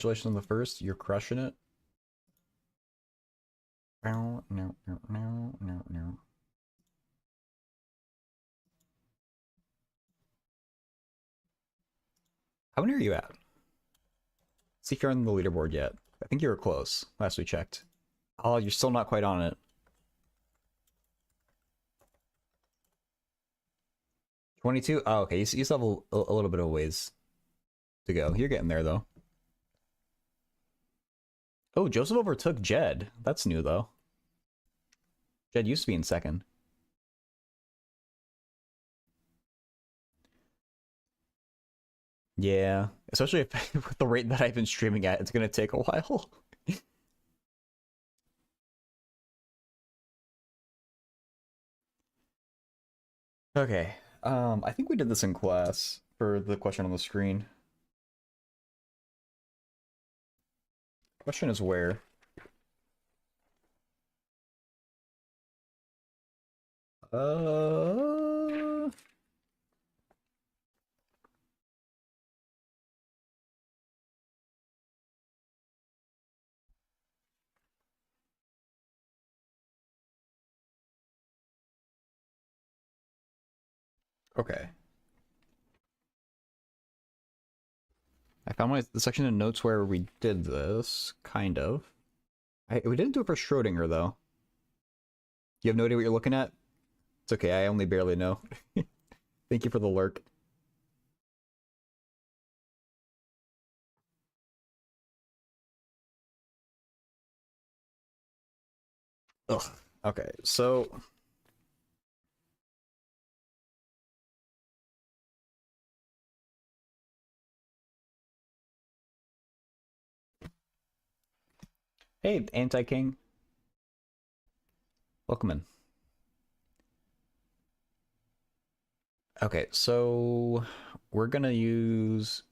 Congratulations on the first. You're crushing it. No, no, no, no, no, no. How many are you at? See if you're on the leaderboard yet. I think you were close last we checked. Oh, you're still not quite on it. 22? Oh, okay. You still have a little bit of ways to go. You're getting there, though. Oh, Joseph overtook Jed. That's new, though. Jed used to be in second. Yeah, especially if, with the rate that I've been streaming at, it's gonna take a while. Okay, I think we did this in class for the question on the screen. Question is where? Uh... Okay. I found the section in notes where we did this, kind of. We didn't do it for Schrodinger, though. You have no idea what you're looking at? It's okay, I only barely know. Thank you for the lurk. Ugh. Okay, so... Hey, Anti-King. Welcome in. Okay, so we're gonna use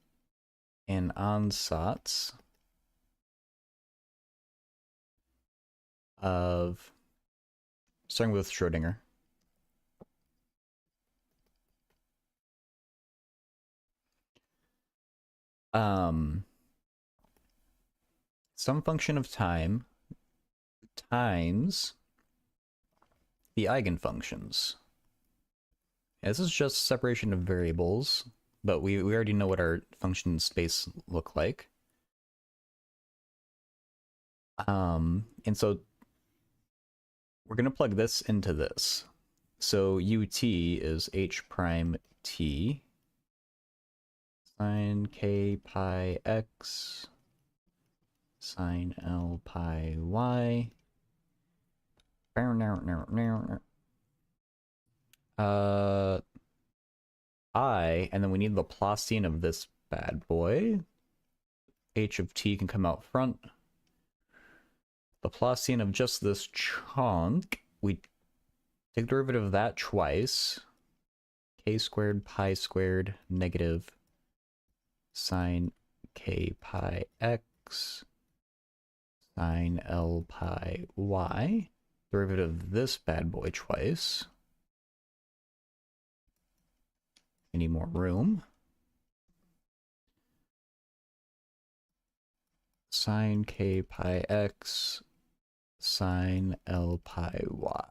an ansatz of starting with Schrodinger. Some function of time times the eigenfunctions. Yeah, this is just separation of variables, but we already know what our function space look like. And so we're gonna plug this into this. So ut is h prime t sine k pi x sine l pi y. And then we need the Laplacian of this bad boy. H of t can come out front. The Laplacian of just this chunk, we take the derivative of that twice. K squared pi squared negative sine k pi x sine l pi y. Derivative of this bad boy twice. Any more room? Sine k pi x sine l pi y.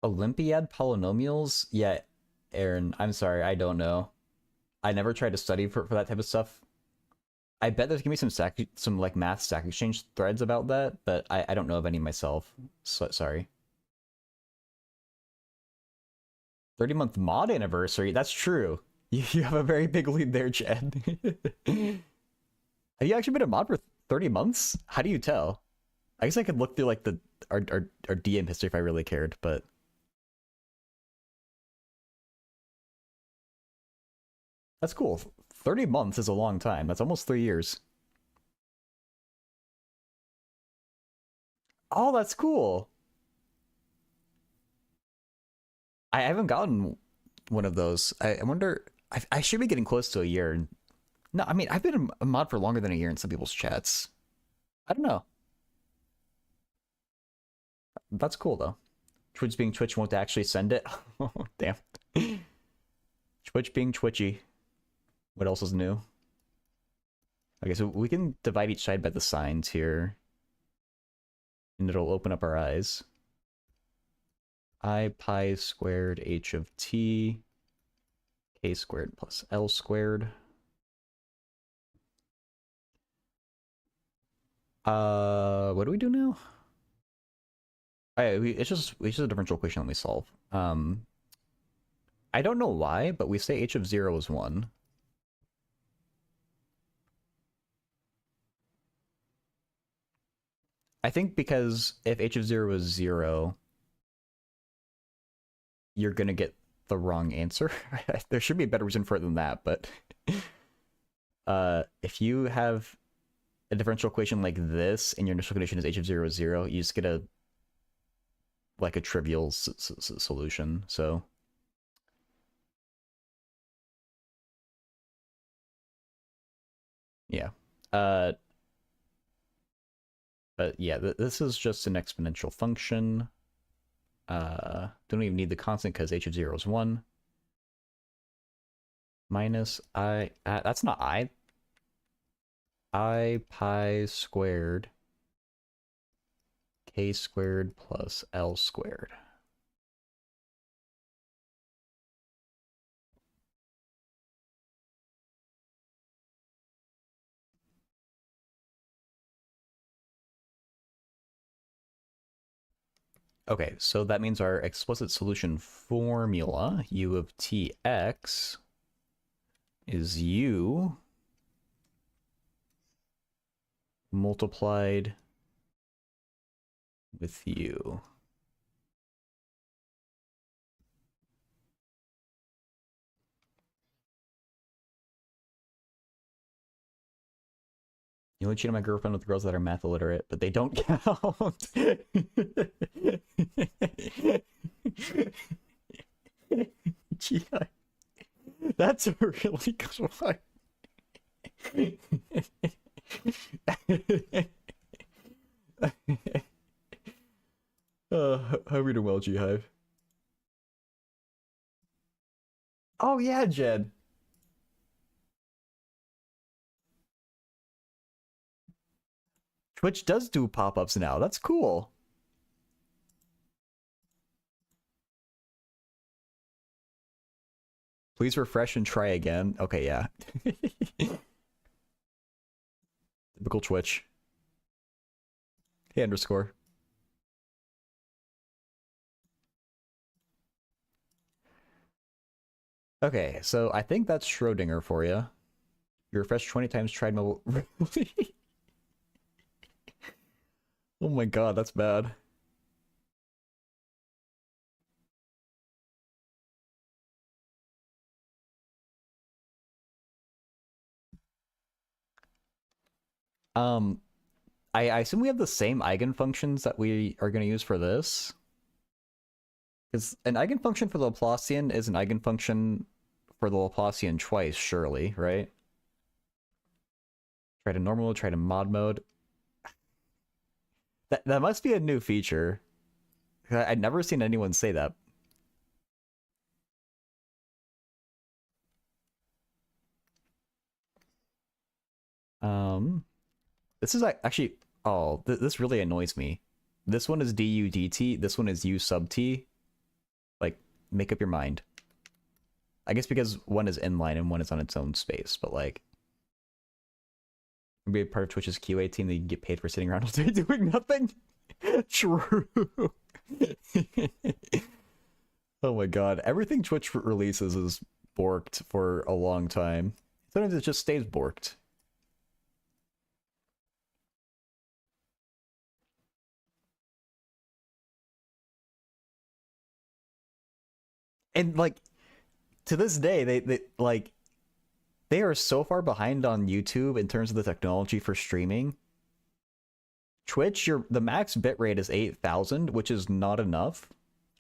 Olympiad polynomials? Yeah, Aaron, I'm sorry, I don't know. I never tried to study for that type of stuff. I bet there's gonna be some like math stack exchange threads about that, but I don't know of any myself. So, sorry. 30-month mod anniversary? That's true. You have a very big lead there, Chad. Have you actually been a mod for 30 months? How do you tell? I guess I could look through like our DM history if I really cared, but that's cool. 30 months is a long time. That's almost 3 years. Oh, that's cool. I haven't gotten one of those. I wonder. I should be getting close to a year. No, I mean I've been a mod for longer than a year in some people's chats. I don't know. That's cool though. Twitch being Twitch won't actually send it. Oh, damn. Twitch being twitchy. What else is new? Okay, so we can divide each side by the signs here. And it'll open up our eyes. I pi squared h of t, k squared plus l squared. What do we do now? It's just a differential equation that we solve. I don't know why, but we say h of 0 is 1. I think because if h of 0 is 0, you're gonna get the wrong answer. There should be a better reason for it than that, but if you have a differential equation like this and your initial condition is h of 0 is 0, you just get a trivial solution. So yeah. But yeah, this is just an exponential function. Don't even need the constant because h of 0 is 1. Minus I, that's not I pi squared k squared plus l squared. Okay, so that means our explicit solution formula, u of tx, is u multiplied with u. You only cheat on my girlfriend with girls that are math illiterate, but they don't count. Yeah, that's a really good one. Hope you're doing well, G-Hive. Oh yeah, Jed. Twitch does do pop-ups now. That's cool. Please refresh and try again. Okay, yeah. Typical Twitch. Hey, underscore. Okay, so I think that's Schrodinger for you. You refresh 20 times, tried mobile. Really? Oh my god, that's bad. I assume we have the same eigenfunctions that we are going to use for this. Because an eigenfunction for the Laplacian is an eigenfunction for the Laplacian twice, surely, right? Try to normal mode, try to mod mode. That must be a new feature. I'd never seen anyone say that. This is actually... Oh, this really annoys me. This one is du dt, this one is u sub t. Like, make up your mind. I guess because one is inline and one is on its own space, but like... Be a part of Twitch's QA team that you can get paid for sitting around all day doing nothing? True. Oh my god. Everything Twitch releases is borked for a long time. Sometimes it just stays borked. And like, to this day, they are so far behind on YouTube in terms of the technology for streaming. Twitch, the max bitrate is 8,000, which is not enough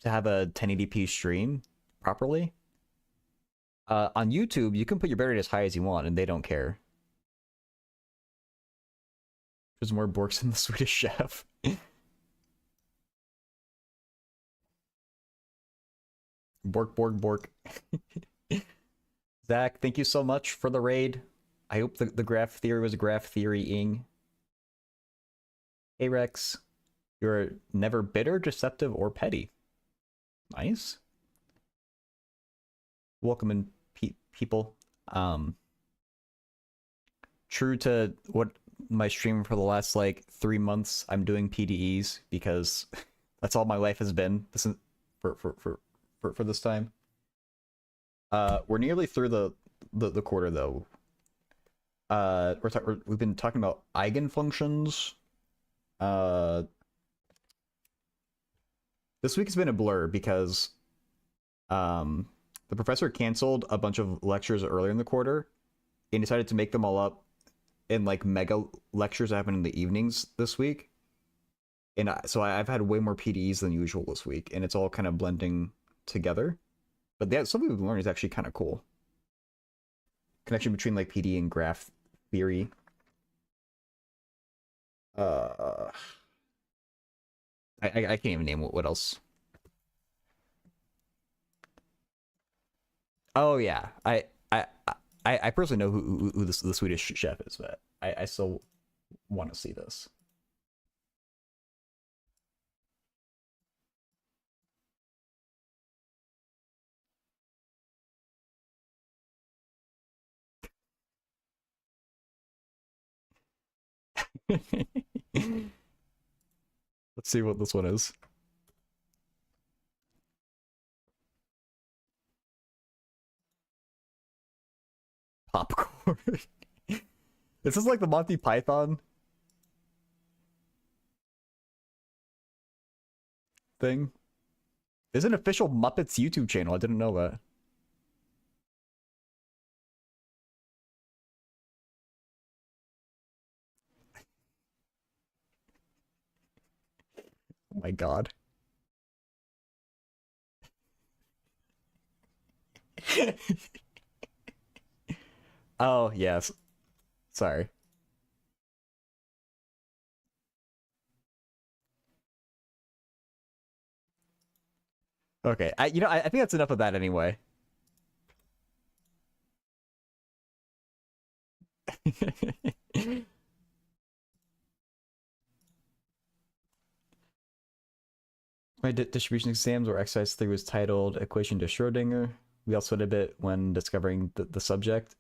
to have a 1080p stream properly. On YouTube, you can put your bitrate as high as you want, and they don't care. There's more borks than the Swedish Chef. Bork, bork, bork. Zach, thank you so much for the raid. I hope the graph theory was graph theorying. Hey Rex, you're never bitter, deceptive, or petty. Nice. Welcome in, people. True to what my stream for the last like 3 months, I'm doing PDEs because that's all my life has been. This is for this time. We're nearly through the quarter though. We've been talking about eigenfunctions. This week has been a blur because the professor canceled a bunch of lectures earlier in the quarter and decided to make them all up in like mega lectures that happen in the evenings this week. And so I've had way more PDEs than usual this week, and it's all kind of blending together. But yeah, something we've learned is actually kind of cool. Connection between like PD and graph theory. I can't even name what else. Oh yeah, I personally know who the Swedish chef is, but I still want to see this. Let's see what this one is. Popcorn. This is like the Monty Python thing. There's an official Muppets YouTube channel. I didn't know that. Oh my god. Oh, yes. Sorry. Okay. I think that's enough of that anyway. My distribution exams where exercise 3 was titled Equation to Schrodinger. We also did a bit when discovering the subject.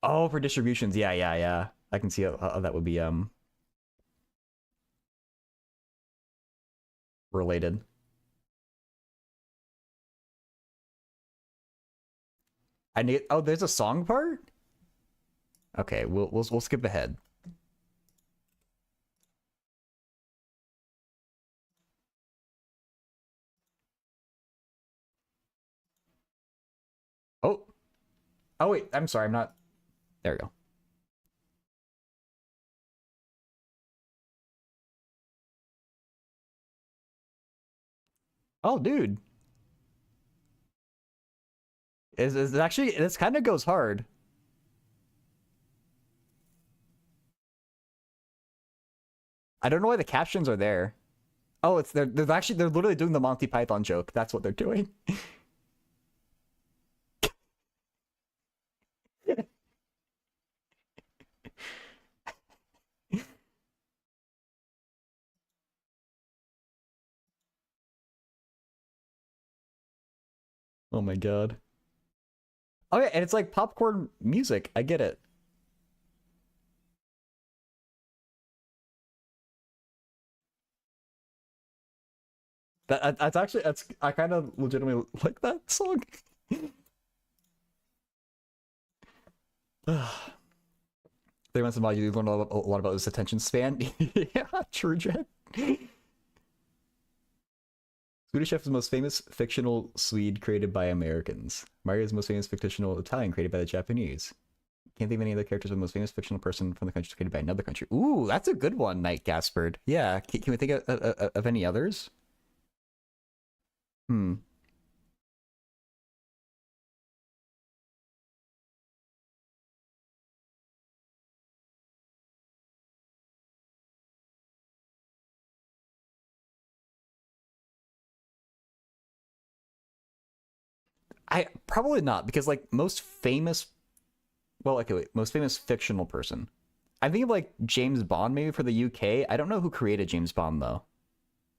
Oh, for distributions. Yeah. I can see how that would be related. I need. Oh, there's a song part. Okay, we'll skip ahead. Oh, oh wait. I'm sorry. I'm not. There we go. Oh, dude. Is actually this kind of goes hard. I don't know why the captions are there. Oh, it's they're literally doing the Monty Python joke. That's what they're doing. Oh my god. Oh yeah, and it's like popcorn music. I get it. That's actually that's I kind of legitimately like that song. They went about you learn a lot about his attention span. Yeah, true, Jet. Swedish Chef is the most famous fictional Swede created by Americans. Mario is the most famous fictional Italian created by the Japanese. Can't think of any other characters of the most famous fictional person from the country created by another country. Ooh, that's a good one, Night Gaspard. Yeah, can we think of any others? Hmm. I probably not, because like most famous, well, okay, wait, most famous fictional person. I think of like James Bond maybe for the UK. I don't know who created James Bond though.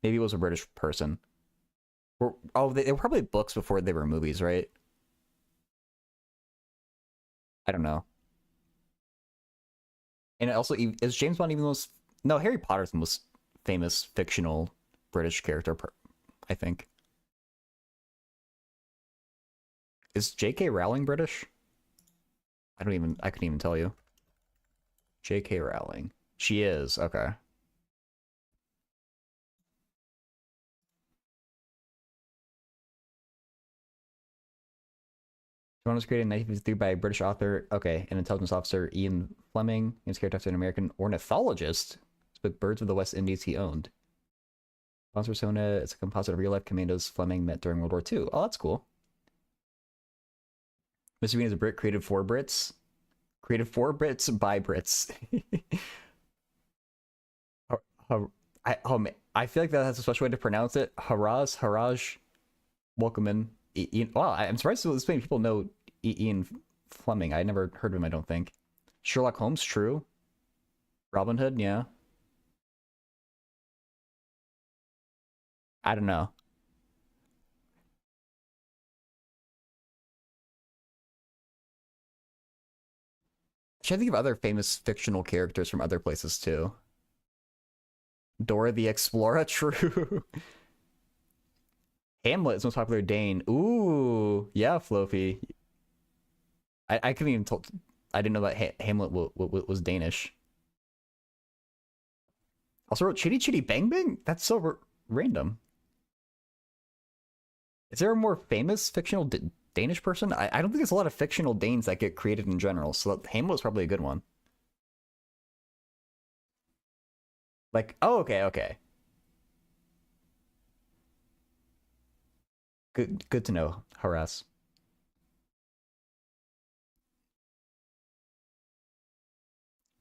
Maybe it was a British person. Oh, they were probably books before they were movies, right? I don't know. And also, is James Bond even the most? No, Harry Potter's the most famous fictional British character, I think. Is J.K. Rowling British? I couldn't even tell you. J.K. Rowling. She is, okay. One was created in 1953 by a British author, okay, an intelligence officer, Ian Fleming. His character after an American ornithologist with birds of the West Indies he owned. Bond's persona is a composite of real-life commandos Fleming met during World War II. Oh, that's cool. Mr. Bean is a Brit created for Brits. Created for Brits by Brits. I feel like that has a special way to pronounce it. Haraj, welcome in. Ian, wow, I'm surprised this many people know Ian Fleming. I never heard of him, I don't think. Sherlock Holmes, true. Robin Hood, yeah. I don't know. Should I think of other famous fictional characters from other places too? Dora the Explorer, true. Hamlet is most popular Dane. Ooh, yeah, Flofi. I couldn't even told. I didn't know that Hamlet was Danish. Also wrote Chitty Chitty Bang Bang. That's so random. Is there a more famous fictional Danish person? I don't think there's a lot of fictional Danes that get created in general. So Hamlet's probably a good one. Like, oh, okay. Good to know. Harass.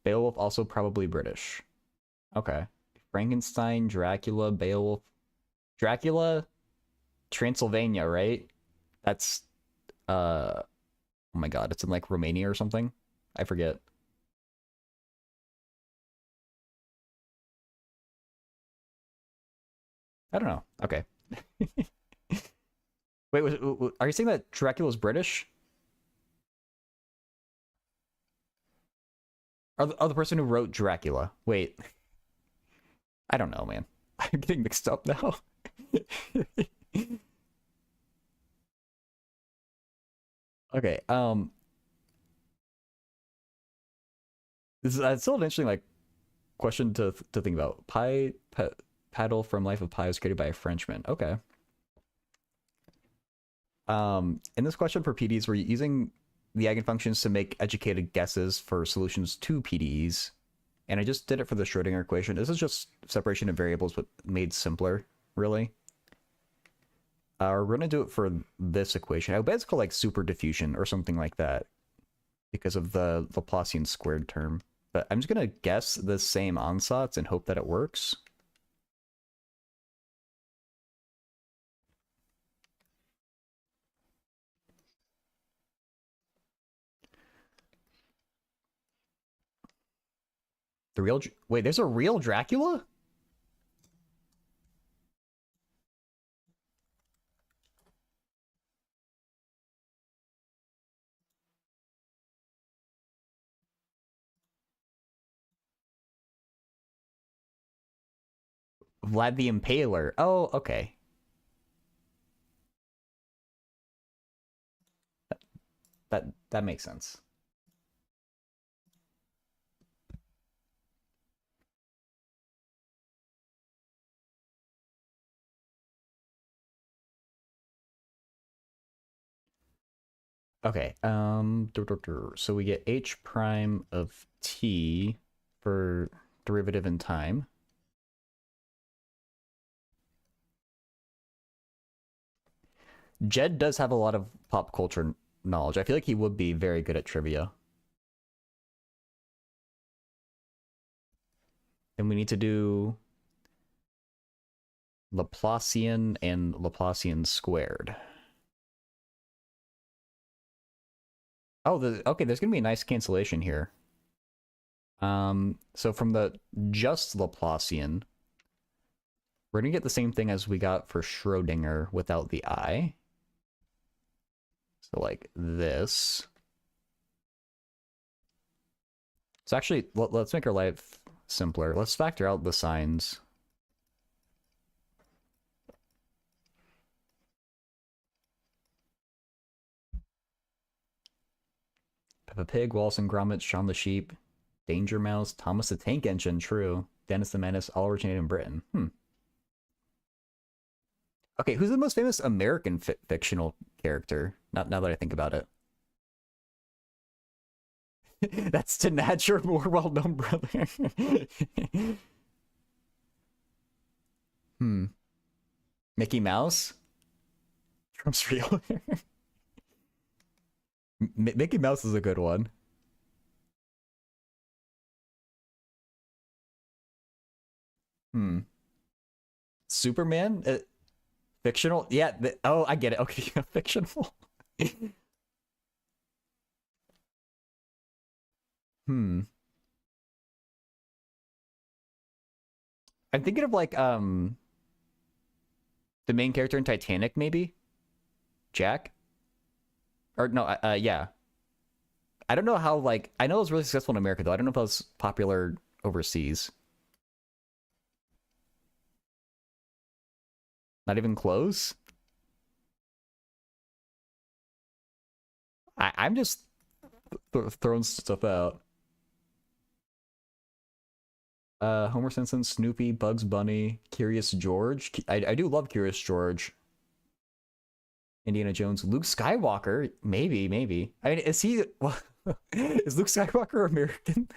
Beowulf also probably British. Okay. Frankenstein, Dracula, Beowulf. Dracula, Transylvania, right? That's oh my god, it's in like Romania or something. I forget. I don't know. Okay. Wait, are you saying that Dracula's British? Or the person who wrote Dracula? Wait, I don't know, man. I'm getting mixed up now. Okay. This is still an interesting like question to think about. Paddle from Life of Pi was created by a Frenchman. Okay. In this question for PDEs, we're using the eigenfunctions to make educated guesses for solutions to PDEs. And I just did it for the Schrodinger equation. This is just separation of variables, but made simpler, really. We're going to do it for this equation. I bet it's called like super diffusion or something like that because of the Laplacian squared term. But I'm just going to guess the same ansatz and hope that it works. Wait, there's a real Dracula? Vlad the Impaler. Oh, okay. That makes sense. Okay. So we get h prime of t for derivative in time. Jed does have a lot of pop culture knowledge. I feel like he would be very good at trivia. And we need to do Laplacian and Laplacian squared. Oh, okay, there's gonna be a nice cancellation here. So from the just Laplacian, we're gonna get the same thing as we got for Schrodinger without the I. So like this. So actually, let's make our life simpler. Let's factor out the signs. Peppa Pig, Wallace and Gromit, Shaun the Sheep, Danger Mouse, Thomas the Tank Engine, true. Dennis the Menace, all originated in Britain. Okay, who's the most famous American fictional character? Not now that I think about it. That's to Natch, your more well-known brother. Mickey Mouse? Trump's real. Mickey Mouse is a good one. Superman? Fictional? Yeah. Oh, I get it. Okay, fictional. I'm thinking of like the main character in Titanic, maybe Jack. Or no, yeah. I don't know how like I know it was really successful in America though. I don't know if it was popular overseas. Not even close. I'm just throwing stuff out. Homer Simpson, Snoopy, Bugs Bunny, Curious George. I do love Curious George. Indiana Jones, Luke Skywalker. Maybe. I mean, is he? Well, is Luke Skywalker American?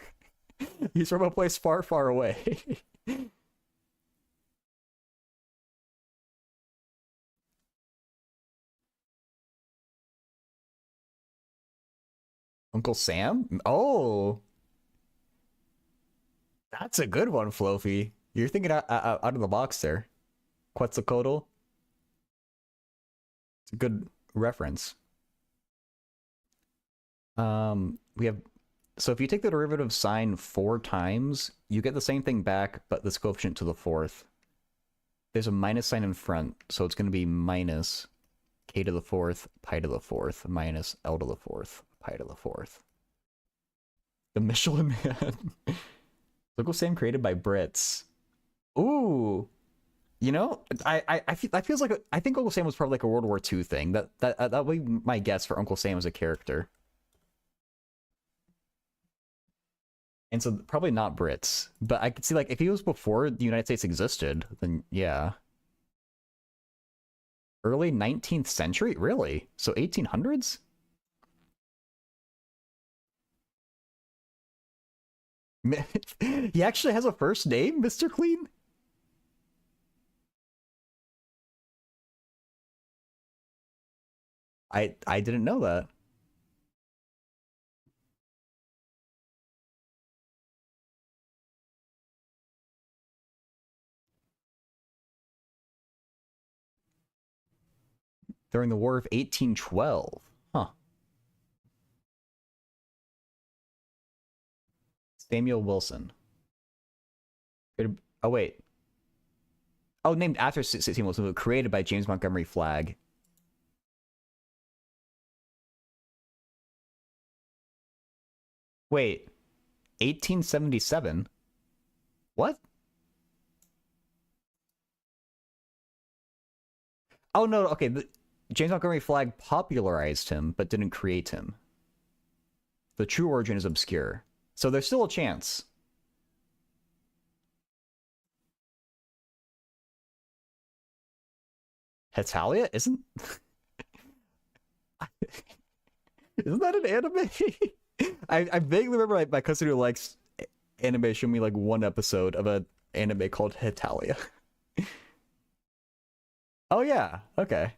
He's from a place far, far away. Uncle Sam? Oh, that's a good one, Flofi. You're thinking out of the box there. Quetzalcoatl. It's a good reference. We have so if you take the derivative of sine 4 times, you get the same thing back, but this coefficient to the fourth. There's a minus sign in front, so it's going to be minus k to the fourth, pi to the fourth, minus L to the fourth, pi to the fourth. The Michelin Man. Local Sam created by Brits. Ooh. You know, I feel that feels like I think Uncle Sam was probably like a World War II thing. That would be my guess for Uncle Sam as a character. And so probably not Brits, but I could see like if he was before the United States existed, then yeah. Early 19th century, really? So 1800s? He actually has a first name, Mr. Clean? I didn't know that. During the War of 1812. Huh. Samuel Wilson. Oh wait. Oh, named after Samuel Wilson, created by James Montgomery Flagg. Wait, 1877? What? Oh no, okay. James Montgomery Flagg popularized him, but didn't create him. The true origin is obscure. So there's still a chance. Hetalia? Isn't that an anime? I vaguely remember my cousin who likes anime showed me like one episode of an anime called Hetalia. Oh yeah, okay.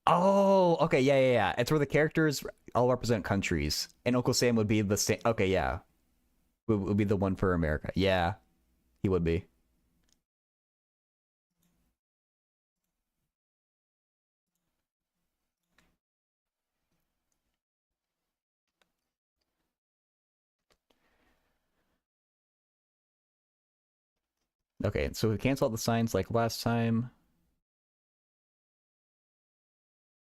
Oh, okay, yeah. It's where the characters all represent countries, and Uncle Sam would be the same. Okay, yeah, would be the one for America. Yeah, he would be. Okay, so we cancel out the signs like last time.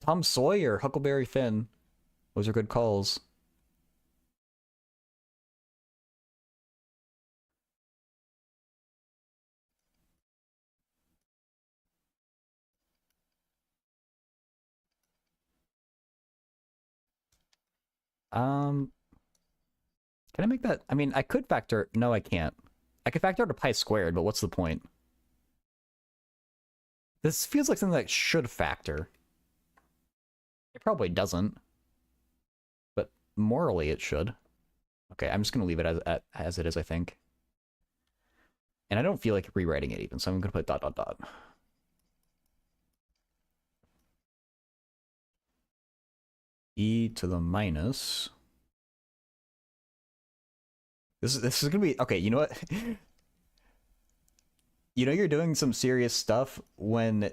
Tom Sawyer, Huckleberry Finn. Those are good calls. Um, can I make that? I mean, I could factor. No, I can't. I could factor out a pi squared, but what's the point? This feels like something that should factor. It probably doesn't, but morally it should. Okay, I'm just gonna leave it as it is, I think. And I don't feel like rewriting it even, so I'm gonna put dot dot dot. E to the minus. This is gonna be okay. You know what? You know you're doing some serious stuff when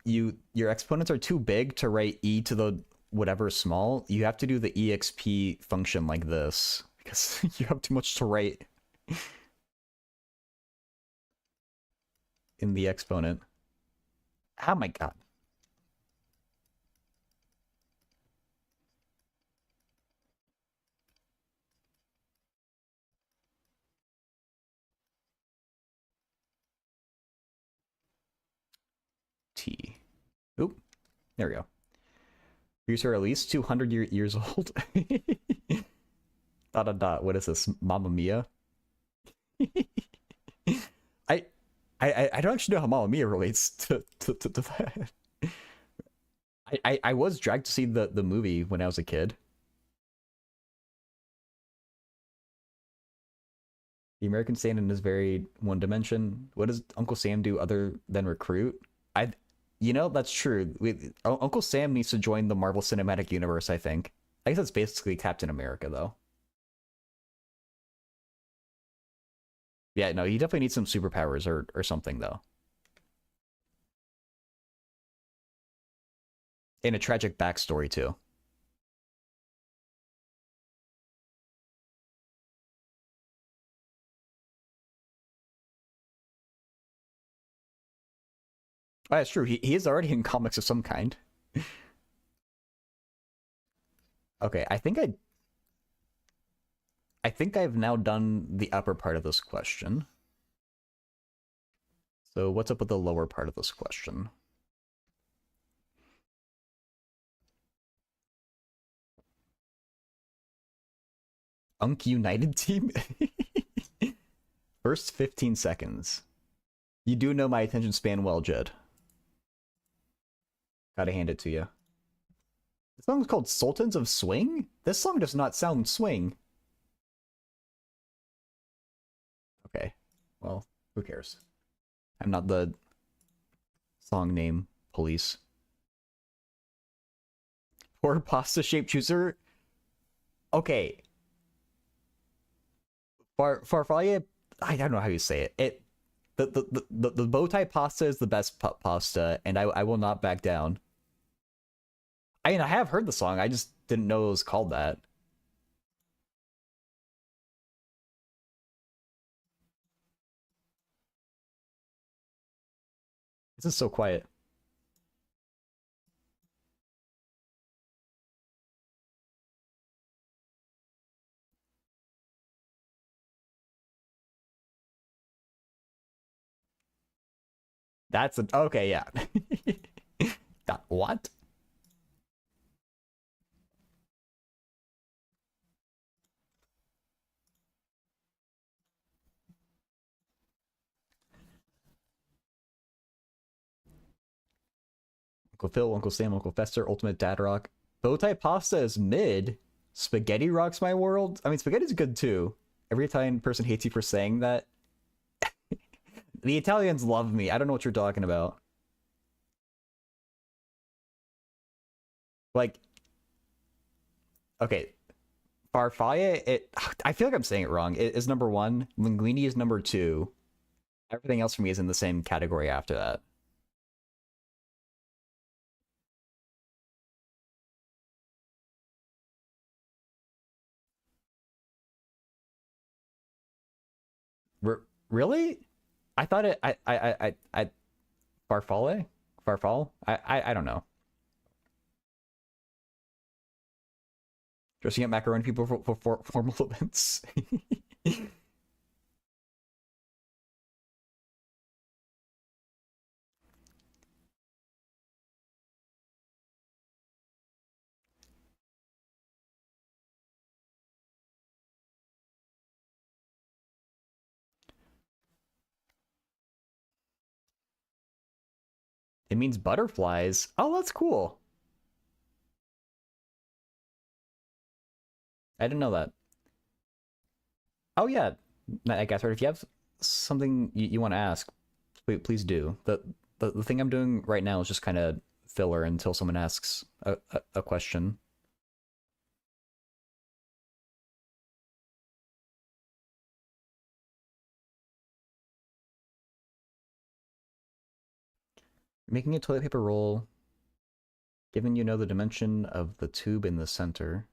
your exponents are too big to write e to the whatever small. You have to do the exp function like this because you have too much to write in the exponent. Oh my god. T. Oop. There we go. Years are at least 200 years old. Dot dot dot. What is this? Mamma Mia? I, I don't actually know how Mamma Mia relates to that. I was dragged to see the movie when I was a kid. The American standard is very one dimension. What does Uncle Sam do other than recruit? I, that's true. Uncle Sam needs to join the Marvel Cinematic Universe, I think. I guess that's basically Captain America, though. Yeah, no, he definitely needs some superpowers or something, though. And a tragic backstory, too. Oh, that's true. He is already in comics of some kind. Okay, I think I've now done the upper part of this question. So what's up with the lower part of this question? Unk United team? First 15 seconds. You do know my attention span well, Jed. Gotta hand it to you. The song's called Sultans of Swing? This song does not sound swing. Okay. Well, who cares? I'm not the song name police. Or pasta shape chooser? Okay. Farfalle, I don't know how you say it. The bow tie pasta is the best pasta, and I will not back down. I mean, I have heard the song. I just didn't know it was called that. This is so quiet. That's a okay, yeah. That what? Uncle Phil, Uncle Sam, Uncle Fester, Ultimate Dad Rock. Bowtie pasta is mid. Spaghetti rocks my world. I mean, spaghetti's good too. Every Italian person hates you for saying that. The Italians love me. I don't know what you're talking about. Like, okay, Farfalle, I feel like I'm saying it wrong. It is number one. Linguini is number two. Everything else for me is in the same category after that. Really? I thought it. Farfalle, Farfall. I don't know. Dressing up macaroni people for formal events. It means butterflies. Oh, that's cool. I didn't know that. Oh yeah, I guess. Right. If you have something you want to ask, please do. The thing I'm doing right now is just kind of filler until someone asks a question. Making a toilet paper roll, given you know the dimension of the tube in the center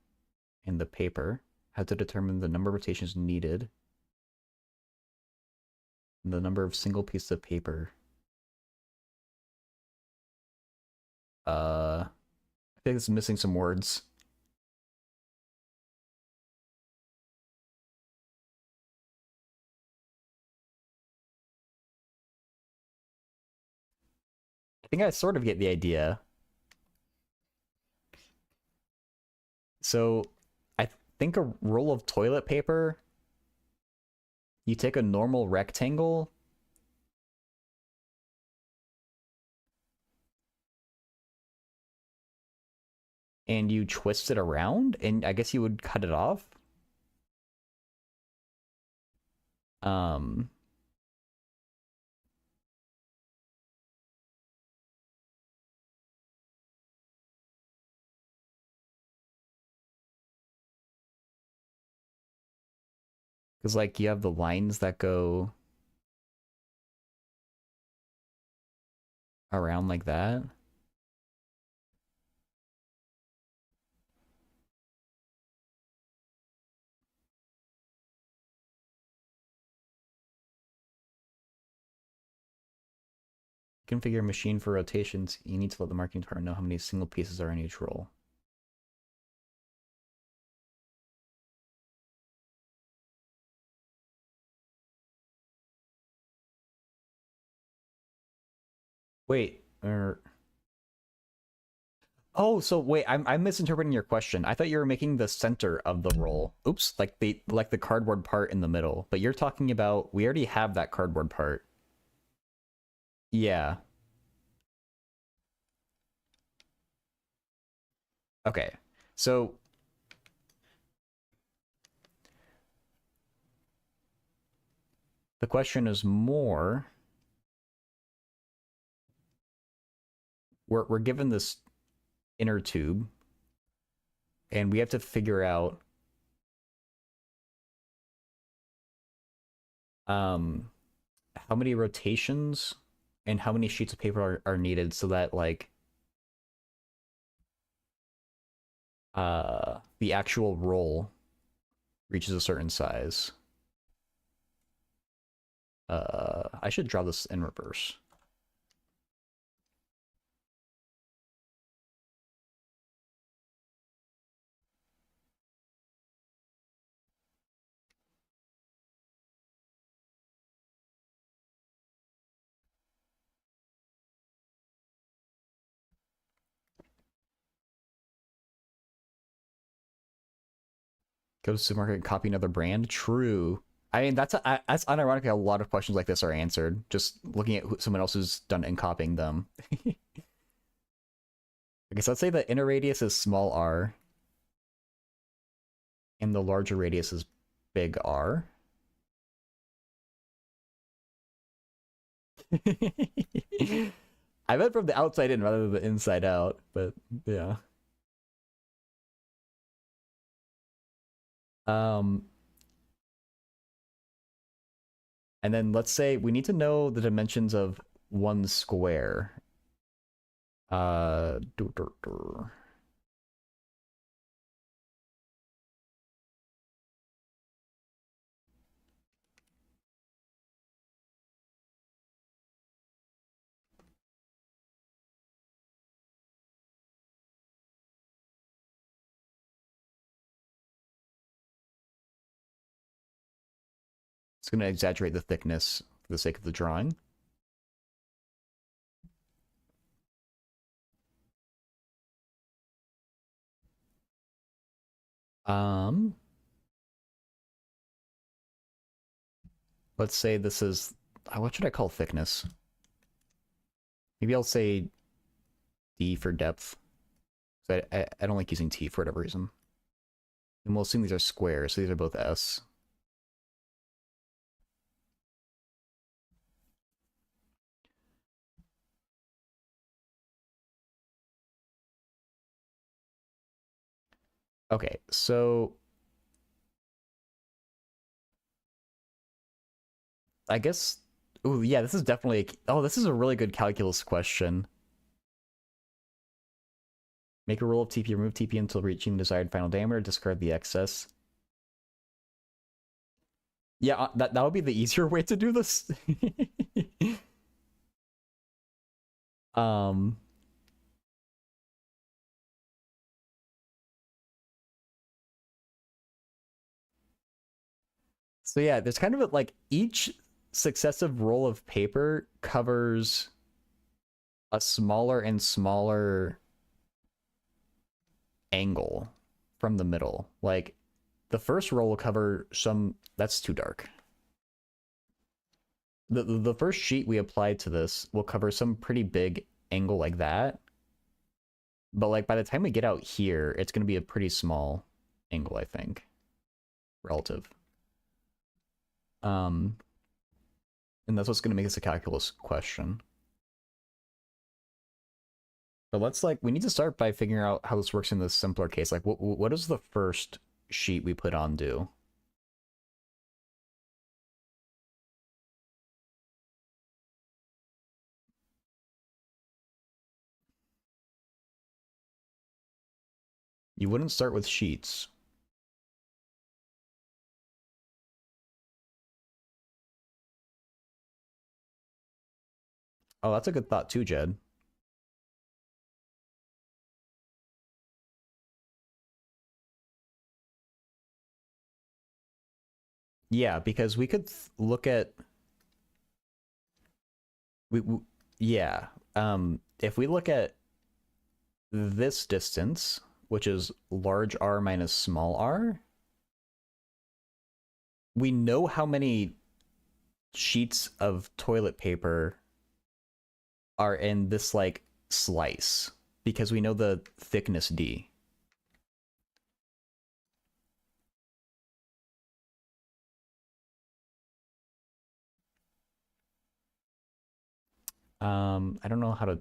and the paper, how to determine the number of rotations needed, and the number of single pieces of paper. I think it's missing some words. I think I sort of get the idea. So I think a roll of toilet paper, you take a normal rectangle and you twist it around, and I guess you would cut it off. Um, because like you have the lines that go around like that. Configure machine for rotations. You need to let the marking department know how many single pieces are in each roll. Wait, oh, so wait, I'm misinterpreting your question. I thought you were making the center of the roll. Oops, like the cardboard part in the middle. But you're talking about we already have that cardboard part. Yeah. Okay. So the question is more we're given this inner tube and we have to figure out how many rotations and how many sheets of paper are needed so that like the actual roll reaches a certain size. I should draw this in reverse. Go to the supermarket and copy another brand. True. I mean, that's unironically a lot of questions like this are answered just looking at someone else who's done it and copying them. Okay, so let's say the inner radius is small r, and the larger radius is big R. I meant from the outside in rather than the inside out, but yeah. Um, and then let's say we need to know the dimensions of one square. Uh, It's going to exaggerate the thickness for the sake of the drawing. Um, let's say this is, what should I call thickness? Maybe I'll say D for depth. I don't like using T for whatever reason. And we'll assume these are squares, so these are both S. Okay, so I guess, oh yeah, this is definitely, this is a really good calculus question. Make a roll of TP, remove TP until reaching the desired final diameter, discard the excess. Yeah, that would be the easier way to do this. um, so yeah, there's kind of like each successive roll of paper covers a smaller and smaller angle from the middle. Like the first roll will cover some, that's too dark. The first sheet we applied to this will cover some pretty big angle like that. But like by the time we get out here, it's going to be a pretty small angle, I think. Relative. And that's what's going to make this a calculus question. But let's we need to start by figuring out how this works in the simpler case. Like what does the first sheet we put on do? You wouldn't start with sheets. Oh, that's a good thought too, Jed. Yeah, because we could look at yeah. If we look at this distance, which is large R minus small r, we know how many sheets of toilet paper are in this like slice because we know the thickness D. I don't know how to.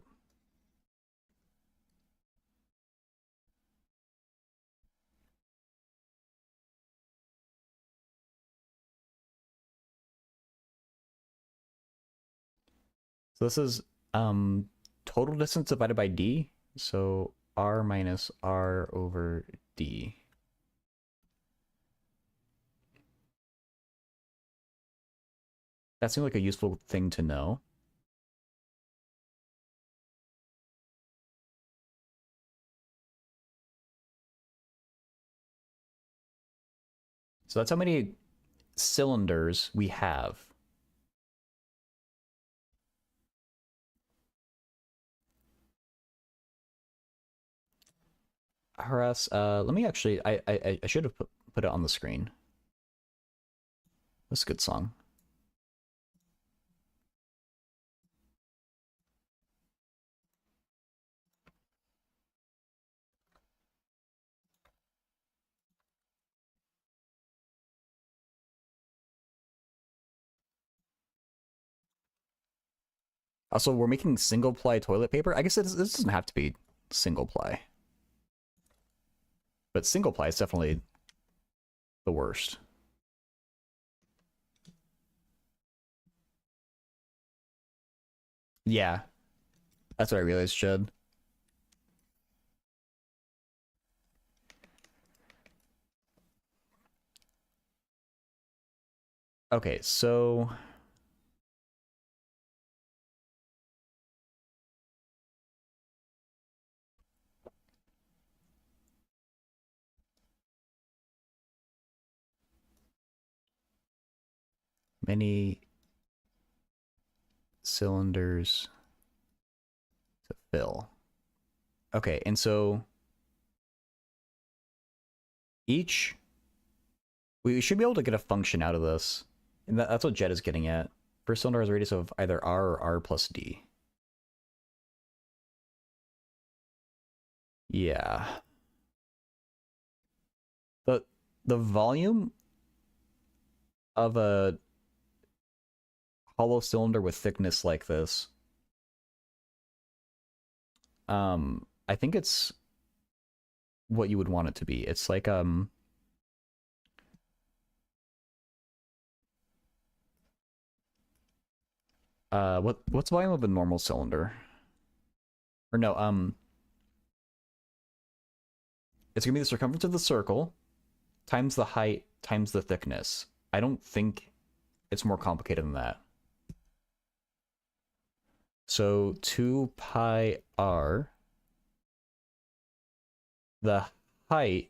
So this is total distance divided by D. So R minus R over D. That seems like a useful thing to know. So that's how many cylinders we have. Harass, let me actually, I should have put it on the screen. That's a good song. Also, we're making single ply toilet paper. I guess this doesn't have to be single ply. But single ply is definitely the worst. Yeah, that's what I realized, Jed. Okay, so many cylinders to fill. Okay, and so each we should be able to get a function out of this. And that's what Jet is getting at. First cylinder has a radius of either r or r plus d. Yeah. The volume of a hollow cylinder with thickness like this, I think it's what you would want it to be. It's like what's the volume of a normal cylinder? Or no, it's gonna be the circumference of the circle times the height times the thickness. I don't think it's more complicated than that. So 2 pi r, the height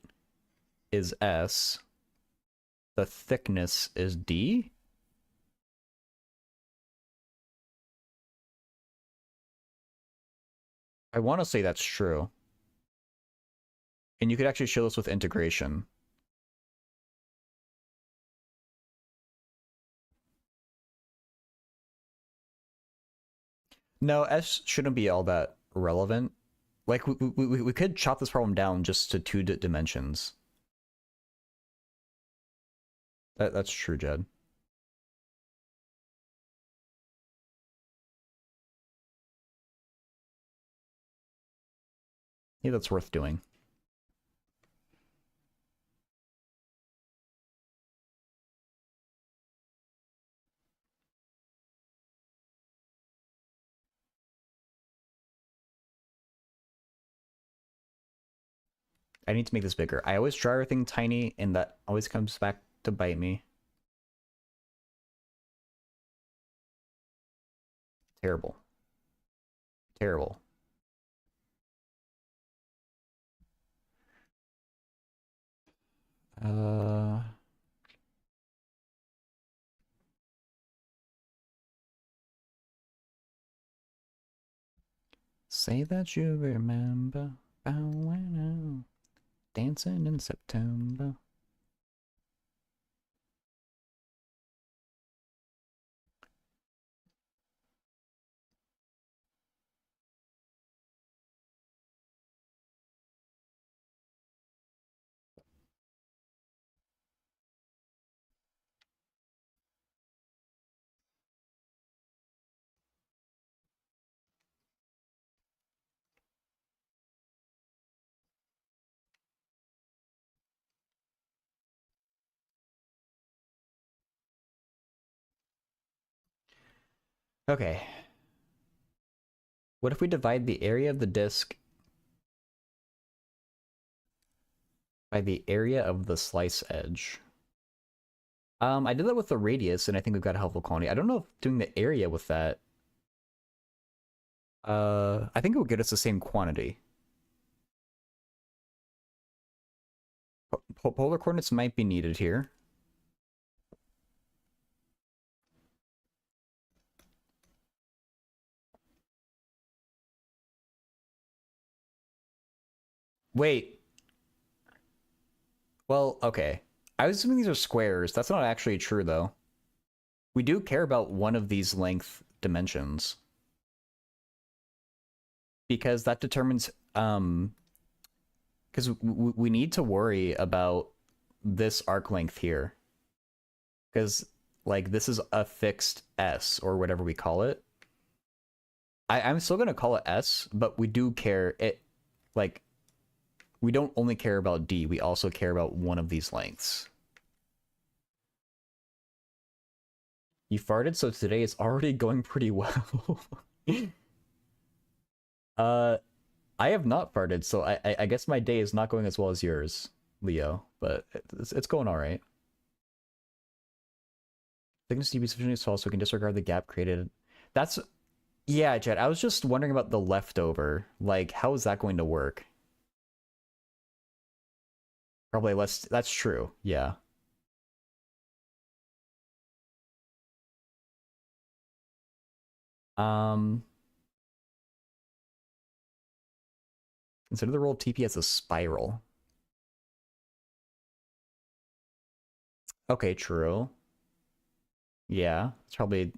is s, the thickness is d. I want to say that's true. And you could actually show this with integration. No, s shouldn't be all that relevant. Like, we could chop this problem down just to two dimensions. That's true, Jed. Yeah, that's worth doing. I need to make this bigger. I always draw everything tiny, and that always comes back to bite me. Terrible. Terrible. Say that you remember when dancing in September. Okay. What if we divide the area of the disk by the area of the slice edge? I did that with the radius, and I think we've got a helpful quantity. I don't know if doing the area with that. I think it will get us the same quantity. Polar coordinates might be needed here. Wait. Well, okay. I was assuming these are squares. That's not actually true, though. We do care about one of these length dimensions. Because that determines, because we need to worry about this arc length here. Because, like, this is a fixed S, or whatever we call it. I'm still going to call it S, but we do care, like, we don't only care about D, we also care about one of these lengths. You farted, so today is already going pretty well. uh, I have not farted, so I guess my day is not going as well as yours, Leo. But it's going all right. Thickness to be sufficiently small so we can disregard the gap created. That's yeah, Jed. I was just wondering about the leftover. Like, how is that going to work? Probably less. That's true. Yeah. Um. Consider the roll of TP as a spiral. Okay, true. Yeah, it's probably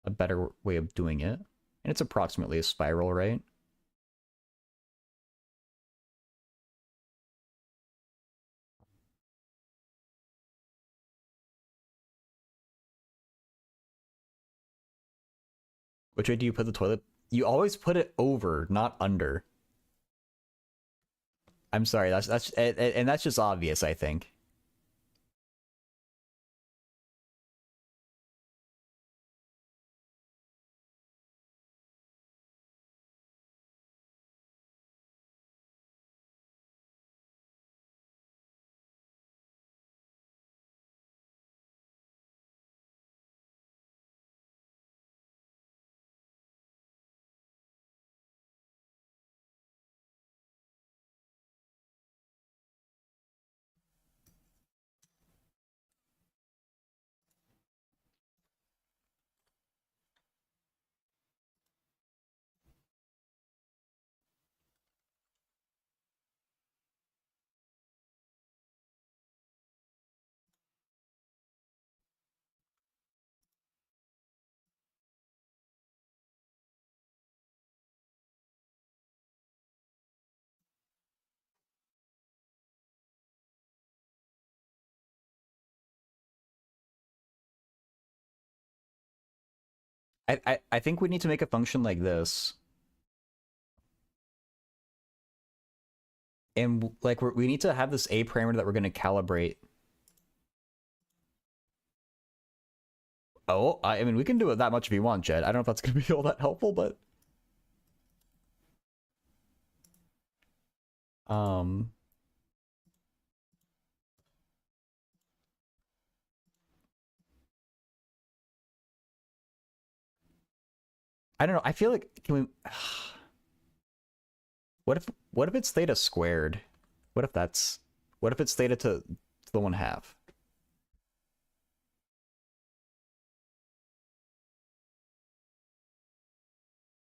a better way of doing it. And it's approximately a spiral, right? Which way do you put the toilet? You always put it over, not under. I'm sorry, that's and that's just obvious, I think. I think we need to make a function like this, and like we need to have this a parameter that we're going to calibrate. Oh, I mean, we can do it that much if you want, Jed. I don't know if that's going to be all that helpful, but um, I don't know. I feel like can we? What if it's theta squared? What if that's what if it's theta to the 1/2?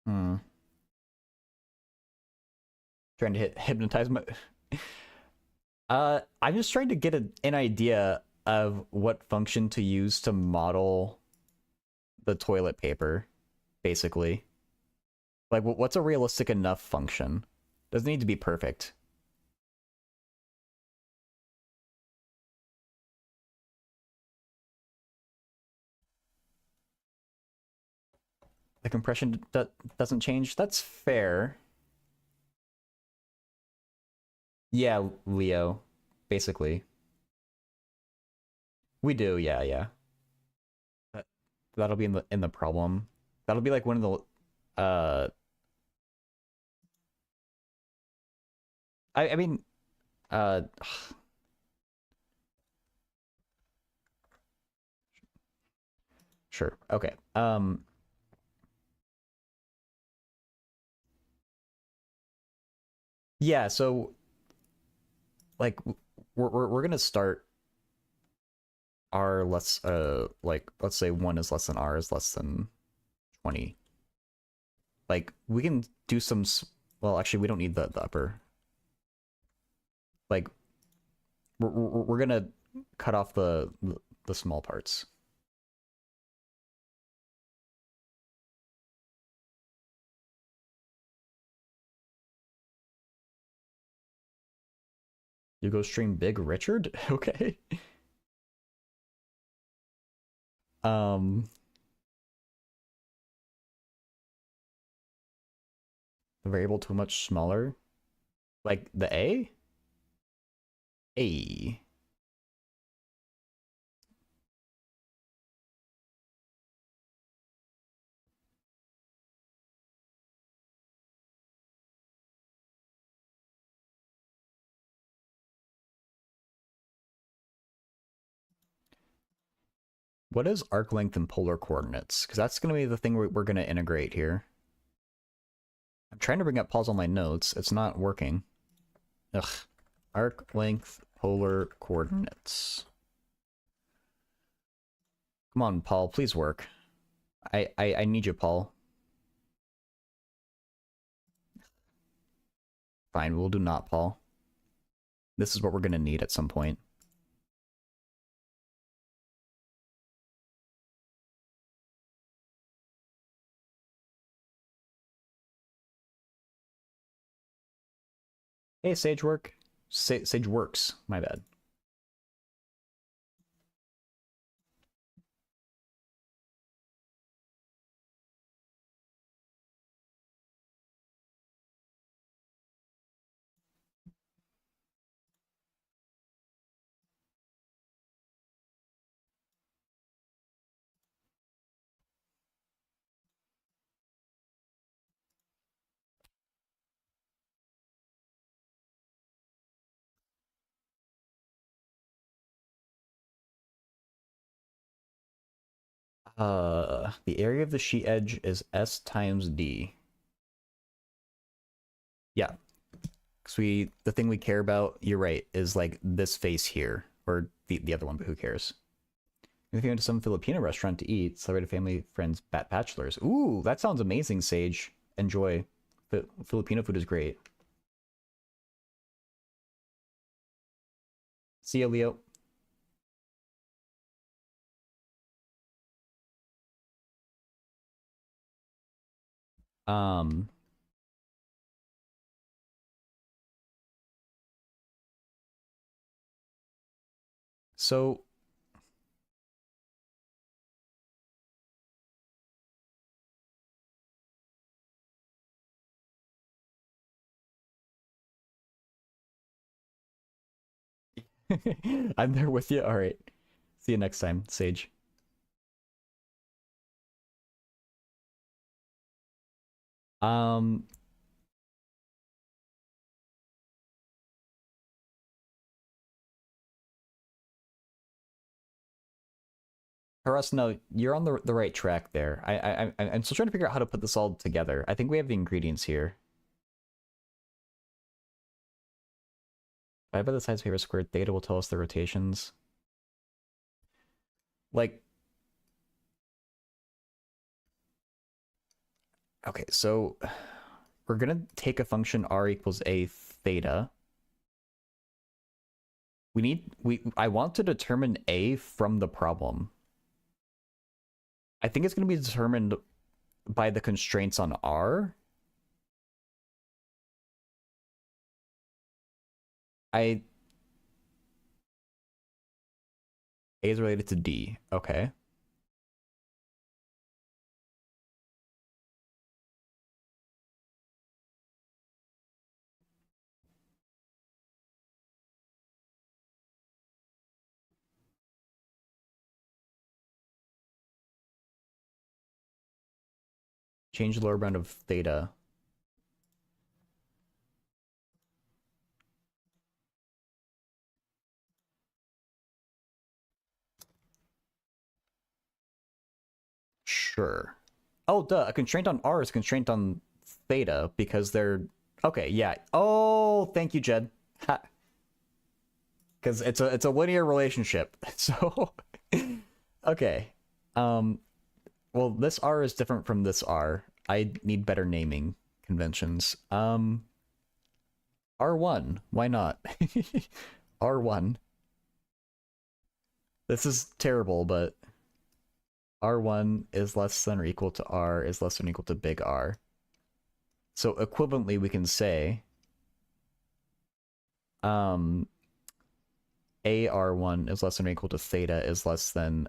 Hmm. Trying to hypnotize my. I'm just trying to get an idea of what function to use to model the toilet paper, basically. Like, what's a realistic enough function? Doesn't need to be perfect. The compression doesn't change. That's fair. Yeah, Leo, basically. We do, yeah, yeah. That, that'll be in the problem. That'll be like one of the I mean uh sure. Okay. Yeah, so like we're gonna start r less like let's say 1 is less than r is less than 20. Like we can do some well actually we don't need the upper. Like we're gonna cut off the small parts. You go stream Big Richard? Okay. Um the variable too much smaller. Like the A? A. What is arc length and polar coordinates? Because that's going to be the thing we're going to integrate here. I'm trying to bring up pause on my notes. It's not working. Ugh. Arc length, polar coordinates. Come on, Paul, please work. I need you, Paul. Fine, we'll do not, Paul. This is what we're going to need at some point. Hey, Sage work. Sage works. My bad. The area of the sheet edge is S times D. Yeah. Because the thing we care about, you're right, is like this face here. Or the other one, but who cares? If you went to some Filipino restaurant to eat, celebrated family, friends, bachelors. Ooh, that sounds amazing, Sage. Enjoy. Filipino food is great. See ya, Leo. Um, so I'm there with you. All right. See you next time, Sage. Um, Haras, no, you're on the right track there. I'm still trying to figure out how to put this all together. I think we have the ingredients here. Divided by the sides of paper squared, theta will tell us the rotations. Like, okay, so we're gonna take a function r equals a theta. I want to determine a from the problem. I think it's gonna be determined by the constraints on r. A is related to D. Okay. Change the lower bound of theta. Sure. Oh, duh. A constraint on R is a constraint on theta because they're... Okay, yeah. Oh, thank you, Jed. Because it's a linear relationship. So, okay. Um, well, this R is different from this R. I need better naming conventions. R1. Why not? R1. This is terrible, but R1 is less than or equal to R is less than or equal to big R. So equivalently, we can say AR1 is less than or equal to theta is less than...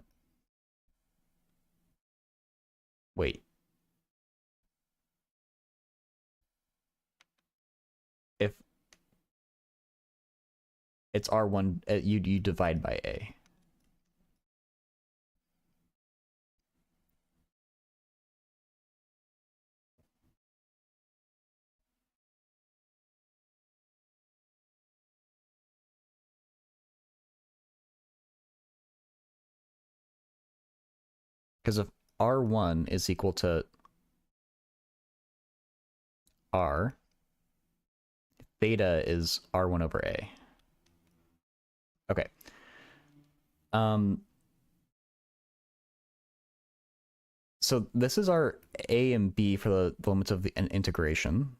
Wait. If it's R1, you divide by A. Because if R1 is equal to R, theta is R1 over A. Okay. So this is our A and B for the limits of the integration.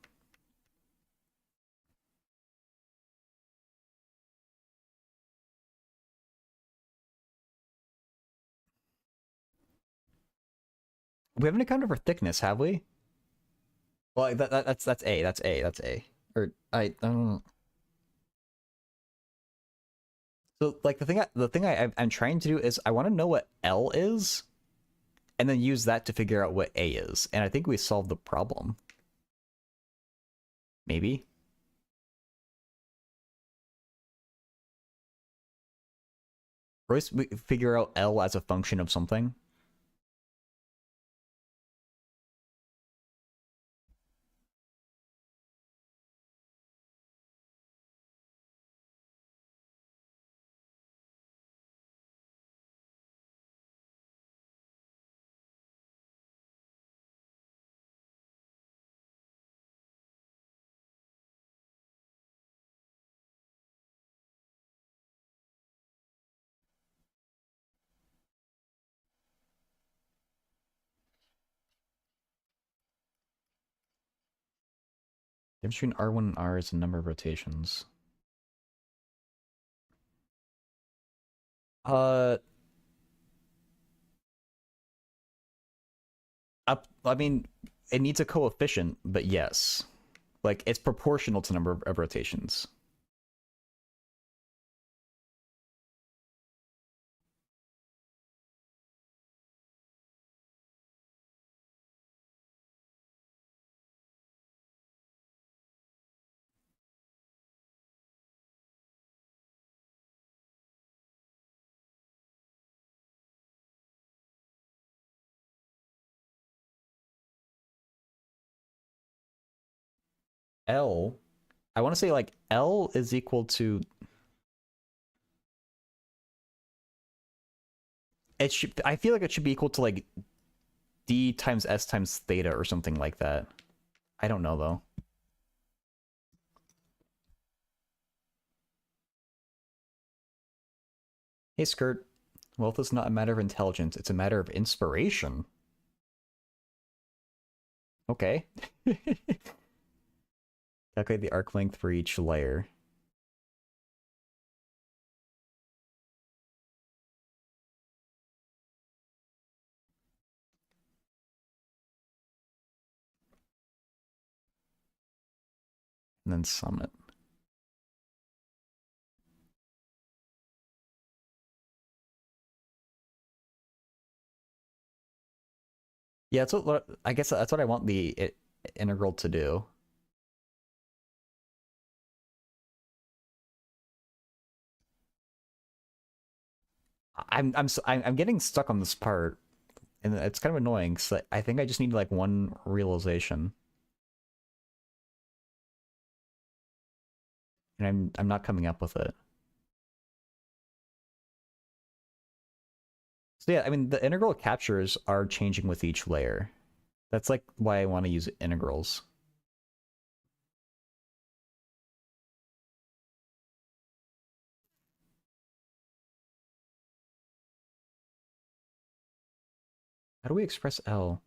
We haven't accounted for thickness, have we? Well, that's A. That's A. That's A. Or I don't know. So like the thing I'm trying to do is I want to know what L is, and then use that to figure out what A is. And I think we solved the problem. Maybe. Royce, we figure out L as a function of something. The difference between R1 and R is the number of rotations. Uh, I mean, it needs a coefficient, but yes. Like, it's proportional to the number of rotations. L, I want to say, like, L is equal to... It should, I feel like it should be equal to, like, D times S times theta or something like that. I don't know, though. Hey, Skirt. Wealth is not a matter of intelligence, it's a matter of inspiration. Okay. Calculate the arc length for each layer. And then sum it. Yeah, that's what I guess that's what I want the integral to do. I'm getting stuck on this part, and it's kind of annoying. So I think I just need like one realization, and I'm not coming up with it. So yeah, I mean the integral captures are changing with each layer. That's like why I want to use integrals. How do we express L?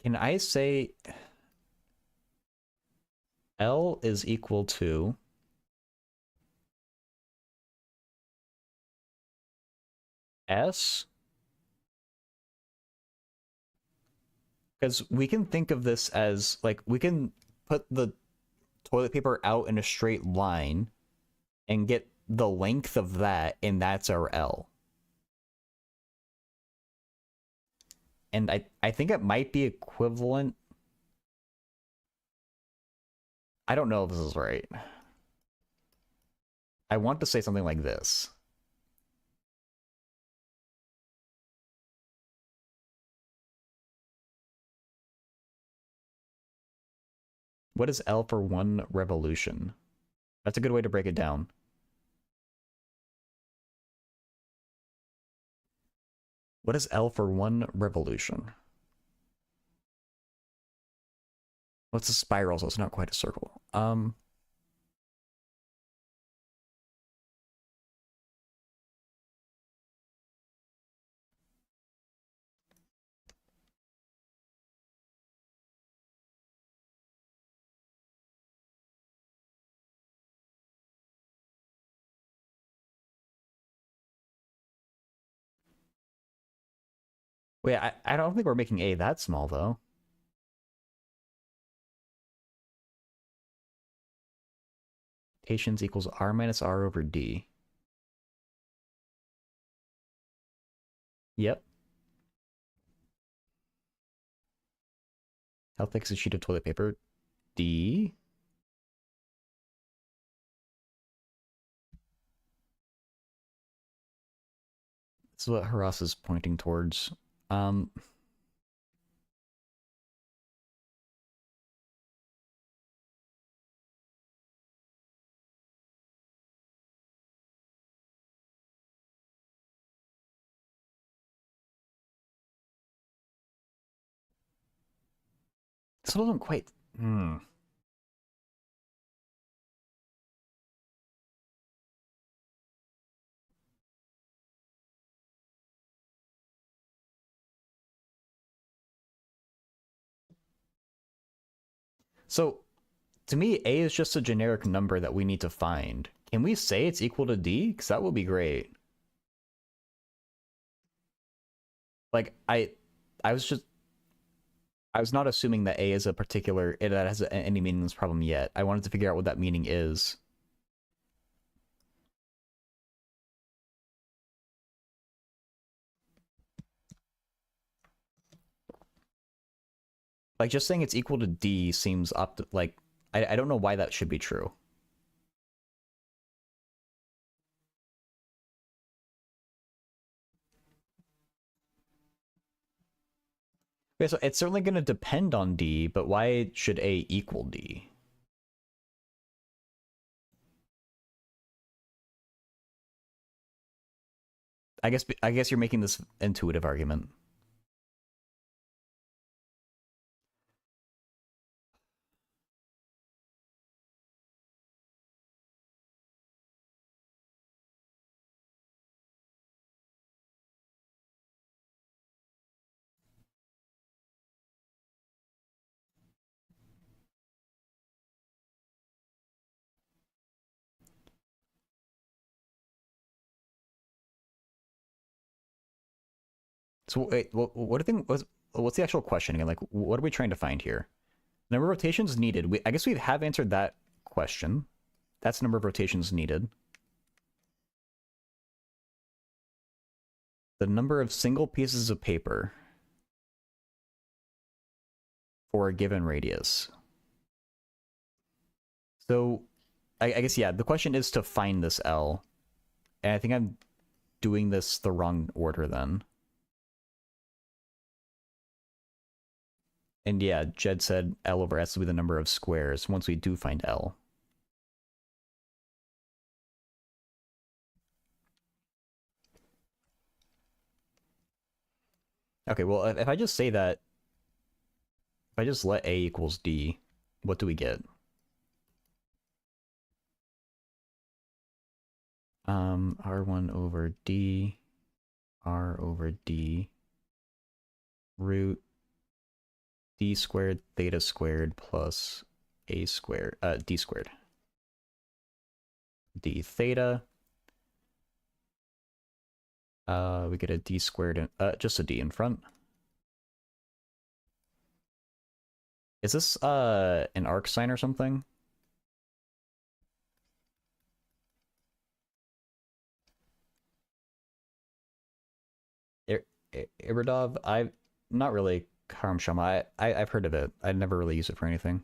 Can I say L is equal to S? Because we can think of this as like we can put the toilet paper out in a straight line and get the length of that, and that's our L. And I think it might be equivalent. I don't know if this is right. I want to say something like this. What is L for 1 revolution? That's a good way to break it down. What is L for 1 revolution? What's a spiral? So it's not quite a circle. Wait, I don't think we're making A that small, though. Rotations equals R minus R over D. Yep. How thick is a sheet of toilet paper? D. This is what Haras is pointing towards. This doesn't quite... So, to me, A is just a generic number that we need to find. Can we say it's equal to D? Because that would be great. Like, I was not assuming that A is a particular... that has any meaning in this problem yet. I wanted to figure out what that meaning is. Like, just saying it's equal to D seems like... I don't know why that should be true. Okay, so it's certainly going to depend on D, but why should A equal D? I guess you're making this intuitive argument. So wait, what's the actual question again? Like, what are we trying to find here? Number of rotations needed. I guess we have answered that question. That's the number of rotations needed. The number of single pieces of paper for a given radius. So, I guess, yeah, the question is to find this L. And I think I'm doing this the wrong order then. And yeah, Jed said L over S will be the number of squares once we do find L. Okay, well, if I just say that, if I just let A equals D, what do we get? R1 over D, R over D, root D squared theta squared plus A squared, D squared. D theta. We get a D squared, just a D in front. Is this, an arc sign or something? Iridov? I've not really Karam Shama. I've heard of it. I never really use it for anything.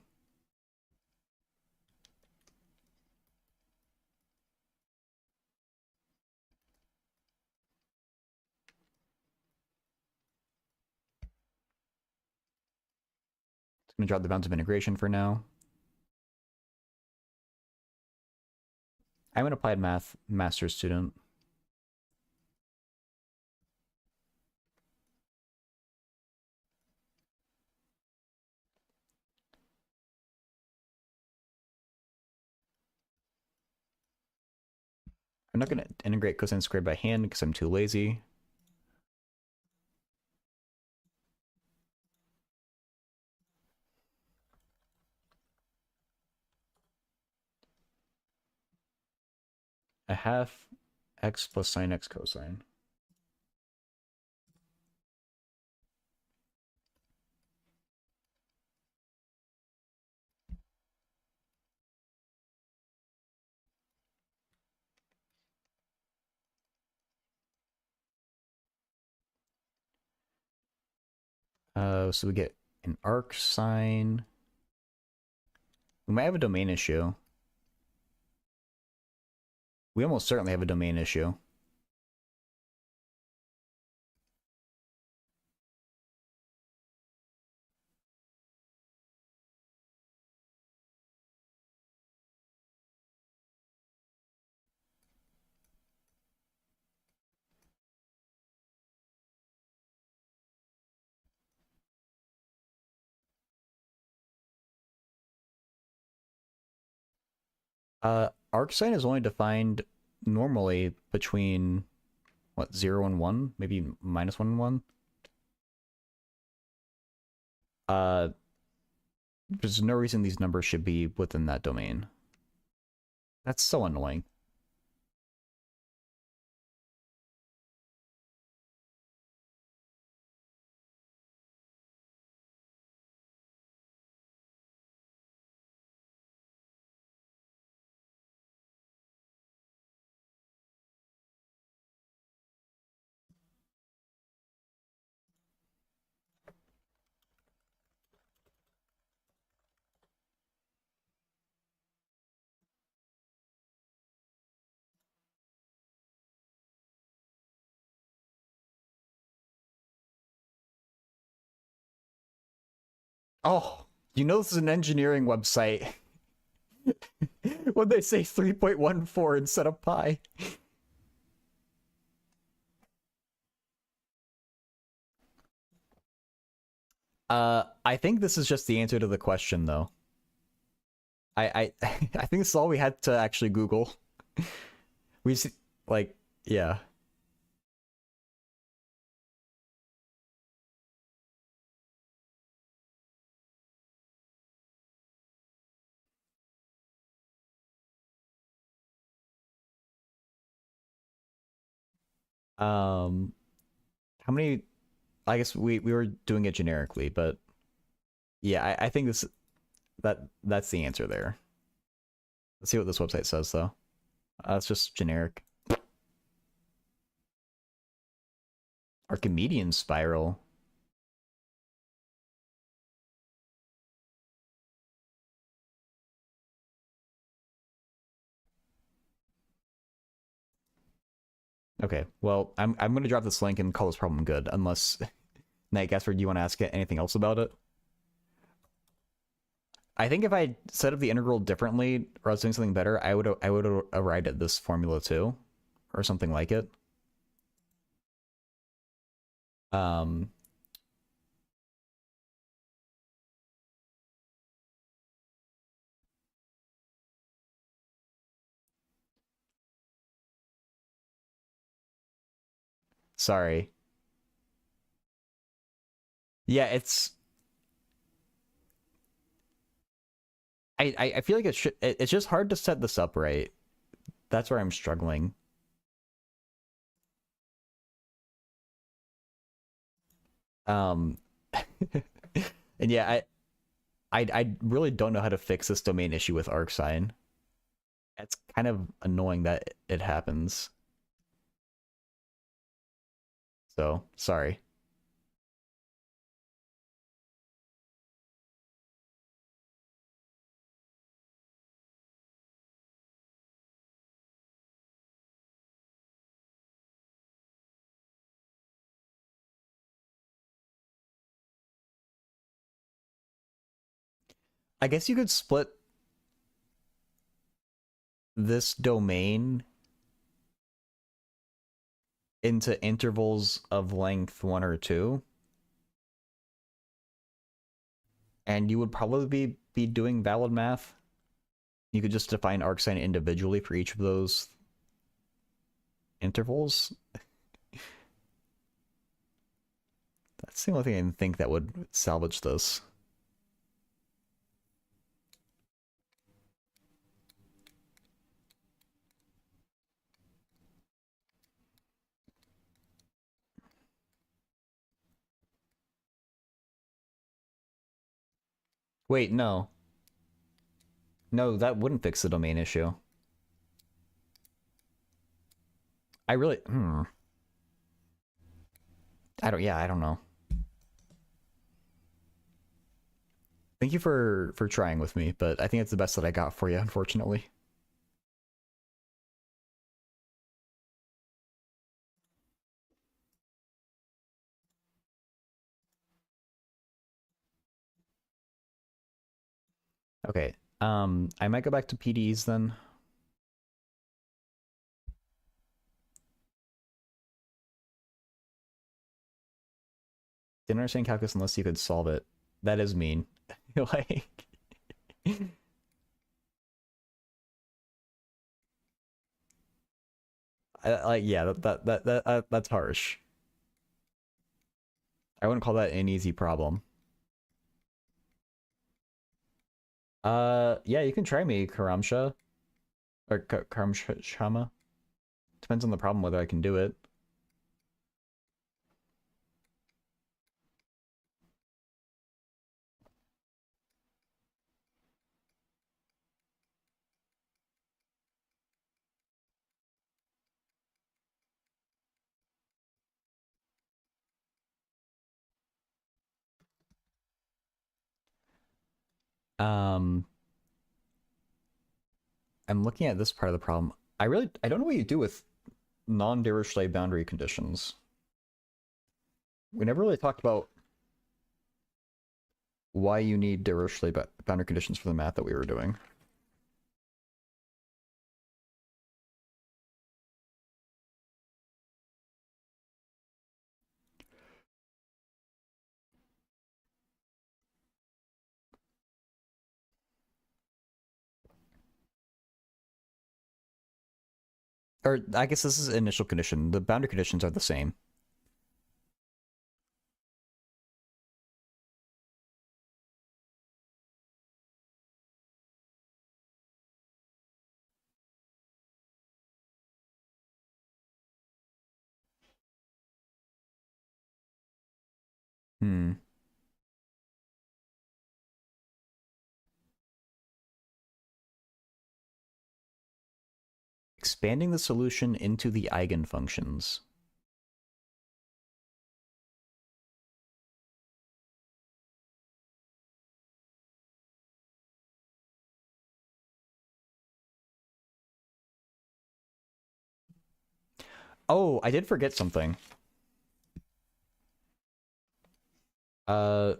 It's gonna drop the bounds of integration for now. I'm an applied math master's student. I'm not going to integrate cosine squared by hand because I'm too lazy. A half x plus sine x cosine. So we get an arc sine. We might have a domain issue. We almost certainly have a domain issue. Arcsine is only defined normally between what 0 and 1, maybe minus 1 and 1. Uh, there's no reason these numbers should be within that domain. That's so annoying. Oh, you know this is an engineering website. When they say 3.14 instead of pi. I think this is just the answer to the question, though. I think this is all we had to actually Google. We see, like, yeah. Um, how many? I guess we were doing it generically, but yeah, I think that's the answer there. Let's see what this website says, though. It's just generic. Archimedean spiral. Okay, well, I'm gonna drop this link and call this problem good, unless Nate Gaspard, do you want to ask anything else about it? I think if I set up the integral differently or I was doing something better, I would arrive at this formula too, or something like it. Um, sorry. Yeah, I feel like it's just hard to set this up right. That's where I'm struggling. Um, and yeah, I really don't know how to fix this domain issue with arcsine. It's kind of annoying that it happens. So sorry. I guess you could split this domain into intervals of length 1 or 2, and you would probably be doing valid math. You could just define arcsine individually for each of those intervals. That's the only thing I can think that would salvage this. Wait, no. No, that wouldn't fix the domain issue. I really... I don't know. Thank you for trying with me, but I think it's the best that I got for you, unfortunately. Okay, I might go back to PDEs then. Didn't understand calculus unless you could solve it. That is mean. Like... yeah, that's harsh. I wouldn't call that an easy problem. Yeah, you can try me, Karamsha. Or Karamshama. Depends on the problem whether I can do it. Um, I'm looking at this part of the problem. I don't know what you do with non-Dirichlet boundary conditions. We never really talked about why you need Dirichlet boundary conditions for the math that we were doing. Or I guess this is initial condition. The boundary conditions are the same. Hmm. Expanding the solution into the eigenfunctions. Oh, I did forget something. Uh,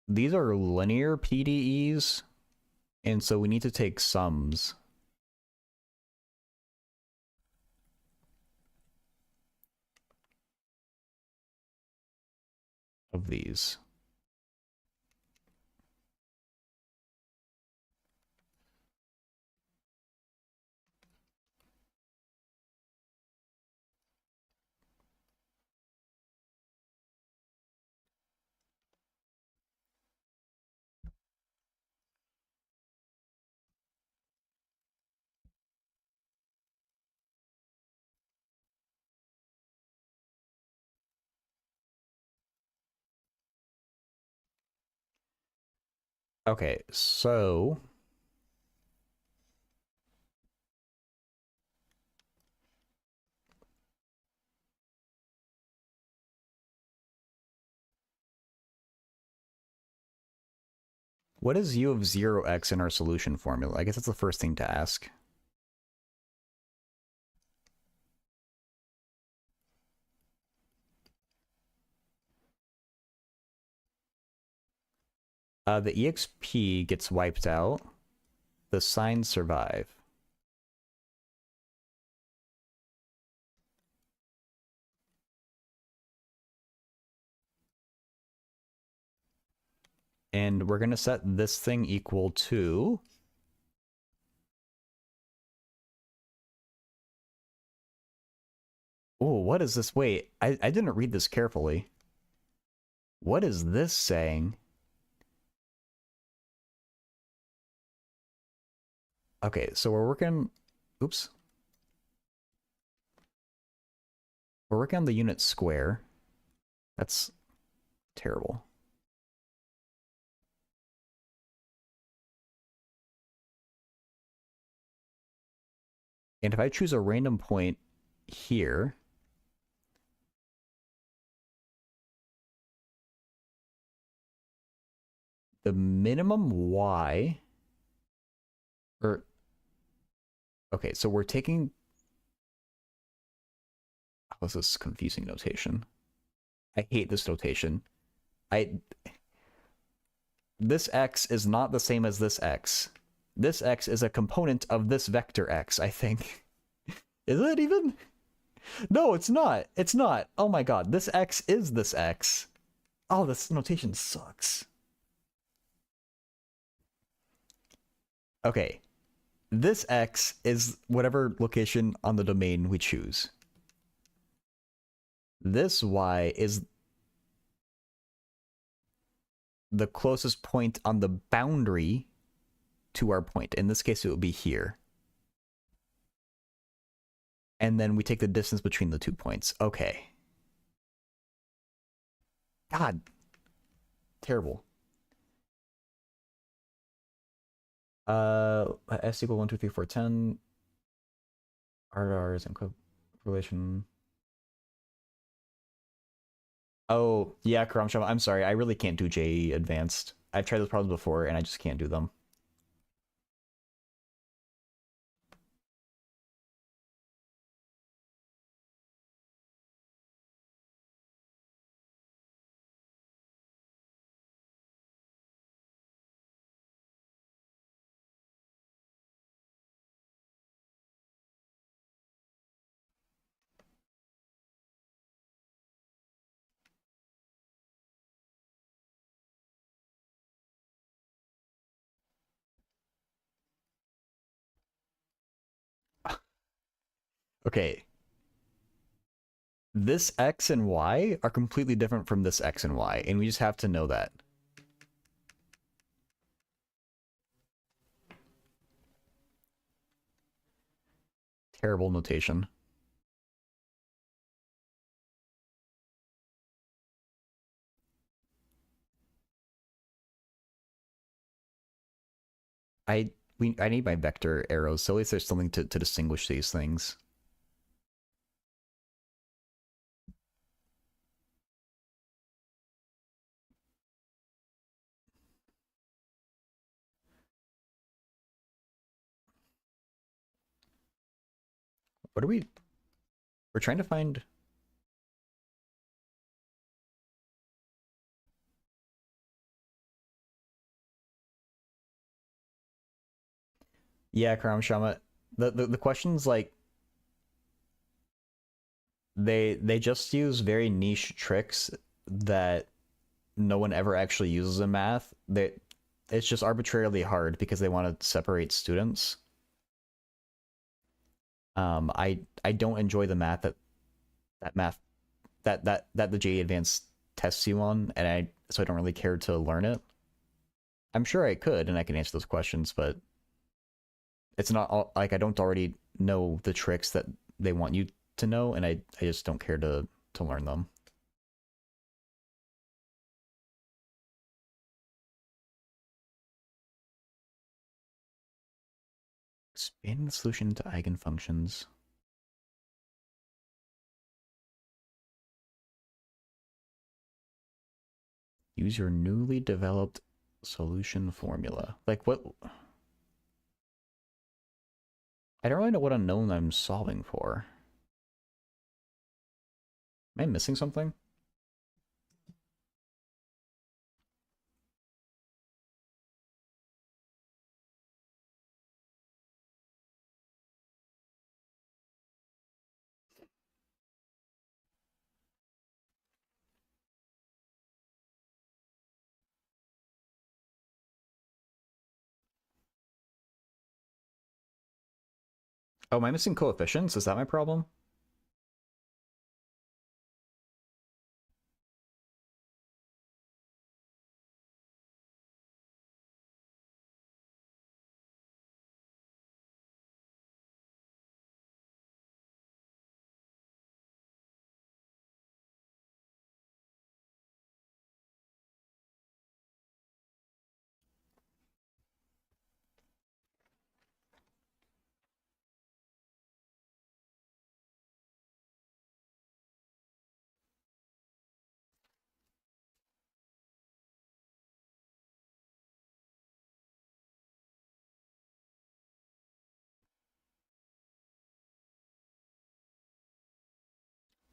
these are linear PDEs, and so we need to take sums. Of these. Okay, so what is u of 0x in our solution formula? I guess that's the first thing to ask. The exp gets wiped out. The signs survive. And we're going to set this thing equal to... Oh, what is this? Wait, I didn't read this carefully. What is this saying? Okay, so we're working... Oops. We're working on the unit square. That's terrible. And if I choose a random point here, the minimum y, or, okay, so we're taking, oh, this is confusing notation. I hate this notation. This x is not the same as this x. This x is a component of this vector x, I think. Is it even? No, it's not. It's not. Oh my god, this x is this x. Oh, this notation sucks. Okay, this x is whatever location on the domain we choose. This y is the closest point on the boundary to our point. In this case, it would be here. And then we take the distance between the 2 points. Okay. God. Terrible. S equal 1, 2, 3, 4, 10. R to R is in correlation. Oh, yeah, Karamshama, I'm sorry. I really can't do J advanced. I've tried those problems before, and I just can't do them. Okay. This X and Y are completely different from this X and Y, and we just have to know that. Terrible notation. I need my vector arrows, so at least there's something to distinguish these things. What are we... We're trying to find... Yeah, Karam Shama. The questions, like... They just use very niche tricks that no one ever actually uses in math. It's just arbitrarily hard because they want to separate students. I don't enjoy the math that the JE Advanced tests you on, and so I don't really care to learn it. I'm sure I could, and I can answer those questions, but it's not all, like I don't already know the tricks that they want you to know, and I just don't care to learn them. Expand the solution into eigenfunctions. Use your newly developed solution formula. Like what? I don't really know what unknown I'm solving for. Am I missing something? Oh, am I missing coefficients? Is that my problem?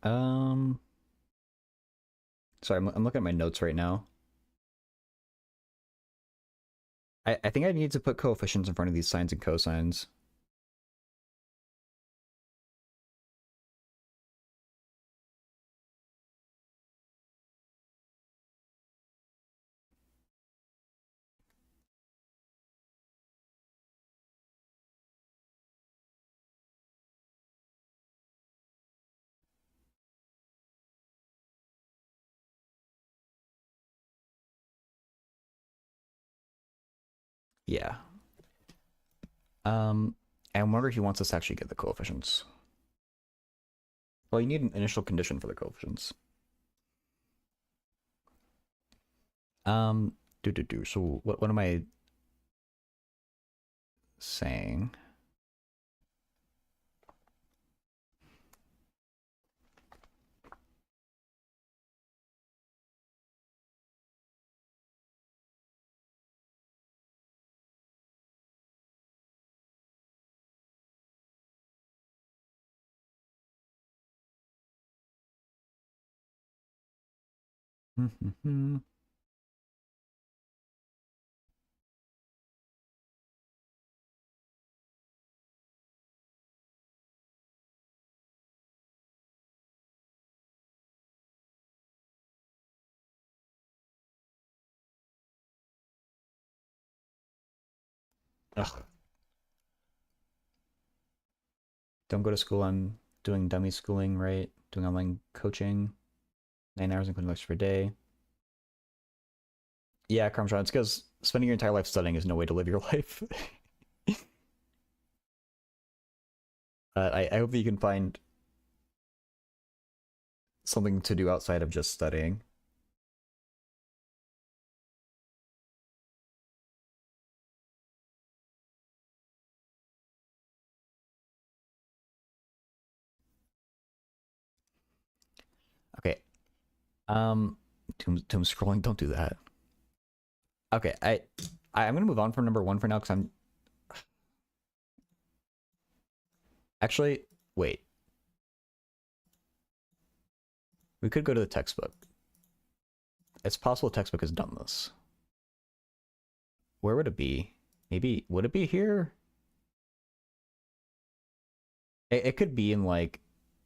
Um, sorry, I'm looking at my notes right now. I think I need to put coefficients in front of these sines and cosines. Yeah. I wonder if he wants us to actually get the coefficients. Well, you need an initial condition for the coefficients. So what am I saying? Ugh. Don't go to school. I'm doing dummy schooling, right? Doing online coaching. 9 hours including lectures per day. Yeah, Carmshon, it's because spending your entire life studying is no way to live your life. I hope that you can find something to do outside of just studying. Okay. Tomb scrolling. Don't do that. Okay, I'm gonna move on from number one for now because I'm actually wait. We could go to the textbook. It's possible the textbook has done this. Where would it be? Maybe would it be here? It could be in like,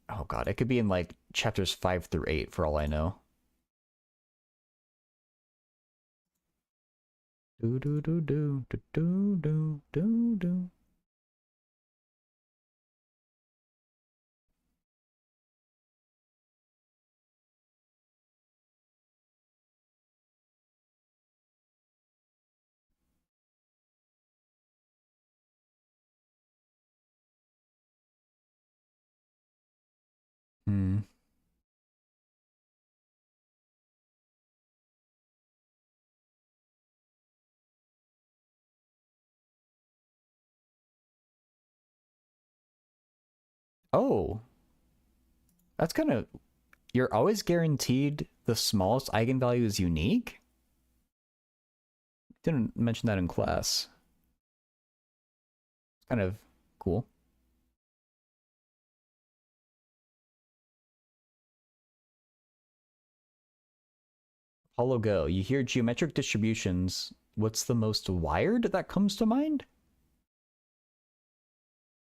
oh god, it could be in like chapters 5 through 8 for all I know. Do do do do do do do do do. Hmm. Oh, that's kind of. You're always guaranteed the smallest eigenvalue is unique? Didn't mention that in class. It's kind of cool. Apollo Go. You hear geometric distributions. What's the most wired that comes to mind?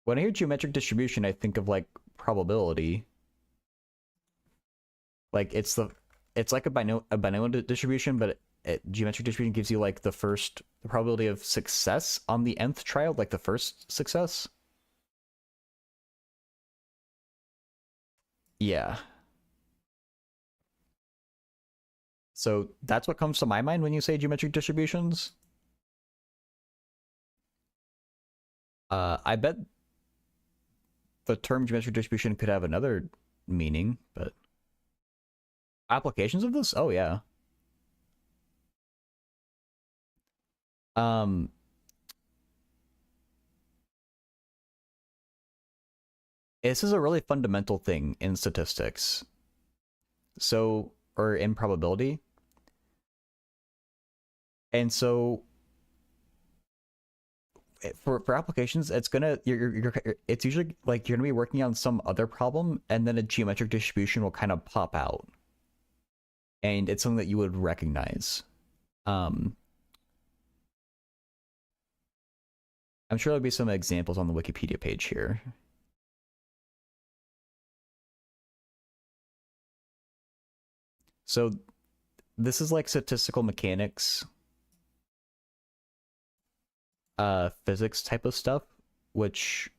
When I hear geometric distribution, I think of like probability. Like it's like a binomial distribution, but geometric distribution gives you like the probability of success on the nth trial, like the first success. Yeah. So that's what comes to my mind when you say geometric distributions. I bet the term geometric distribution could have another meaning, but applications of this? Oh yeah. Um, this is a really fundamental thing in statistics. So, or in probability. And so for applications, it's gonna it's usually like you're gonna be working on some other problem, and then a geometric distribution will kind of pop out, and it's something that you would recognize. Um, I'm sure there'll be some examples on the Wikipedia page here. So this is like statistical mechanics, physics type of stuff, which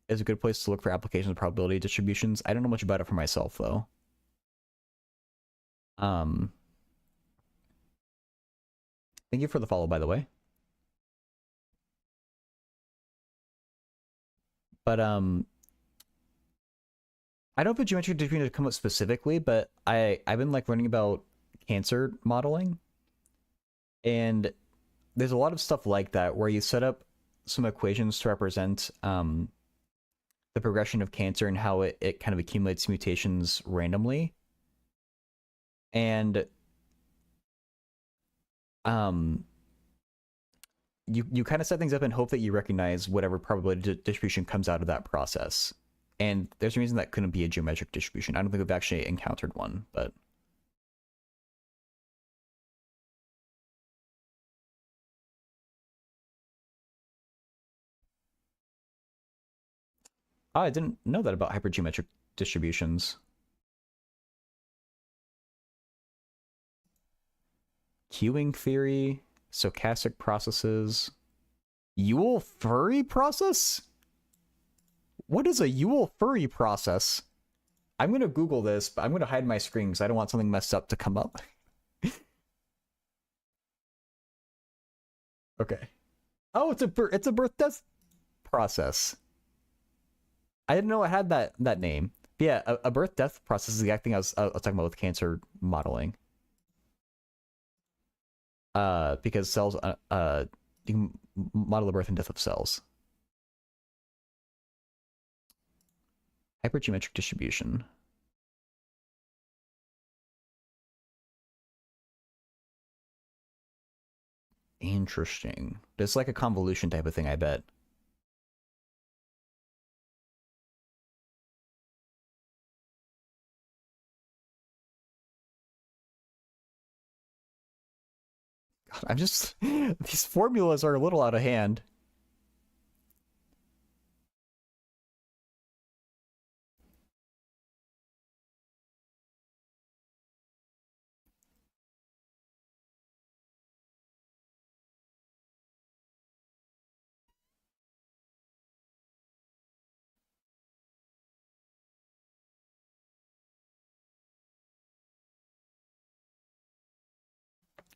is a good place to look for applications of probability distributions. I don't know much about it for myself though. Um, Thank you for the follow, by the way. But I don't know if a geometric distribution to come up specifically, but I've been like learning about cancer modeling, and there's a lot of stuff like that where you set up some equations to represent the progression of cancer and how it kind of accumulates mutations randomly, and um you kind of set things up and hope that you recognize whatever probability distribution comes out of that process. And there's a reason that couldn't be a geometric distribution. I don't think we've actually encountered one, but oh, I didn't know that about hypergeometric distributions. Queuing theory, stochastic processes, Ewell-Furry process? What is a Ewell-Furry process? I'm going to Google this, but I'm going to hide my screen because I don't want something messed up to come up. Okay. Oh, it's a birth death process. I didn't know it had that name. But yeah, a birth death process is the exact thing I was talking about with cancer modeling. Because cells you can model the birth and death of cells. Hypergeometric distribution. Interesting. It's like a convolution type of thing, I bet. God, I'm just these formulas are a little out of hand.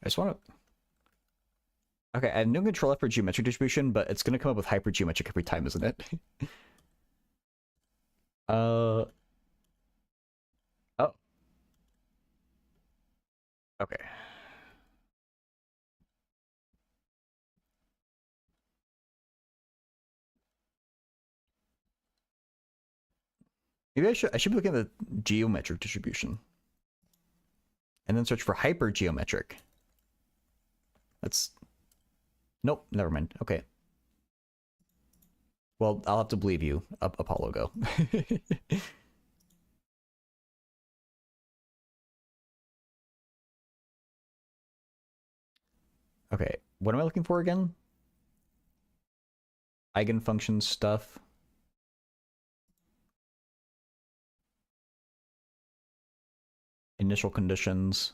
I just want to. Okay, I have no control for geometric distribution, but it's gonna come up with hypergeometric every time, isn't it? uh. Oh. Okay. Maybe I should be looking at the geometric distribution, and then search for hypergeometric. That's nope. Never mind. Okay. Well, I'll have to believe you. Apollo, go. Okay, what am I looking for again? Eigenfunctions stuff. Initial conditions.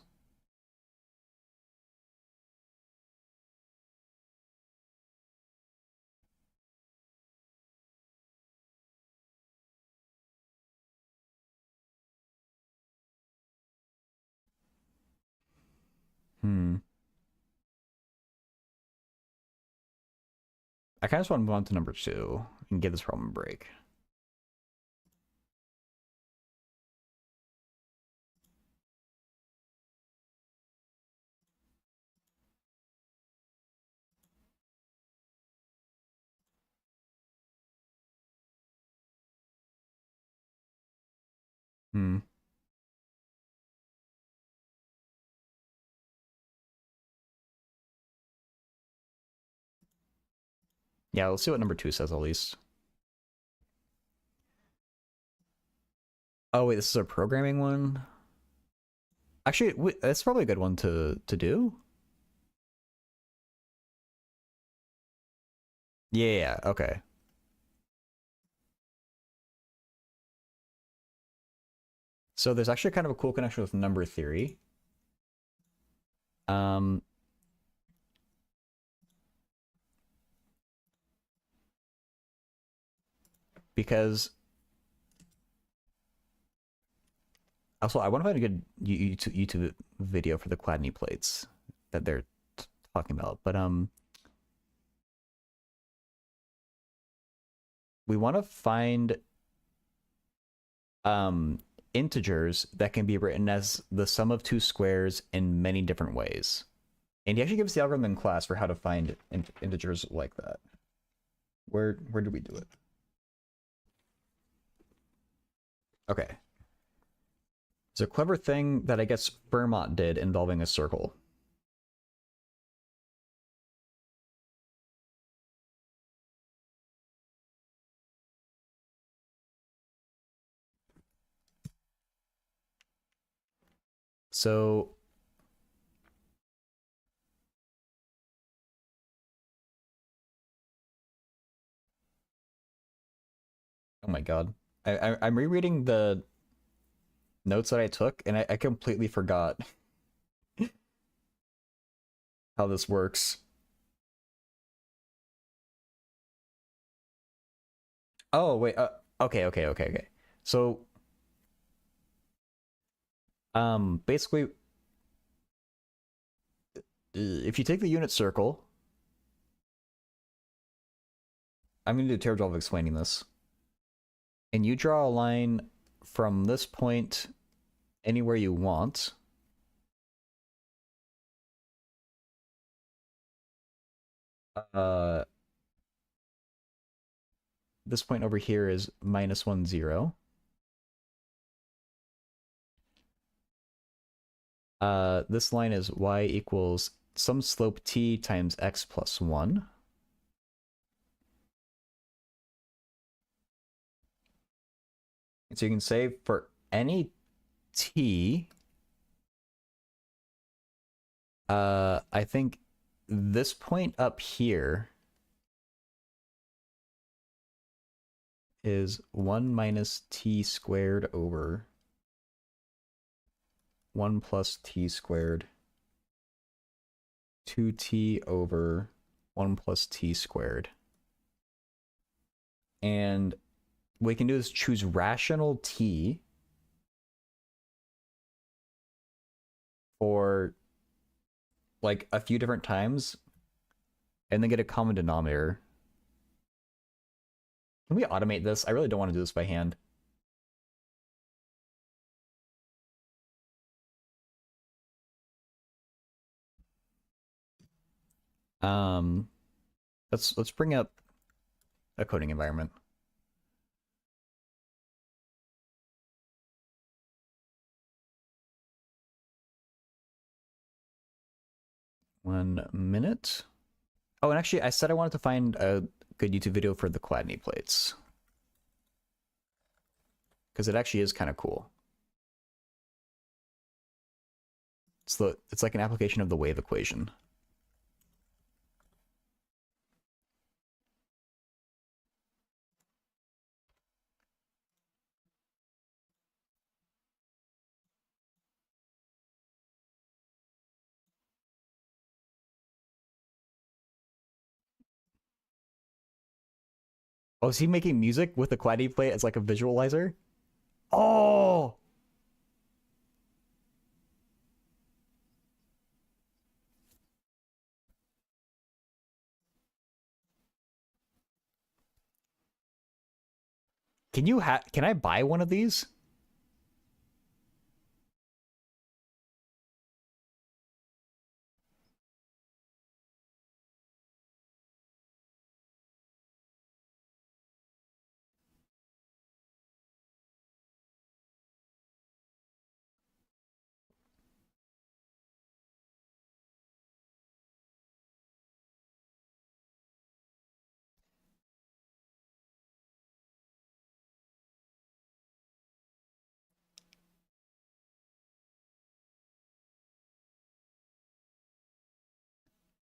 Hmm. I kind of just want to move on to number 2 and give this problem a break. Hmm. Yeah, let's see what number 2 says at least. Oh wait, this is a programming one. Actually, that's probably a good one to do. Yeah. Okay. So there's actually kind of a cool connection with number theory. Um, because also I want to find a good YouTube video for the Chladni plates that they're talking about, but we want to find um integers that can be written as the sum of two squares in many different ways. And he actually gives the algorithm in class for how to find integers like that. Where did we do it? Okay. It's a clever thing that I guess Fermat did involving a circle. So oh my god. I'm rereading the notes that I took, and I completely forgot how this works. Oh wait, okay. So basically, if you take the unit circle, I'm gonna do a terrible job of explaining this, and you draw a line from this point anywhere you want. Uh, this point over here is -1, 0. This line is y equals some slope t times x plus 1. And so you can say for any t, I think this point up here is 1 minus t squared over 1 plus t squared 2t over 1 plus t squared. And what we can do is choose rational t for like a few different times and then get a common denominator. Can we automate this? I really don't want to do this by hand. Um, let's bring up a coding environment. One minute. Oh, and actually, I said I wanted to find a good YouTube video for the Chladni plates. Because it actually is kind of cool. It's like an application of the wave equation. Oh, is he making music with the Chladni plate as like a visualizer? Oh! can I buy one of these?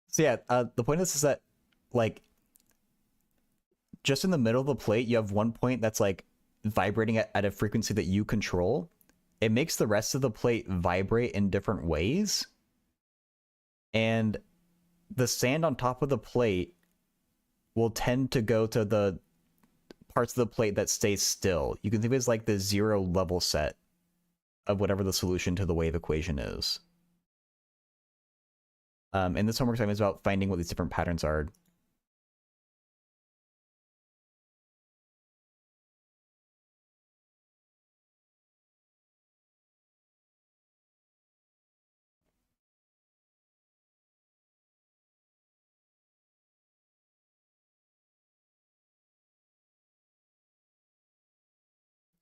So yeah, the point is that like just in the middle of the plate, you have one point that's like vibrating at a frequency that you control. It makes the rest of the plate vibrate in different ways. And the sand on top of the plate will tend to go to the parts of the plate that stay still. You can think of it as like the zero level set of whatever the solution to the wave equation is. And this homework assignment is about finding what these different patterns are.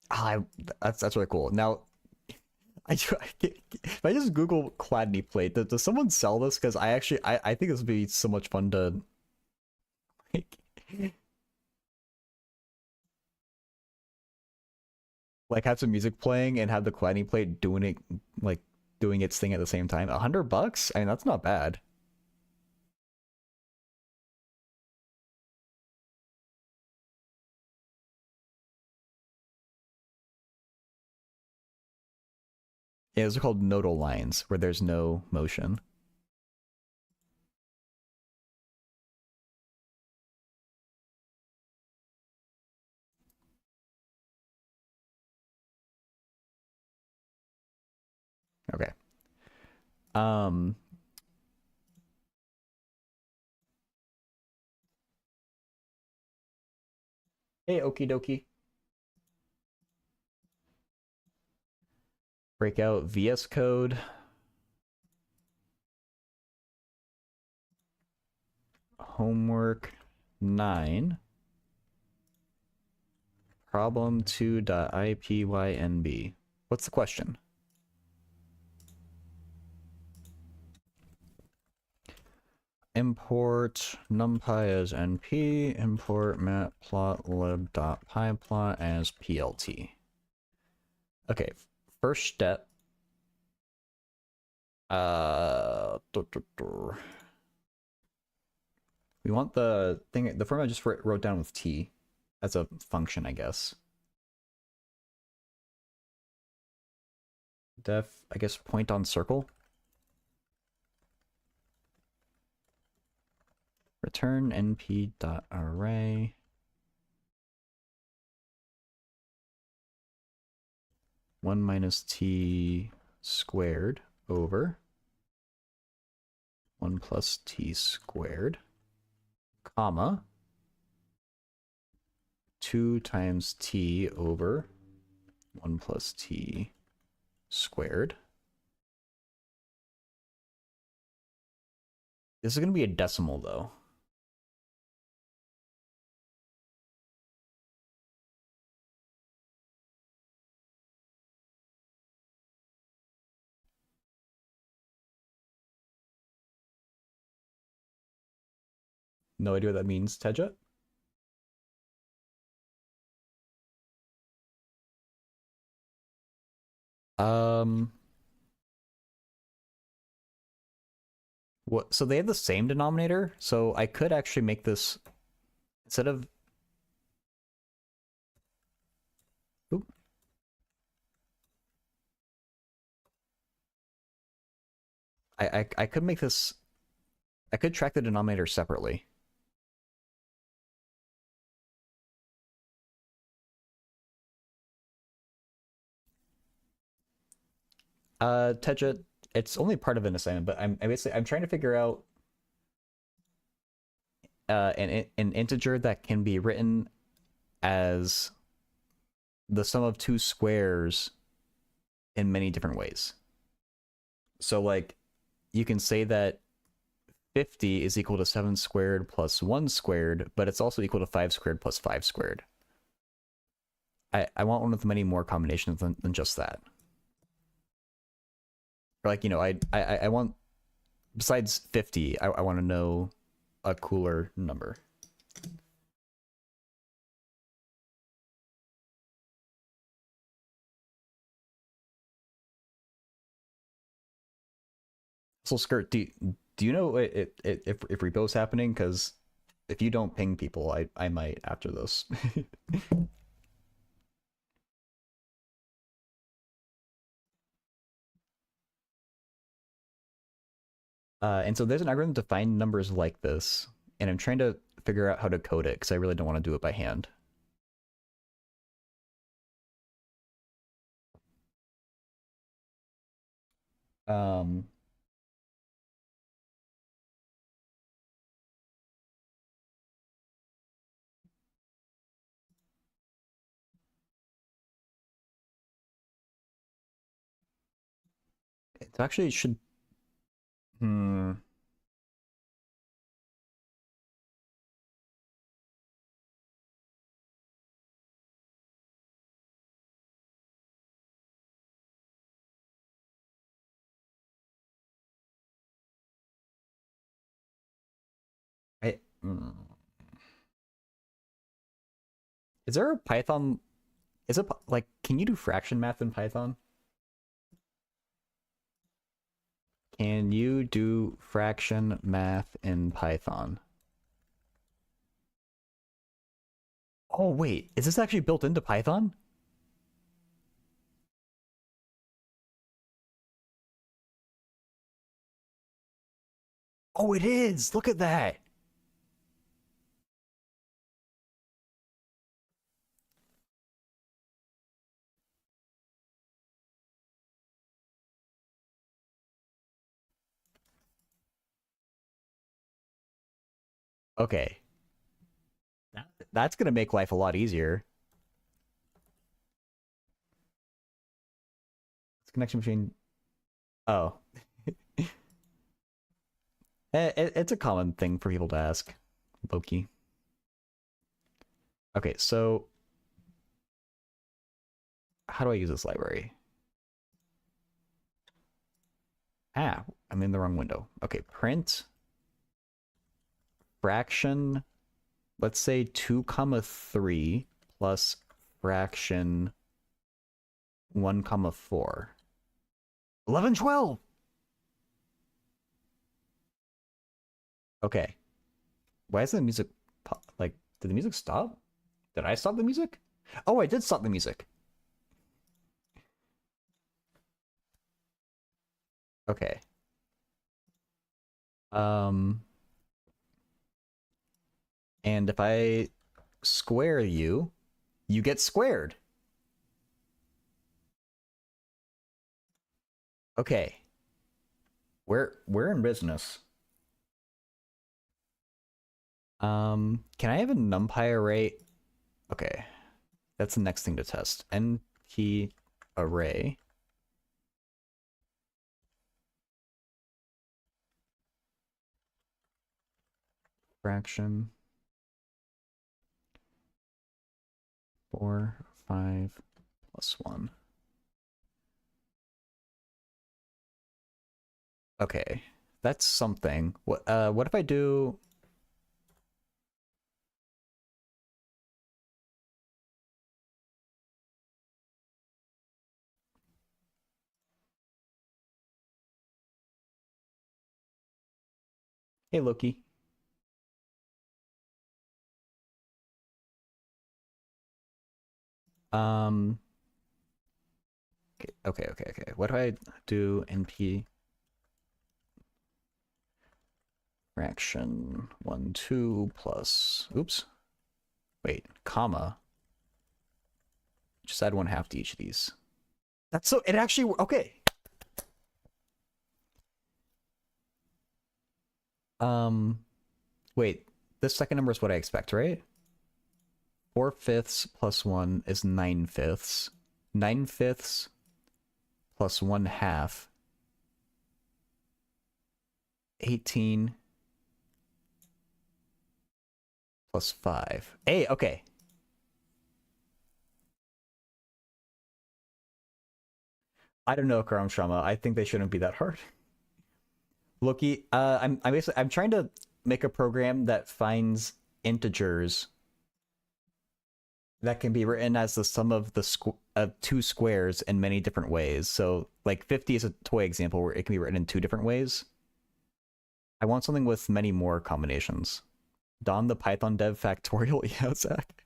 Ah, that's really cool. Now, if I just Google Chladni plate, does someone sell this? Because I think this would be so much fun to like, like have some music playing and have the Chladni plate doing it like doing its thing at the same time. $100? I mean, that's not bad. Yeah, those are called nodal lines where there's no motion. Okay. Um. Hey, okie dokie. Break out VS Code. Homework 9. Problem 2.ipynb. What's the question? Import numpy as np, import matplotlib.pyplot as plt. Okay, first step. We want the thing, the form I just wrote down with t as a function, I guess. Def, I guess, point on circle. Return np.array. One minus t squared over 1 plus t squared, comma, 2 times t over 1 plus t squared. This is going to be a decimal, though. No idea what that means, Teja. What? So they have the same denominator. So I could actually make this instead of. Oop. I could make this. I could track the denominator separately. Teja, it's only part of an assignment, but I'm trying to figure out an integer that can be written as the sum of two squares in many different ways. So like you can say that 50 is equal to 7 squared plus 1 squared, but it's also equal to 5 squared plus 5 squared. I want one with many more combinations than just that. Or like, you know, I want, besides 50, I want to know a cooler number. So Skirt, do you know if repo's happening? Because if you don't ping people, I might after this. And so there's an algorithm to find numbers like this, and I'm trying to figure out how to code it because I really don't want to do it by hand. Um, it actually should. Hmm. I. Is there a Python? Is it like? Can you do fraction math in Python? Can you do fraction math in Python? Oh wait, is this actually built into Python? Oh, it is. Look at that. Okay. That's gonna make life a lot easier. It's connection between. Oh, it's a common thing for people to ask. Loki. Okay, so how do I use this library? Ah, I'm in the wrong window. Okay, print fraction. Let's say 2 comma 3 plus fraction 1 comma 4. 11, 12. Okay. Why is the music like? Did the music stop? Did I stop the music? Oh, I did stop the music. Okay. Um, and if I square you, you get squared. Okay. We're in business. Can I have a numpy array? Okay. That's the next thing to test. N key array. Fraction 4, 5 plus 1. Okay. That's something. What if I do Hey Loki. Um okay. What do I do np fraction 1, 2 plus oops. Wait, comma. Just add 1/2 to each of these. That's so it actually okay. Um wait, this second number is what I expect, right? 4/5 plus 1 is 9/5. 9/5 plus 1/2. 18 plus 5. Hey, okay. I don't know, Karam Sharma. I think they shouldn't be that hard. Loki, I'm trying to make a program that finds integers that can be written as the sum of two squares in many different ways. So, like 50 is a toy example where it can be written in two different ways. I want something with many more combinations. Don the Python dev factorial. Yeah, Zach.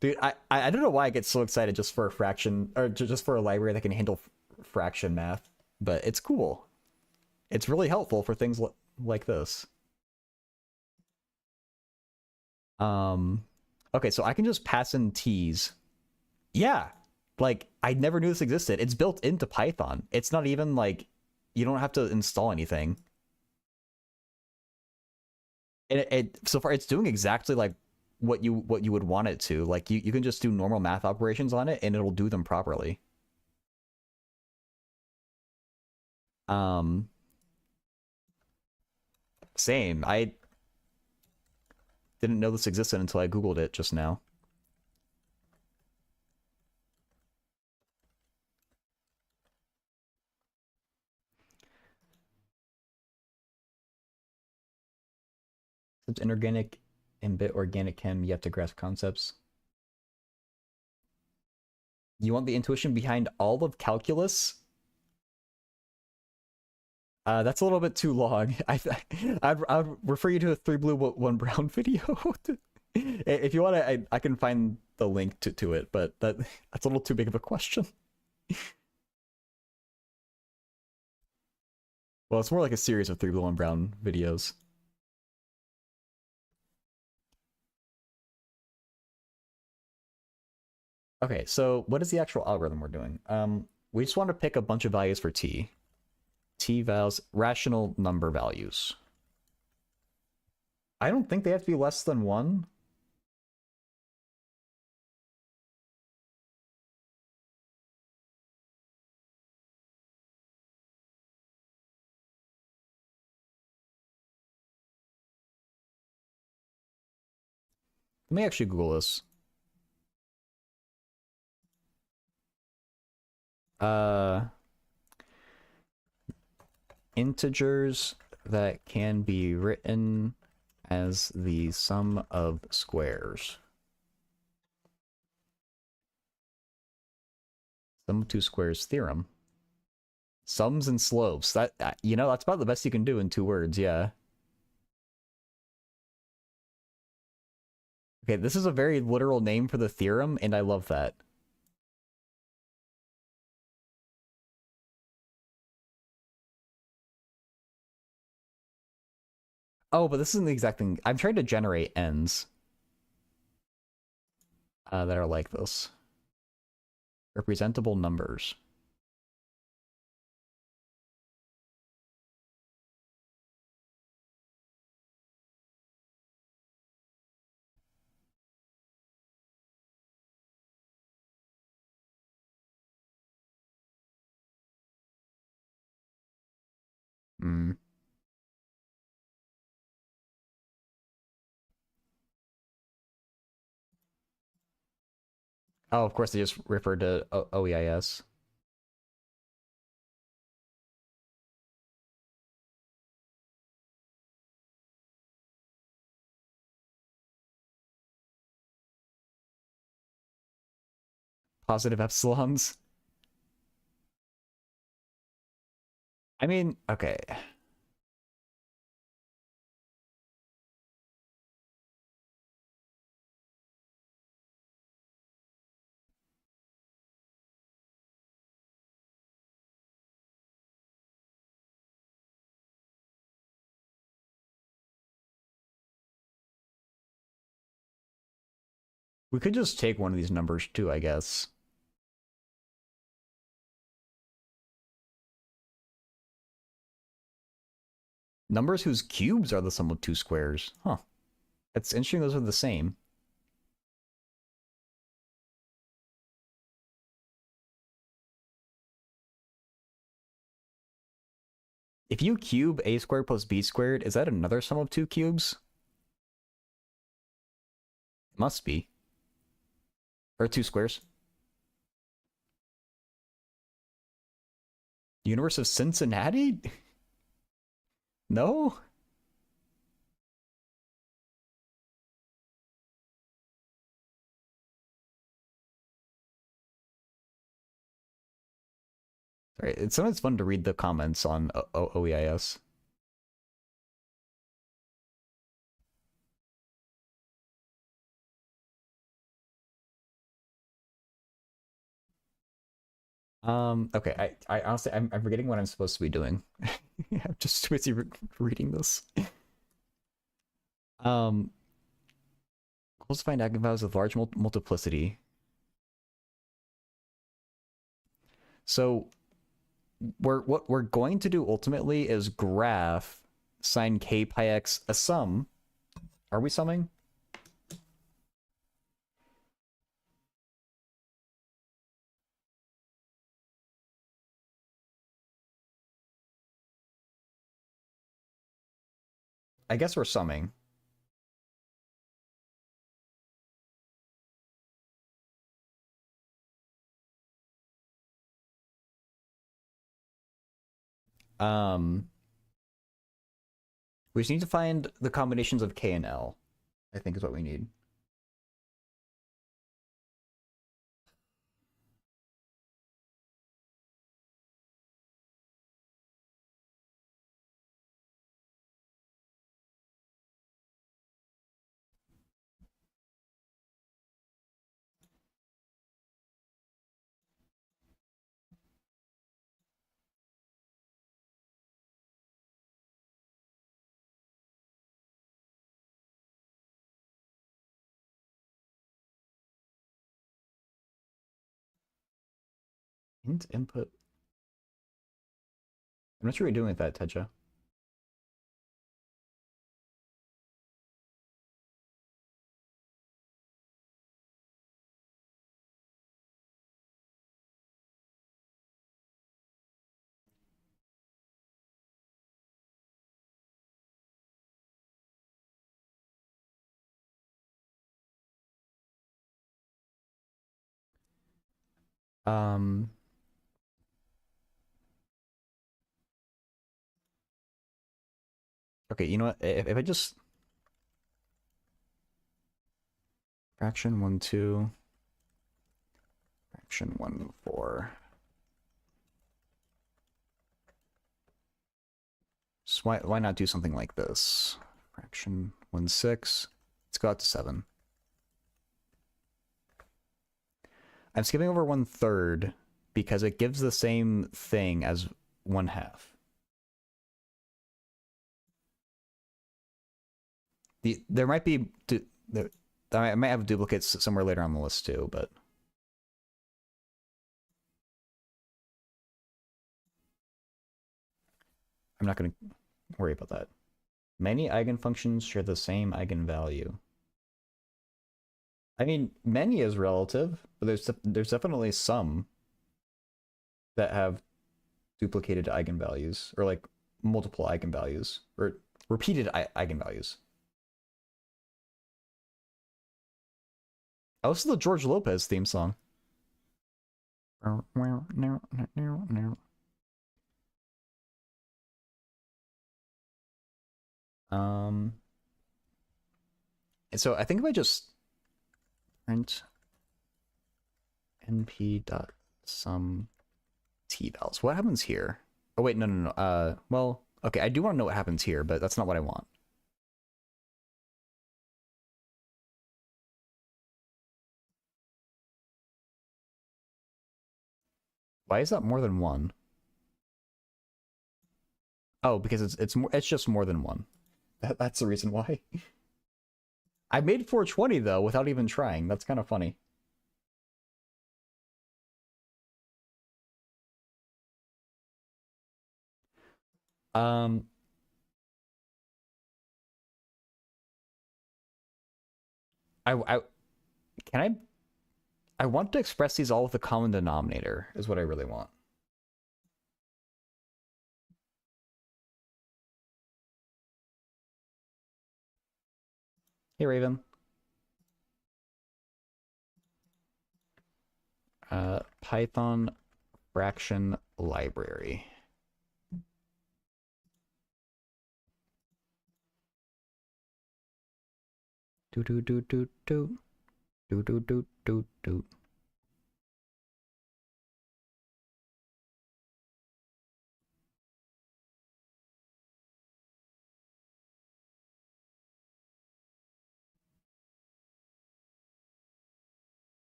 Dude, I don't know why I get so excited just for a fraction, or just for a library that can handle fraction math, but it's cool. It's really helpful for things like this. Okay, so I can just pass in t's. Yeah, like I never knew this existed. It's built into Python. It's not even like you don't have to install anything. It so far it's doing exactly like what you would want it to. Like you can just do normal math operations on it and it'll do them properly. Same. I didn't know this existed until I Googled it just now. It's inorganic and bit organic chem, you have to grasp concepts. You want the intuition behind all of calculus? That's a little bit too long. I'd refer you to a 3 blue 1 brown video. If you want to, I can find the link to it, but that's a little too big of a question. Well, it's more like a series of 3 blue 1 brown videos. Okay, so what is the actual algorithm we're doing? We just want to pick a bunch of values for t. T vowels, rational number values. I don't think they have to be less than 1. Let me actually Google this. Integers that can be written as the sum of squares. Sum of two squares theorem. Sums and slopes. That, you know, that's about the best you can do in 2 words, yeah. Okay, this is a very literal name for the theorem, and I love that. Oh, but this isn't the exact thing. I'm trying to generate ends that are like this. Representable numbers. Hmm. Oh, of course, they just referred to OEIS. Positive epsilons. I mean, okay. We could just take one of these numbers too, I guess. Numbers whose cubes are the sum of 2 squares. Huh. It's interesting those are the same. If you cube a squared plus b squared, is that another sum of two cubes? It must be. Or two squares. Universe of Cincinnati? No? Sorry, it's sometimes fun to read the comments on OEIS. Okay, I honestly, I'm forgetting what I'm supposed to be doing. I'm just too busy reading this. Close to find eigenvalues with large multiplicity. So, what we're going to do ultimately is graph sine k pi x a sum. Are we summing? I guess we're summing. We just need to find the combinations of k and l, I think is what we need. Int input. I'm not sure what you're doing with that, Teja. Um, okay, you know what? If I just fraction 1, 2, fraction 1, 4. So why not do something like this? Fraction 1, 6. Let's go out to 7. I'm skipping over 1/3 because it gives the same thing as 1/2. There might be I might have duplicates somewhere later on the list too, but I'm not going to worry about that. Many eigenfunctions share the same eigenvalue. I mean, many is relative, but there's definitely some that have duplicated eigenvalues, or like multiple eigenvalues, or repeated eigenvalues. Oh, this is the George Lopez theme song. Um, and so I think if I just print np.sum t-vals, what happens here? Oh wait, no. Well, okay, I do want to know what happens here, but that's not what I want. Why is that more than one? Oh, because it's just more than one. That's the reason why. I made 420 though without even trying. That's kind of funny. Um, I can I want to express these all with a common denominator is what I really want. Hey, Raven. Python fraction library. Do do do do do do do do do do.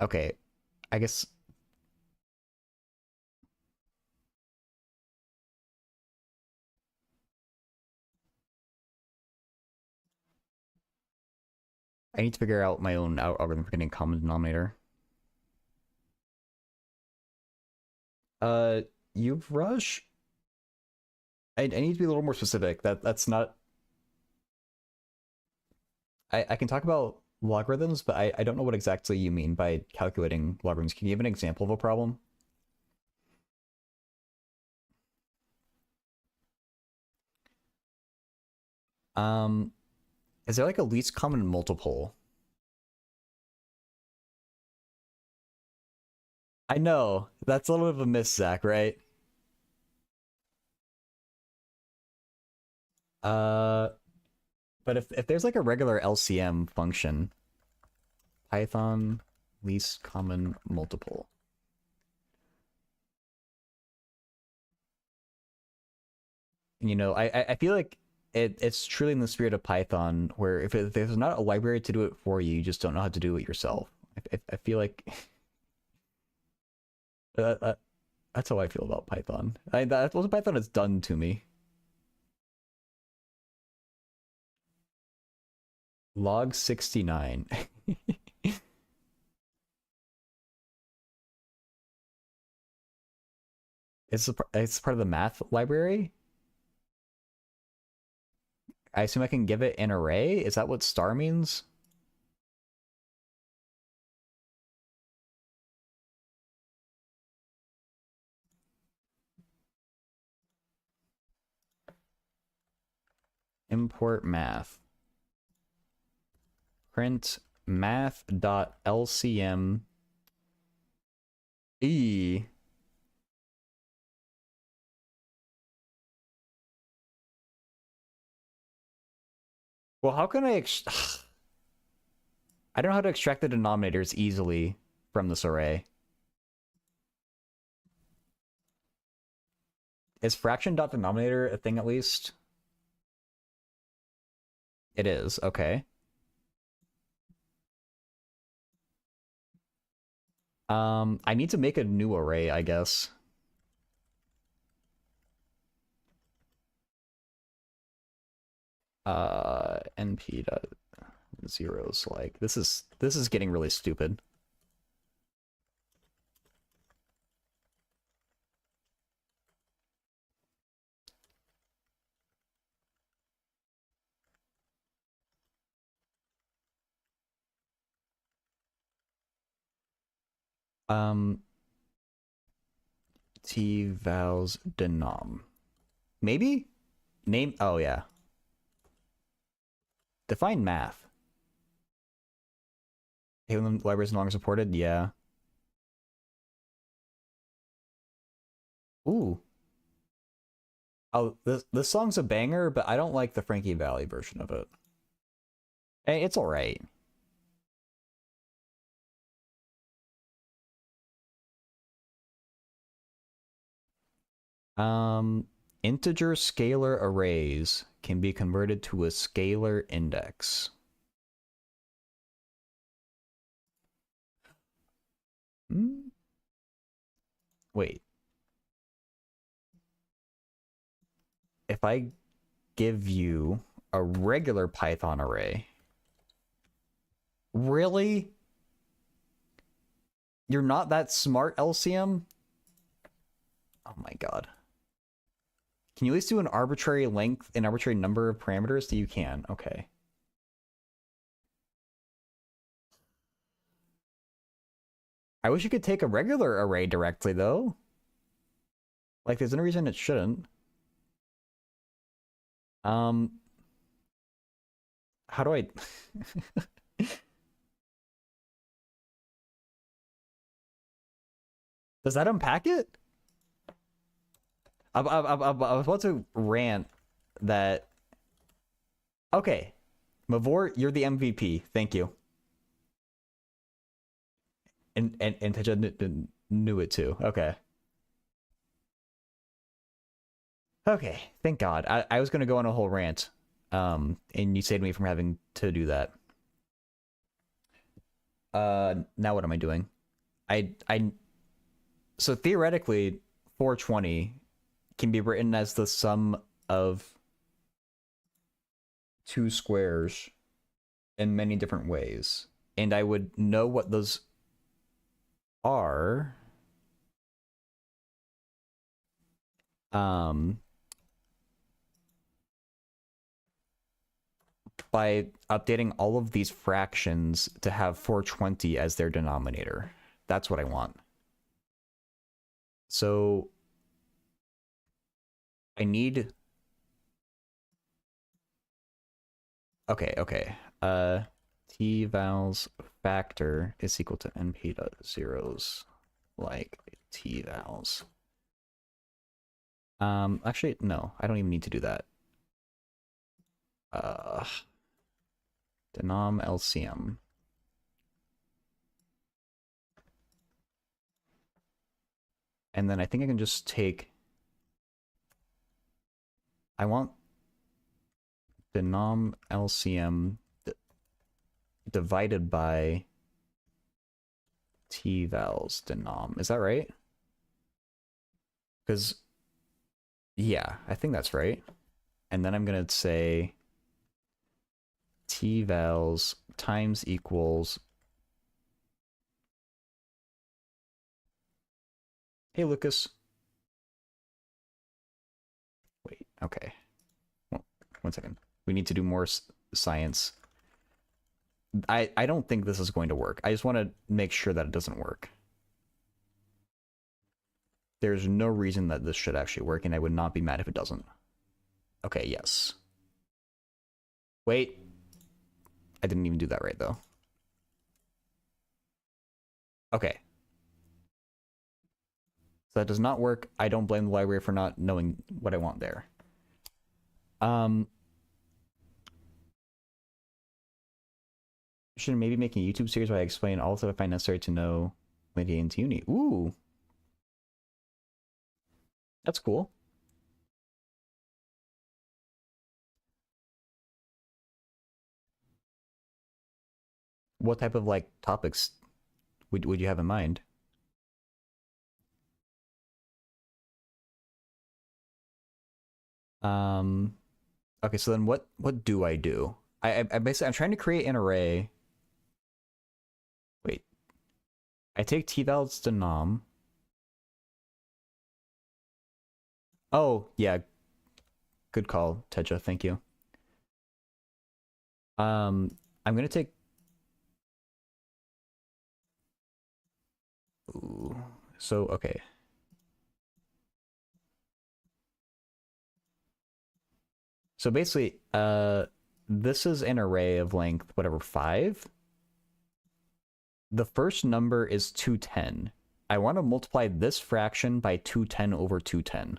Okay, I guess I need to figure out my own algorithm for getting common denominator. Uh, you've rush. I need to be a little more specific. That's not. I can talk about logarithms, but I don't know what exactly you mean by calculating logarithms. Can you give an example of a problem? Um, is there like a least common multiple? I know that's a little bit of a miss, Zach, right? Uh, but if there's like a regular LCM function, Python least common multiple. You know, I feel like it's truly in the spirit of Python, where if there's not a library to do it for you, you just don't know how to do it yourself. I feel like uh, that's how I feel about Python. That's what Python has done to me. Log 69. It's part of the math library. I assume I can give it an array. Is that what star means? Import math. Print math.lcm e. Well, how can I I don't know how to extract the denominators easily from this array. Is fraction.denominator a thing at least? It is, okay. I need to make a new array, I guess. NP dot zeros, like this is getting really stupid. Um, T vowels denom. Maybe? Name, oh yeah. Define math. Halo libraries no longer supported, yeah. Ooh. Oh, this song's a banger, but I don't like the Frankie Valli version of it. Hey, it's alright. Integer scalar arrays can be converted to a scalar index. Hmm? Wait. If I give you a regular Python array, really? You're not that smart, LCM? Oh my god. Can you at least do an arbitrary length, an arbitrary number of parameters? You can. Okay. I wish you could take a regular array directly, though. Like, there's no reason it shouldn't. Um, how do I... Does that unpack it? I was about to rant that... Okay, Mavor, you're the MVP. Thank you. And Teja knew it too. Okay. Okay, thank God. I was gonna go on a whole rant. And you saved me from having to do that. Now what am I doing? I so theoretically 420 can be written as the sum of two squares in many different ways. And I would know what those are by updating all of these fractions to have 420 as their denominator. That's what I want. So I need... Okay. T vowels factor is equal to np dot zeros like T vowels. Actually, no, I don't even need to do that. Denom LCM. And then I think I can just take... I want denom LCM divided by T vowels denom. Is that right? Because, yeah, I think that's right. And then I'm going to say T vowels times equals... Hey, Lucas. Wait, okay. Well, 1 second. We need to do more science. I don't think this is going to work. I just want to make sure that it doesn't work. There's no reason that this should actually work, and I would not be mad if it doesn't. Okay, yes. Wait. I didn't even do that right, though. Okay. So that does not work. I don't blame the library for not knowing what I want there. Should maybe make a YouTube series where I explain all the stuff I find necessary to know when getting into uni. Ooh. That's cool. What type of like topics would you have in mind? Okay, so then what do I do? I basically I'm trying to create an array. Wait. I take t-vals to nom. Oh, yeah. Good call, Teja, thank you. I'm gonna take... Ooh. So, okay. So basically, this is an array of length, whatever, 5. The first number is 210. I want to multiply this fraction by 210 over 210.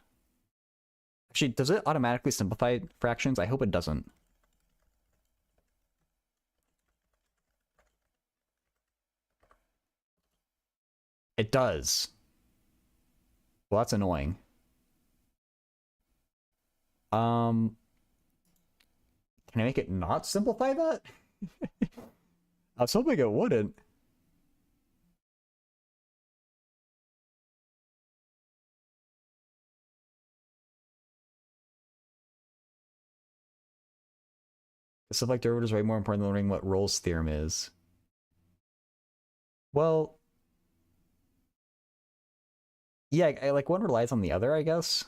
Actually, does it automatically simplify fractions? I hope it doesn't. It does. Well, that's annoying. Can I make it not simplify that? I was hoping it wouldn't. Stuff like derivatives is way more important than learning what Rolle's theorem is. Well, yeah, like one relies on the other, I guess.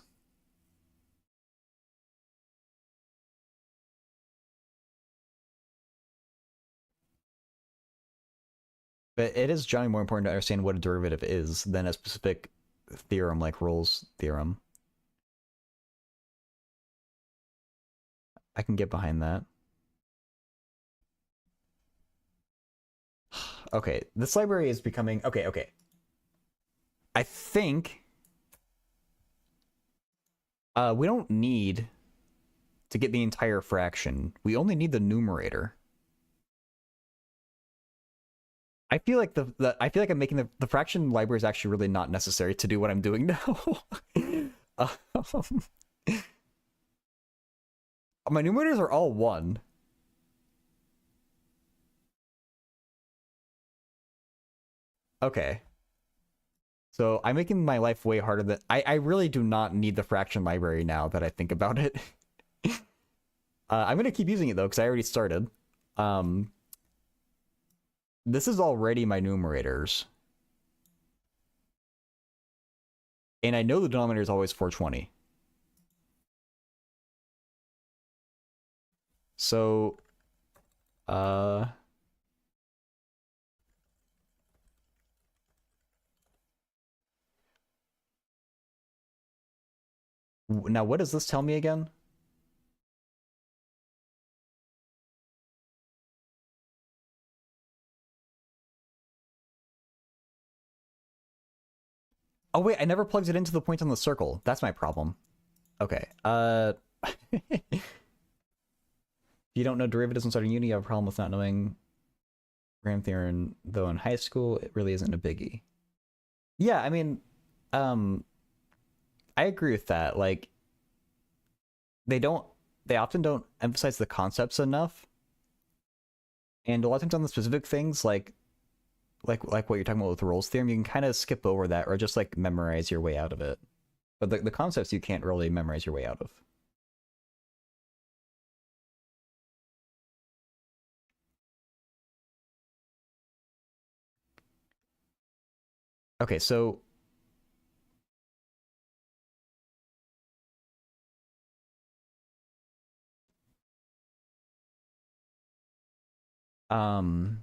But it is generally more important to understand what a derivative is than a specific theorem like Rolle's theorem. I can get behind that. Okay, this library is becoming... Okay. I think... we don't need to get the entire fraction. We only need the numerator. I feel like I feel like I'm making the fraction library is actually really not necessary to do what I'm doing now. um, my numerators are all 1. Okay. So I'm making my life way harder than... I really do not need the fraction library now that I think about it. I'm going to keep using it, though, because I already started. This is already my numerators. And I know the denominator is always 420. So, now what does this tell me again? Oh wait, I never plugged it into the point on the circle. That's my problem. Okay. If you don't know derivatives when starting uni, you have a problem with not knowing Graham theorem, though in high school it really isn't a biggie. Yeah, I mean, I agree with that. Like, they often don't emphasize the concepts enough, and a lot of times on the specific things, like what you're talking about with Rolle's theorem, you can kind of skip over that or just like memorize your way out of it. But the concepts you can't really memorize your way out of. Okay, so um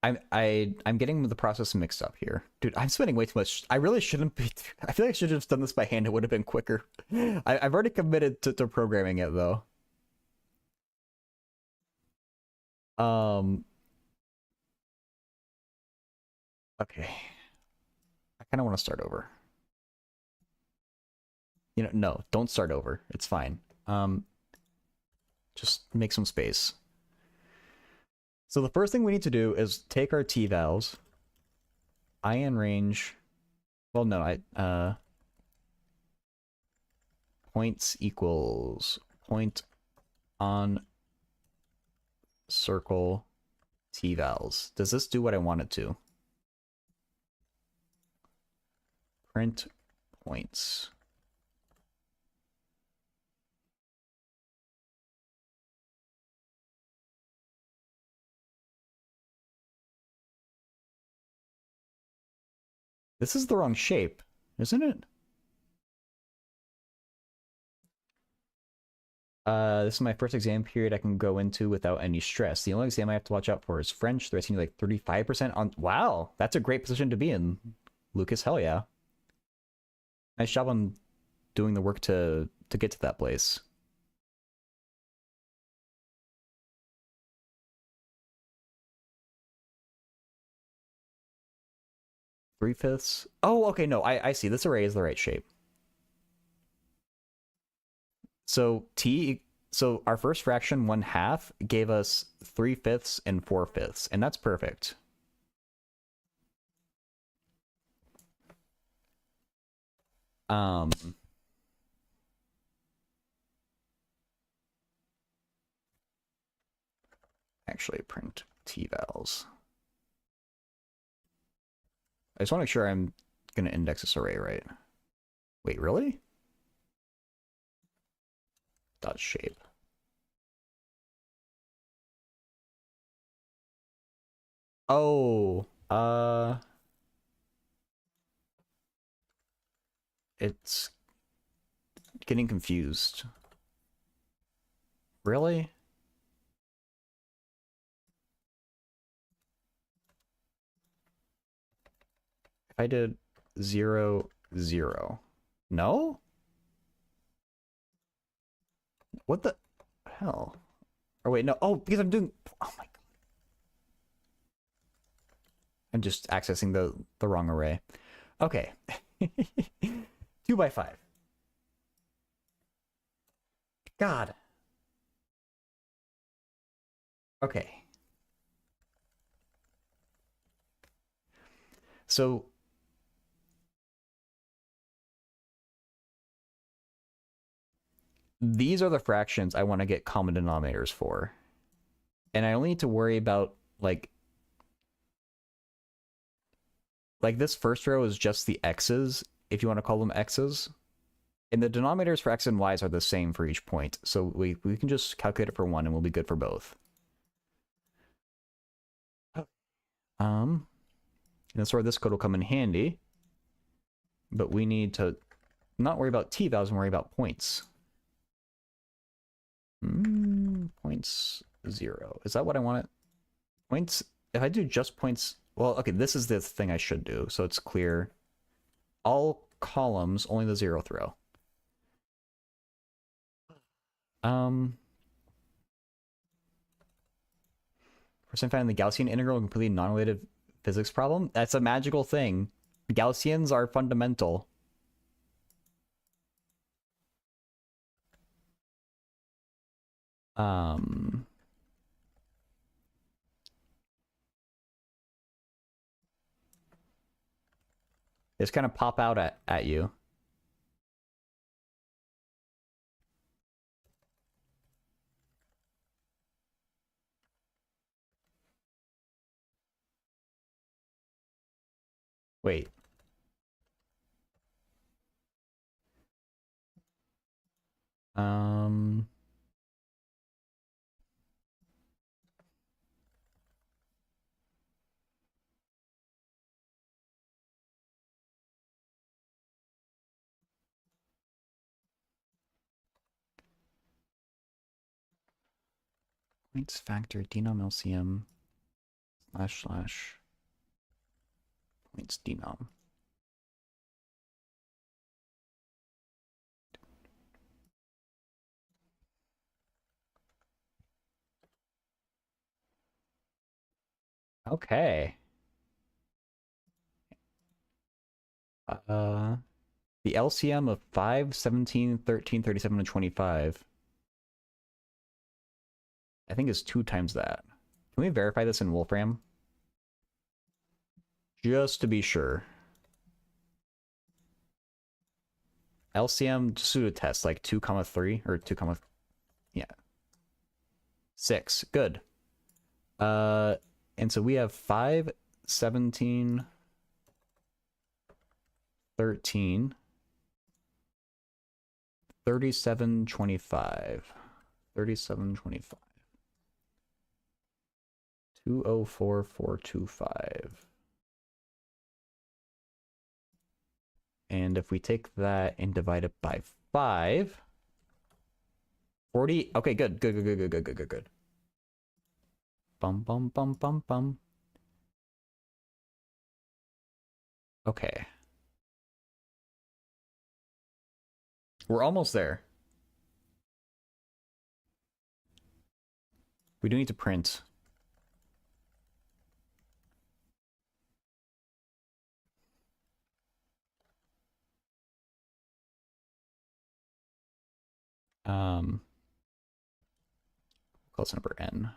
I'm getting the process mixed up here. Dude, I'm spending way too much. I really shouldn't be. I feel like I should have done this by hand. It would have been quicker. I've already committed to programming it though. Um okay. I kind of want to start over. You know, no, don't start over. It's fine. Just make some space. So the first thing we need to do is take our t-vals, in range, well, no, points equals point on circle t-vals. Does this do what I want it to? Print points. This is the wrong shape, isn't it? This is my first exam period I can go into without any stress. The only exam I have to watch out for is French. The rest seem like 35% on... Wow, that's a great position to be in, Lucas. Hell yeah. Nice job on doing the work to get to that place. Three-fifths? Oh, okay, no, I see. This array is the right shape. So so our first fraction, 1/2, gave us 3/5 and 4/5, and that's perfect. Actually print t-vals. I just want to make sure I'm gonna index this array right. Wait, really? Dot shape. Oh, it's getting confused. Really? If I did 0, 0. No? What the hell? Or wait, no. Oh, because I'm doing... Oh my god. I'm just accessing the wrong array. Okay. 2 by 5. God. Okay. So these are the fractions I want to get common denominators for. And I only need to worry about like this first row is just the x's, if you want to call them x's. And the denominators for x and y's are the same for each point. So we can just calculate it for one and we'll be good for both. And that's where this code will come in handy. But we need to not worry about t-values and worry about points. Points 0. Is that what I want? Points, if I do just points, well, okay, this is the thing I should do, so it's clear. All columns, only the 0th row. First time finding the Gaussian integral, a completely non-related physics problem. That's a magical thing. Gaussians are fundamental. They just kind of pop out at you. Wait. Points factor denom LCM / points denom. Okay. The LCM of 5, 17, 13, 37, and 25. I think is 2 times that. Can we verify this in Wolfram? Just to be sure. LCM, just do a test, like 2, 3, or 2, yeah. 6, good. And so we have 5, 17, 13, 37, 25. 37, 25. 204425. And if we take that and divide it by 5, 40. Okay, good. Good. Bum, bum, bum, bum, bum. Okay. We're almost there. We do need to print. Close number n.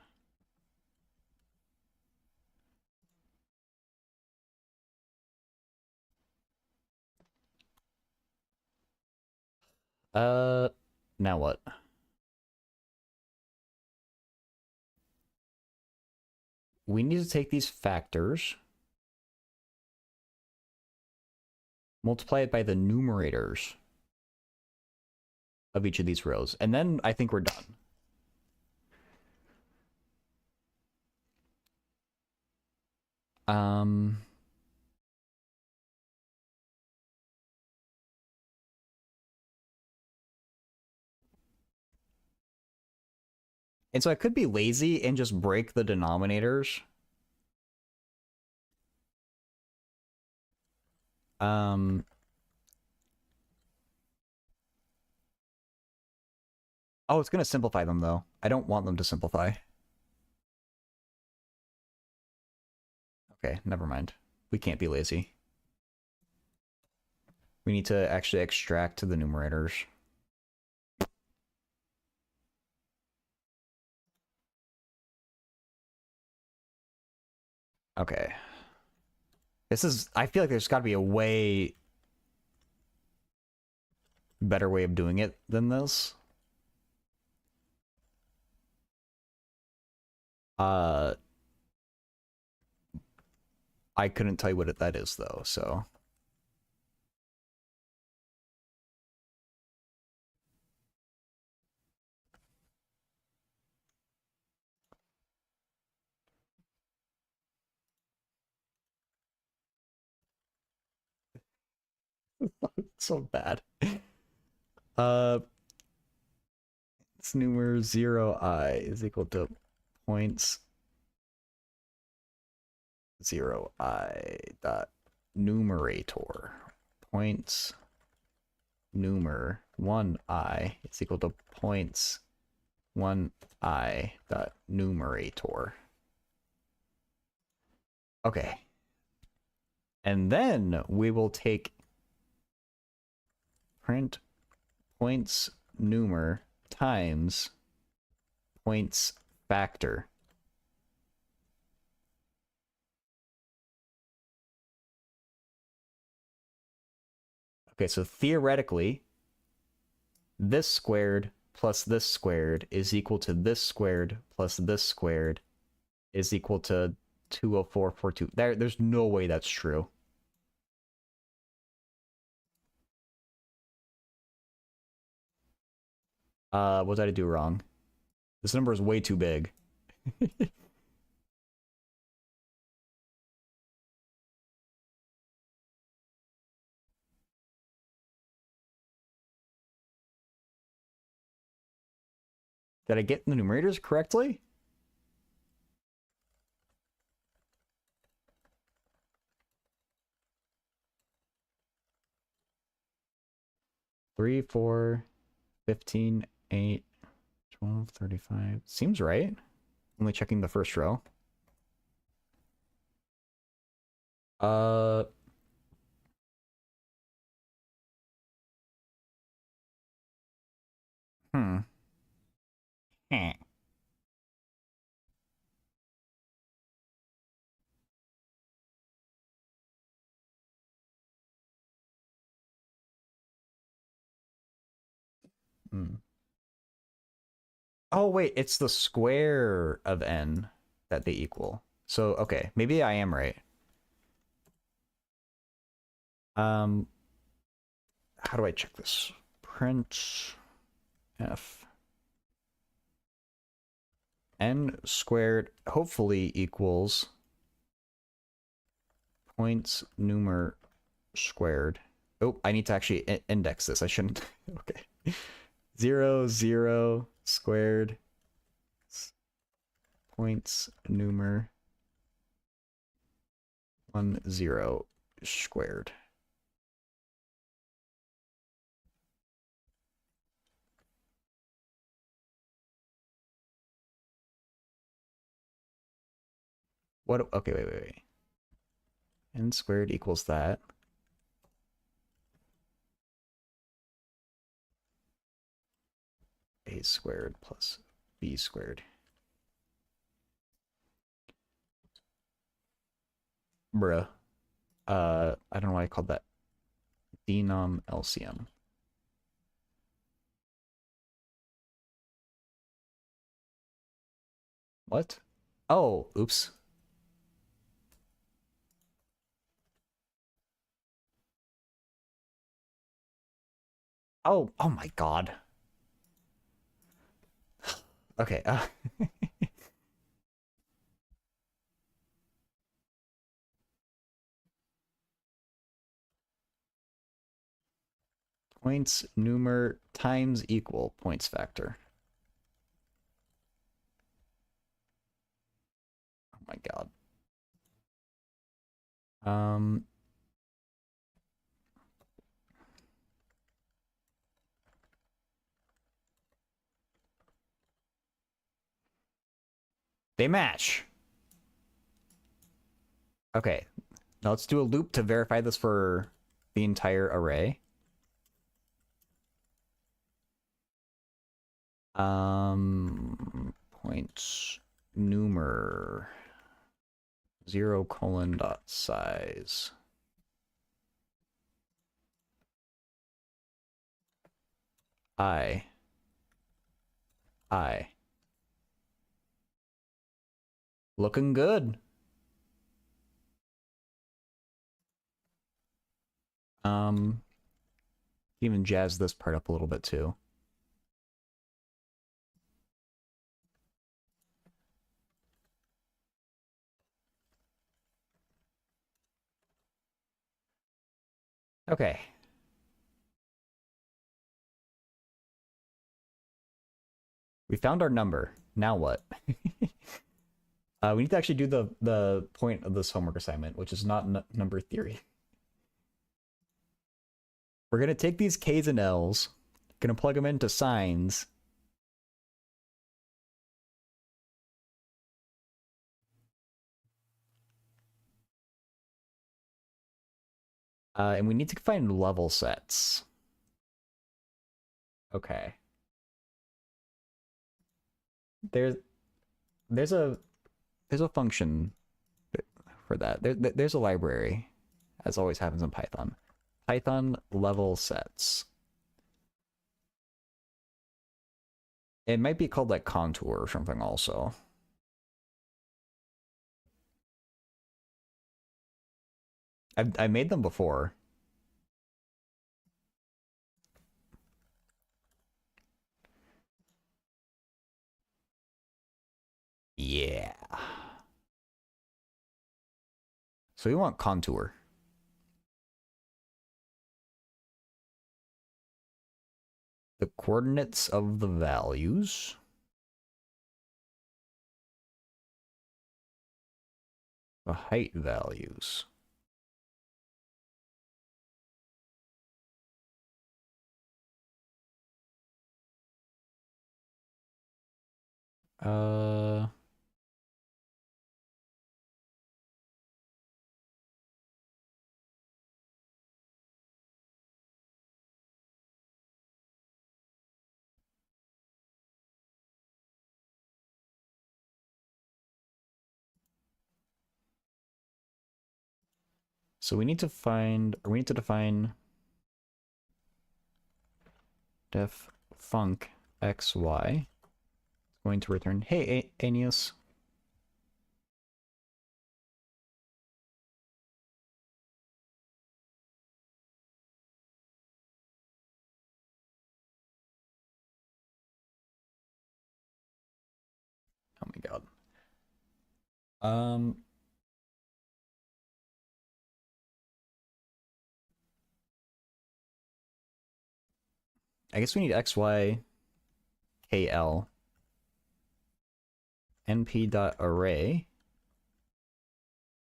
Now what? We need to take these factors, multiply it by the numerators of each of these rows, and then I think we're done. And so I could be lazy and just break the denominators. Oh, it's going to simplify them, though. I don't want them to simplify. Okay, never mind. We can't be lazy. We need to actually extract the numerators. Okay. This is... I feel like there's got to be a way better way of doing it than this. I couldn't tell you what that is, though, so... so bad. It's numer 0I is equal to points 0I dot numerator. Points numer 1I is equal to points 1I dot numerator. Okay. And then we will take print points numer times points factor. Okay, so theoretically, this squared plus this squared is equal to this squared plus this squared is equal to 20442. There's no way that's true. What did I do wrong? This number is way too big. Did I get the numerators correctly? Three, 4, 15, 8, 12, 35. Seems right. Only checking the first row. Uh... Hmm. Eh. Hmm. Oh, wait, it's the square of n that they equal. So, okay, maybe I am right. How do I check this? Print f n squared hopefully equals points numer squared. Oh, I need to actually index this. I shouldn't. Okay. 0, 0 squared points numer 1, 0 squared. What? Okay, wait. N squared equals that. A squared plus B squared. Bruh. I don't know why I called that denom LCM. What? Oh, oops. Oh my god. Okay. Points numer times equal points factor. Oh my god. They match. Okay, now let's do a loop to verify this for the entire array. Points numer 0 colon dot size. I. Looking good. Even jazz this part up a little bit too. Okay. We found our number. Now what? We need to actually do the point of this homework assignment, which is not number theory. We're going to take these K's and L's, going to plug them into signs. And we need to find level sets. Okay. There's a function for that. There's a library, as always happens in Python. Python level sets. It might be called like contour or something also. I made them before. Yeah. So we want contour. The coordinates of the values. The height values. So we need to define def func xy. It's going to return, hey, Aeneas. Oh my god. I guess we need xy kl np.array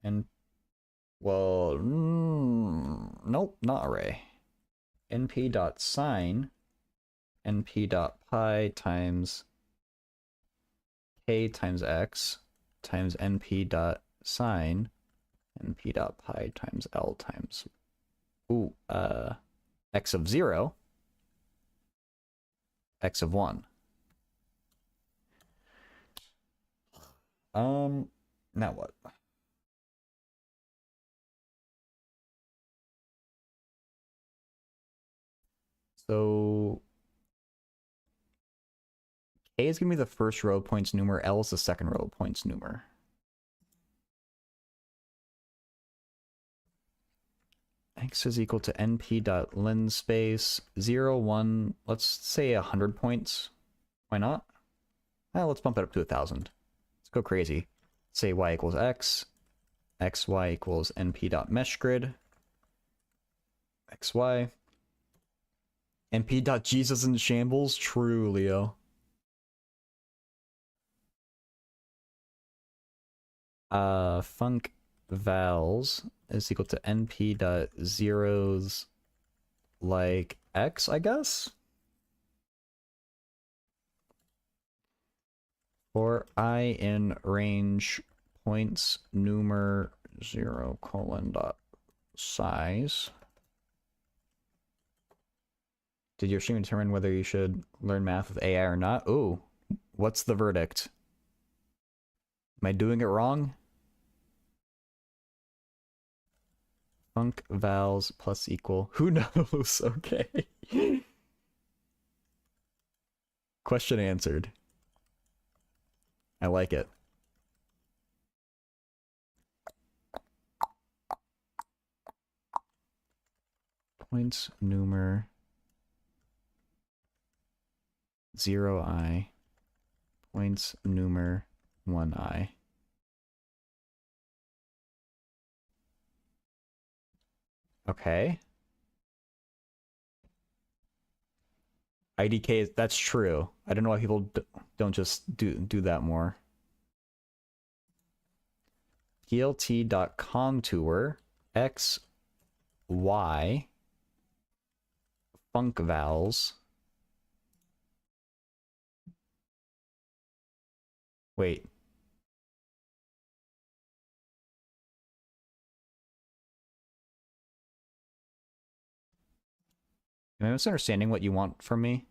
and well nope, not array. np.sign np.pi times k times x times np.sign np.pi times l times x of 0 x of 1. Now what? So K is gonna be the first row of points numer, L is the second row of points numer. X is equal to np.linspace 0, 1, let's say 100 points. Why not? Well, let's bump it up to 1,000. Let's go crazy. Say y equals x, xy equals np.meshgrid, xy, np.jesus in shambles, true, Leo. Func vals is equal to np.zeros like x, I guess? For I in range points numer 0 colon dot size. Did your stream determine whether you should learn math with AI or not? Ooh, what's the verdict? Am I doing it wrong? Func vals plus equal. Who knows? Okay. Question answered. I like it. Points numer 0i. Points numer 1i. Okay. IDK, that's true. I don't know why people don't just do that more. plt.contour x y func vals. Wait. Am I misunderstanding what you want from me?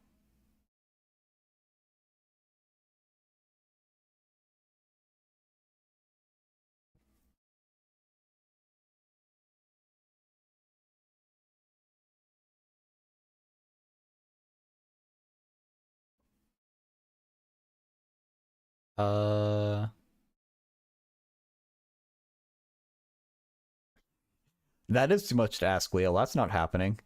That is too much to ask, Leo. That's not happening.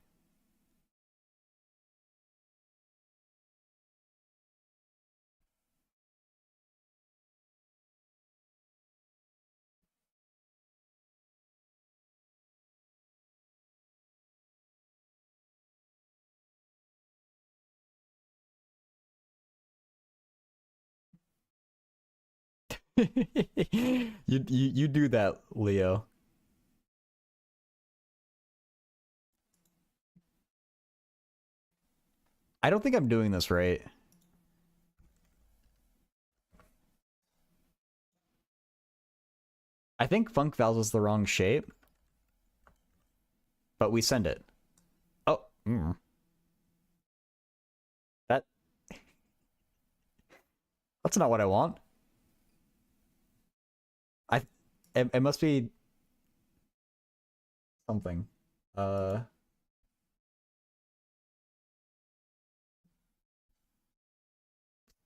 You do that, Leo. I don't think I'm doing this right. I think func vals is the wrong shape, but we send it. Oh, that that's not what I want. It must be something.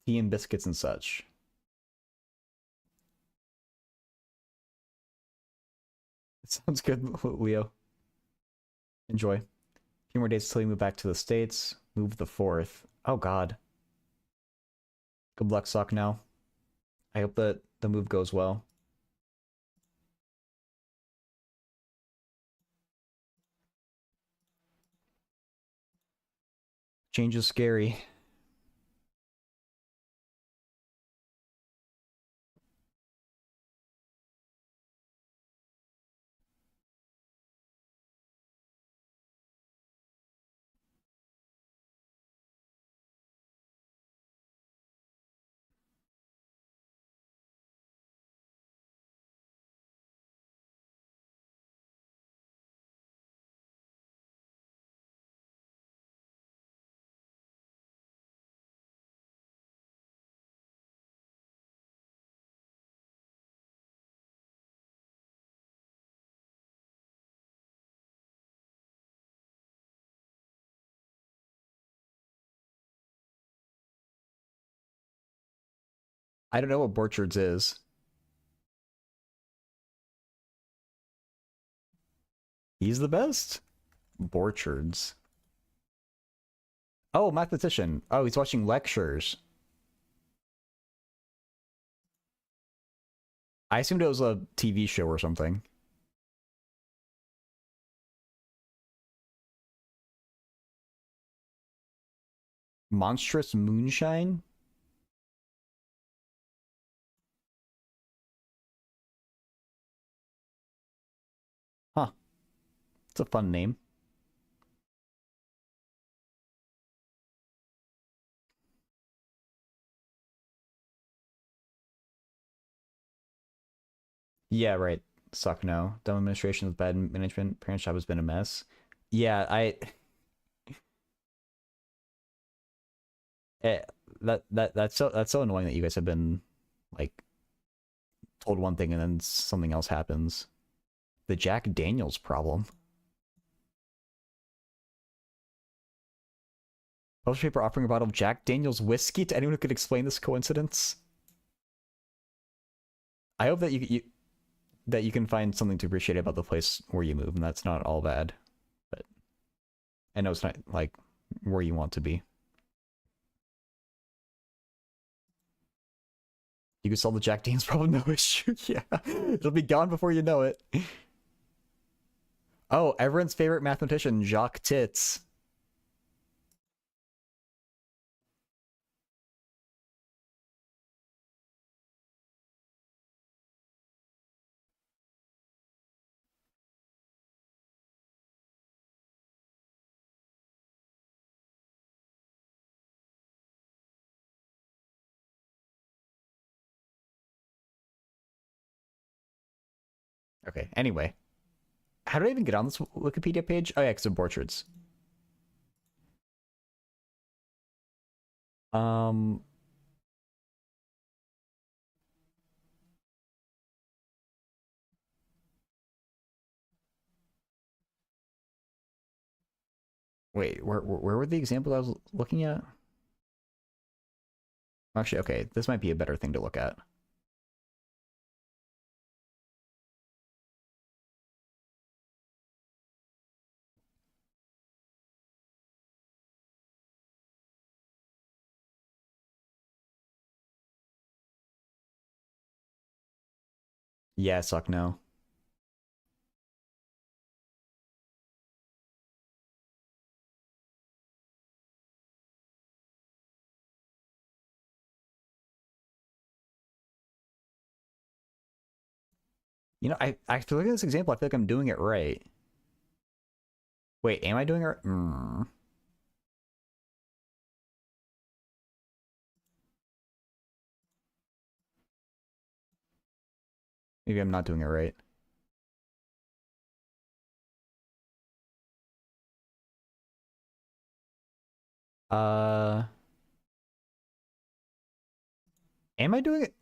Tea and biscuits and such. It sounds good, Leo. Enjoy. A few more days until you move back to the States. Move the 4th. Oh, God. Good luck, Sock, now. I hope that the move goes well. Change is scary. I don't know what Borchards is. He's the best? Borchards. Oh, mathematician. Oh, he's watching lectures. I assumed it was a TV show or something. Monstrous Moonshine? Huh. It's a fun name. Yeah, right. Suck no. Dumb administration with bad management. Parents' job has been a mess. Yeah, eh, that's so annoying that you guys have been like told one thing and then something else happens. The Jack Daniels problem. Published paper offering a bottle of Jack Daniels whiskey to anyone who could explain this coincidence. I hope that you can find something to appreciate about the place where you move, and that's not all bad. But I know it's not like where you want to be. You can solve the Jack Daniels problem, no issue. Yeah, it'll be gone before you know it. Oh, everyone's favorite mathematician, Jacques Tits. Okay, anyway. How did I even get on this Wikipedia page? Oh yeah, because of Borchards. Um, wait, where were the examples I was looking at? Actually, okay, this might be a better thing to look at. Yeah, suck no. You know, I feel like this example, I feel like I'm doing it right. Wait, am I doing it right? Maybe I'm not doing it right. Uh, am I doing it?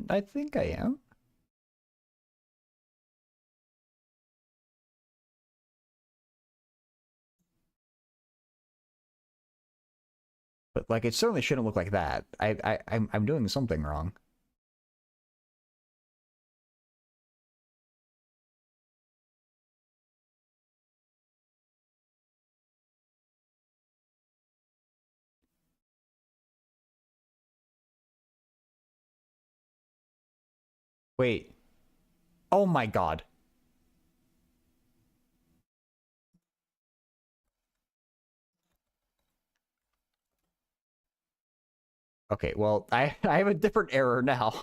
I think I am. But like, it certainly shouldn't look like that. I'm doing something wrong. Wait. Oh my god. Okay, well, I have a different error now.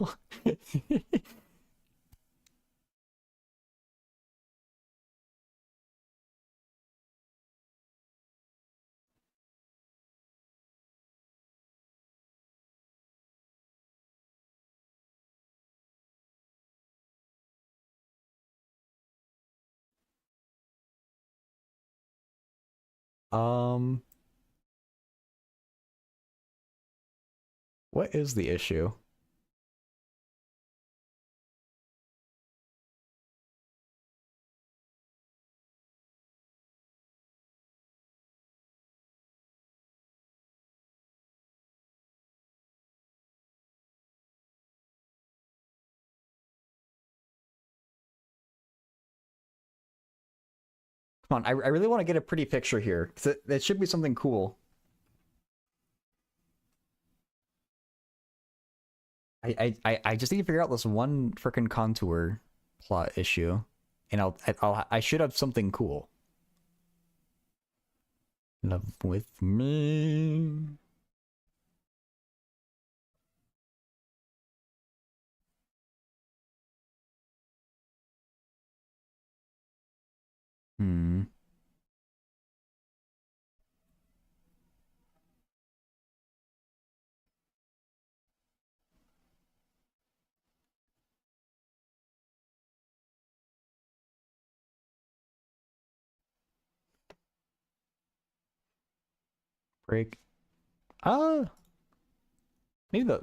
um, what is the issue? Come on, I really want to get a pretty picture here. It should be something cool. I just need to figure out this one freaking contour plot issue, and I should have something cool. Love with me. Hmm. break. Maybe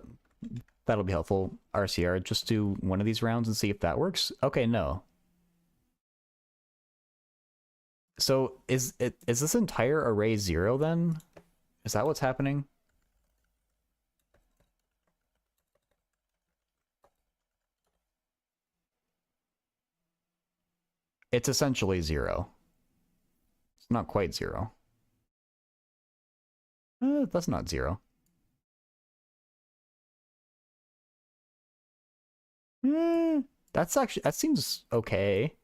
that'll be helpful. RCR, just do one of these rounds and see if that works. Okay, no. So is this entire array 0 then? Is that what's happening? It's essentially 0. It's not quite 0. That's not 0. That seems okay.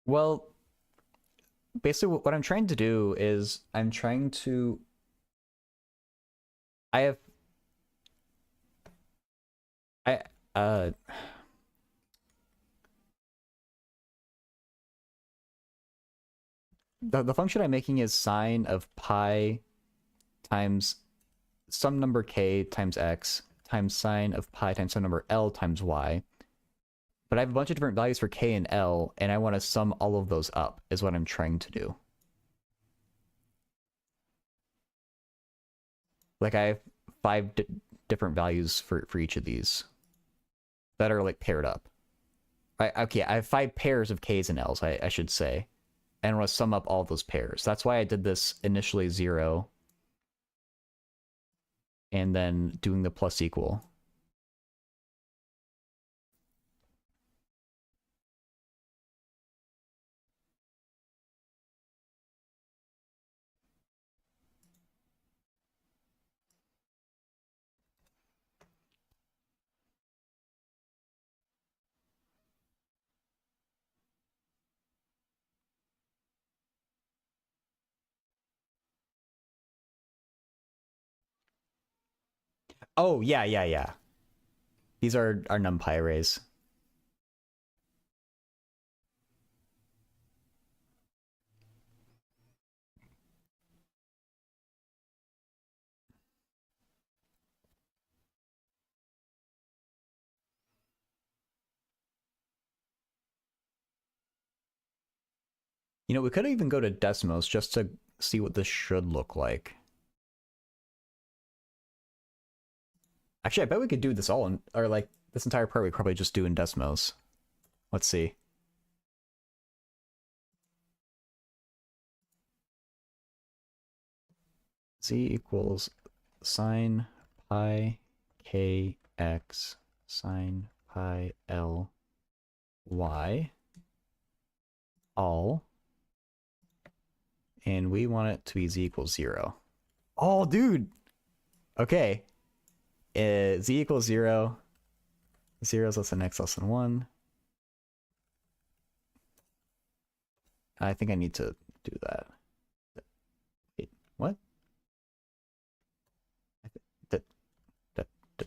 Well, basically what I'm trying to do is I'm trying to I have I the function I'm making is sine of pi times some number k times x times sine of pi times some number l times y. But I have a bunch of different values for k and l, and I want to sum all of those up, is what I'm trying to do. Like I have 5 different values for each of these that are like paired up. Okay, I have 5 pairs of k's and l's, I should say. And I want to sum up all of those pairs. That's why I did this initially 0. And then doing the plus equal. Oh, yeah. These are our NumPy arrays. You know, we could even go to Desmos just to see what this should look like. Actually, I bet we could do this all in, or like this entire part we could probably just do in Desmos. Let's see. Z equals sine pi kx sine pi l y all, and we want it to be z equals 0. Oh, dude. Okay. Z equals 0. 0 is less than x less than 1. I think I need to do that. Wait, what?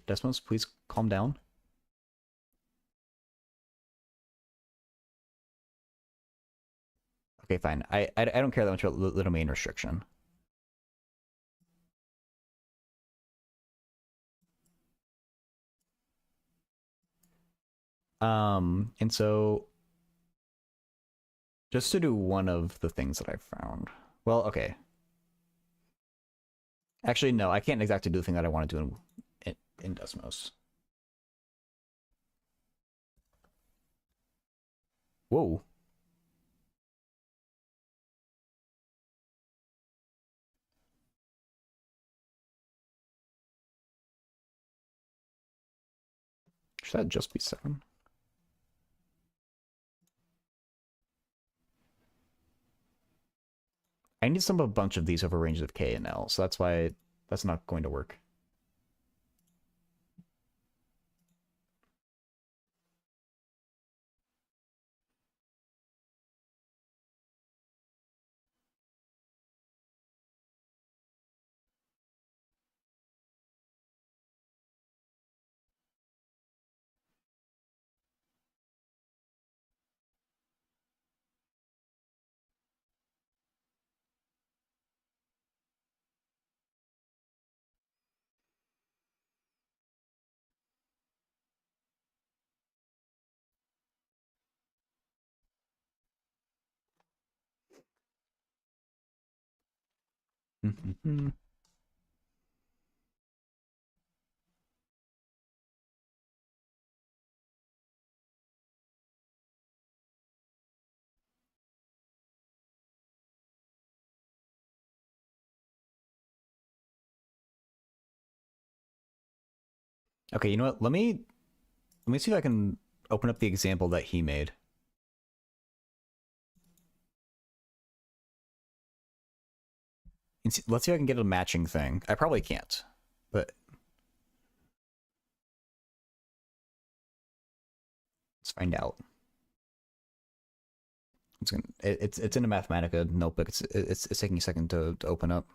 Desmos, please calm down. Okay, fine. I don't care that much about the domain restriction. And so just to do one of the things that I found. Well, okay. Actually, no, I can't exactly do the thing that I want to do in Desmos. Whoa. Should that just be 7? I need to sum a bunch of these over ranges of k and l, so that's why that's not going to work. Okay, you know what? Let me see if I can open up the example that he made. And see, let's see if I can get a matching thing. I probably can't, but let's find out. It's in a Mathematica notebook. It's taking a second to open up.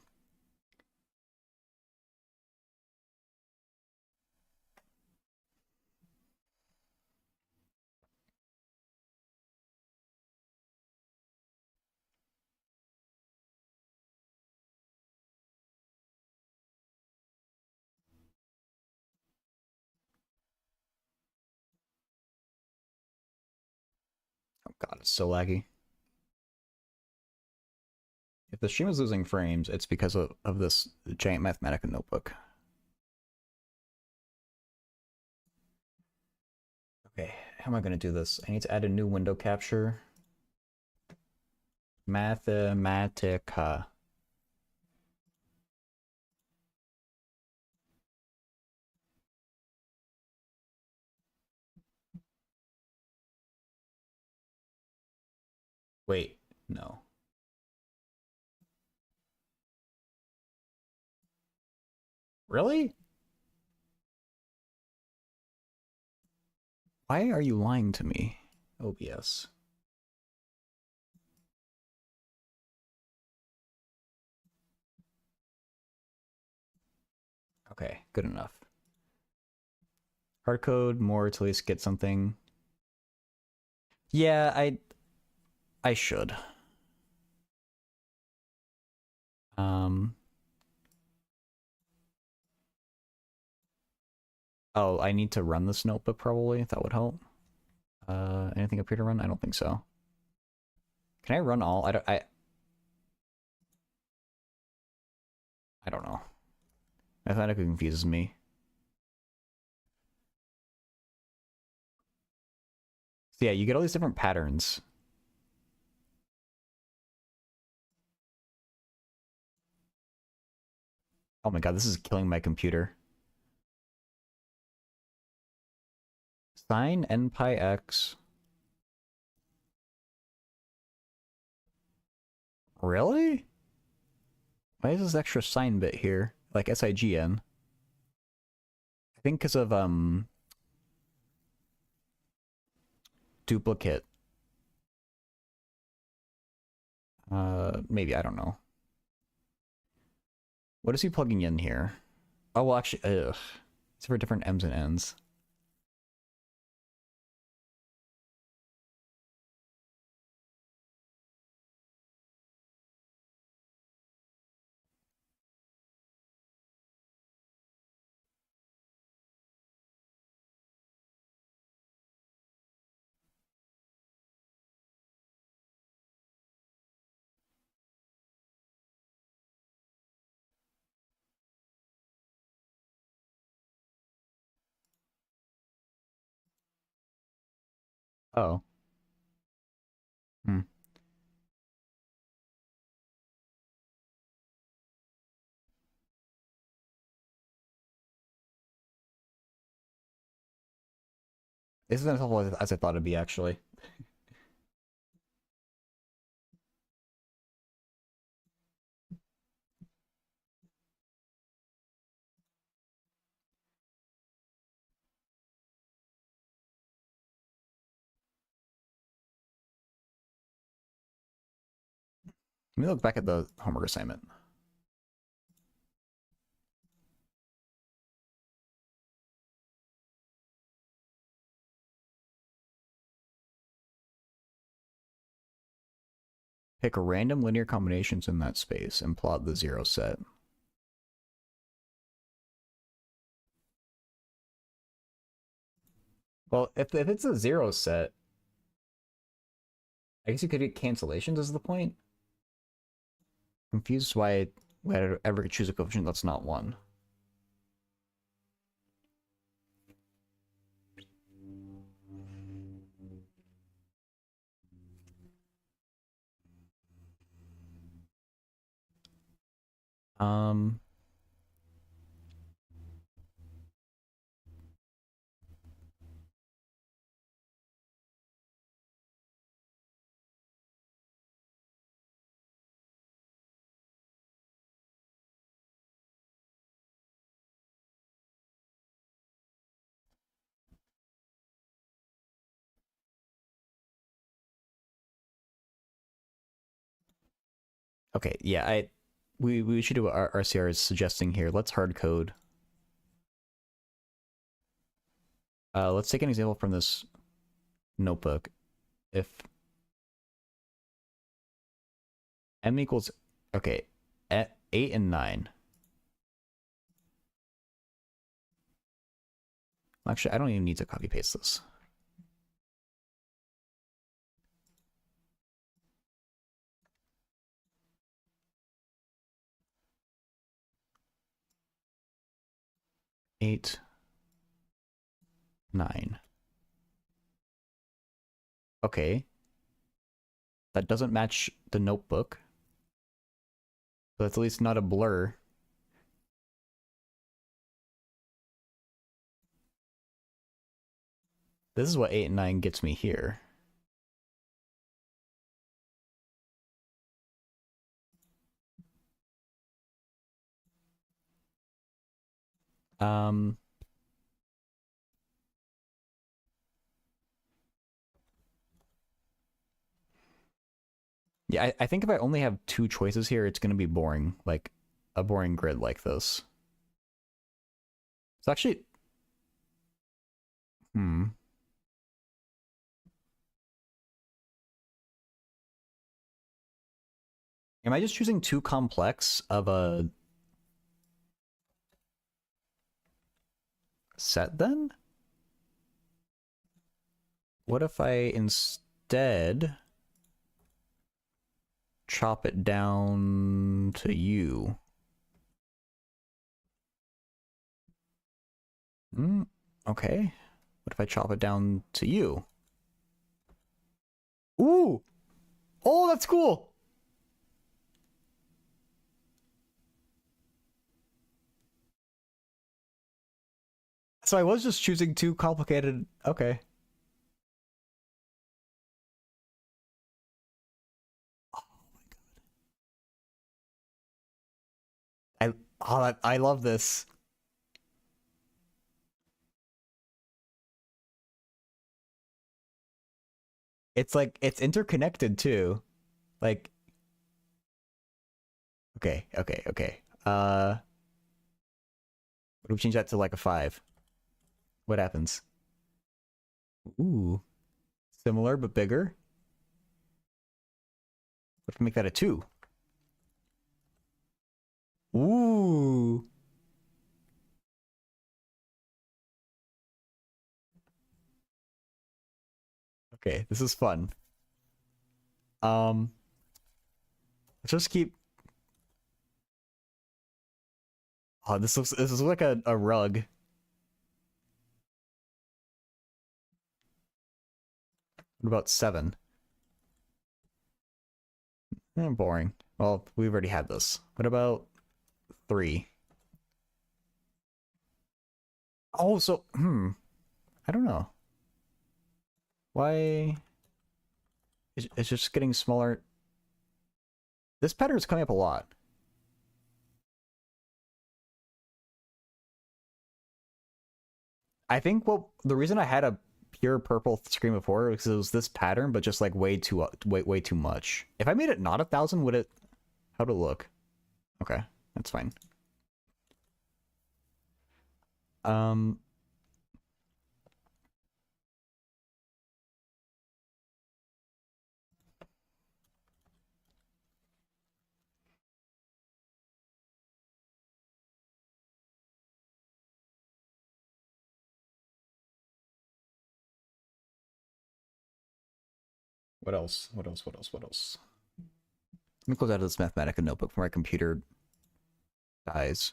Oh god, it's so laggy. If the stream is losing frames, it's because of this giant Mathematica notebook. Okay, how am I going to do this? I need to add a new window capture. Mathematica. Wait, no. Really? Why are you lying to me, OBS? Okay, good enough. Hardcode more to at least get something. Yeah, I should. Oh, I need to run this notebook probably. That would help. Anything up here to run? I don't think so. Can I run all? I don't know. Mathematica confuses me. So yeah, you get all these different patterns. Oh my god, this is killing my computer. Sine n pi x. Really? Why is this extra sign bit here? Like SIGN. I think because of duplicate. Maybe, I don't know. What is he plugging in here? Oh, well, actually, ugh. It's for different M's and N's. Oh. Hmm. This isn't as helpful as I thought it'd be, actually. Let me look back at the homework assignment. Pick random linear combinations in that space and plot the zero set. Well, if it's a zero set, I guess you could get cancellations is the point. Confused why we ever choose a coefficient that's not 1. Um, okay, yeah, we should do what our RCR is suggesting here. Let's hard code. Let's take an example from this notebook. If m equals, okay, 8 and 9. Actually, I don't even need to copy paste this. Eight, 9. Okay. That doesn't match the notebook. But that's at least not a blur. This is what 8 and 9 gets me here. Yeah, I think if I only have 2 choices here, it's going to be boring. Like, a boring grid like this. It's actually... Am I just choosing too complex of a set then? What if I instead chop it down to U? Okay. What if I chop it down to U? Ooh! Oh, that's cool! So I was just choosing too complicated... Okay. I love this. It's like, it's interconnected too. Like, okay. What if we change that to like a 5? What happens? Ooh. Similar, but bigger. What if we make that a 2? Ooh. Okay, this is fun. Let's just keep... Oh, this is like a rug. What about 7? Boring. Well, we've already had this. What about 3? Oh, so, I don't know. Why? It's just getting smaller. This pattern is coming up a lot. I think the reason I had a pure purple screen before was because it was this pattern, but just like way too much. If I made it not 1,000, would it? How'd it look? Okay, that's fine. What else? What else? Let me close out of this Mathematica notebook for my computer dies.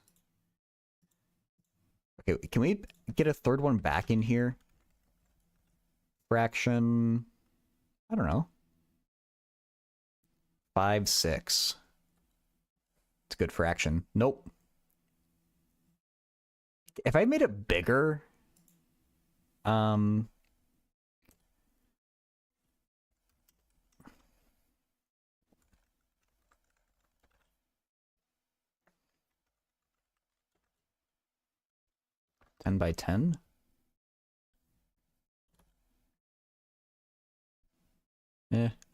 Okay, can we get a third one back in here? Fraction, I don't know. 5, 6. It's a good fraction. Nope. If I made it bigger, 10 by 10?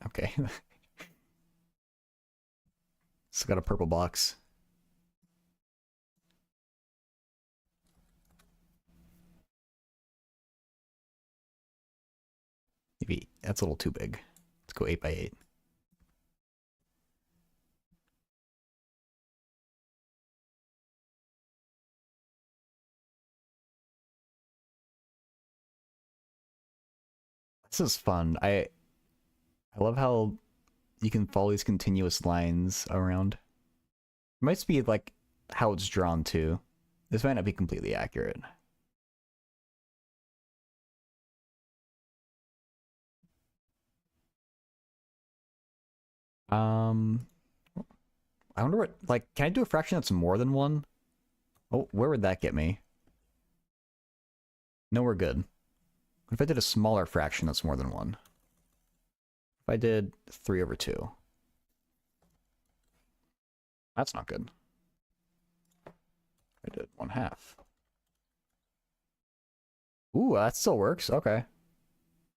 Okay. It's got a purple box. Maybe that's a little too big. Let's go 8 by 8. This is fun. I love how you can follow these continuous lines around. It might be like how it's drawn too. This might not be completely accurate. I wonder what, like, can I do a fraction that's more than 1? Oh, where would that get me? No, we're good. What if I did a smaller fraction that's more than 1? If I did 3 over 2. That's not good. I did 1/2. Ooh, that still works. Okay.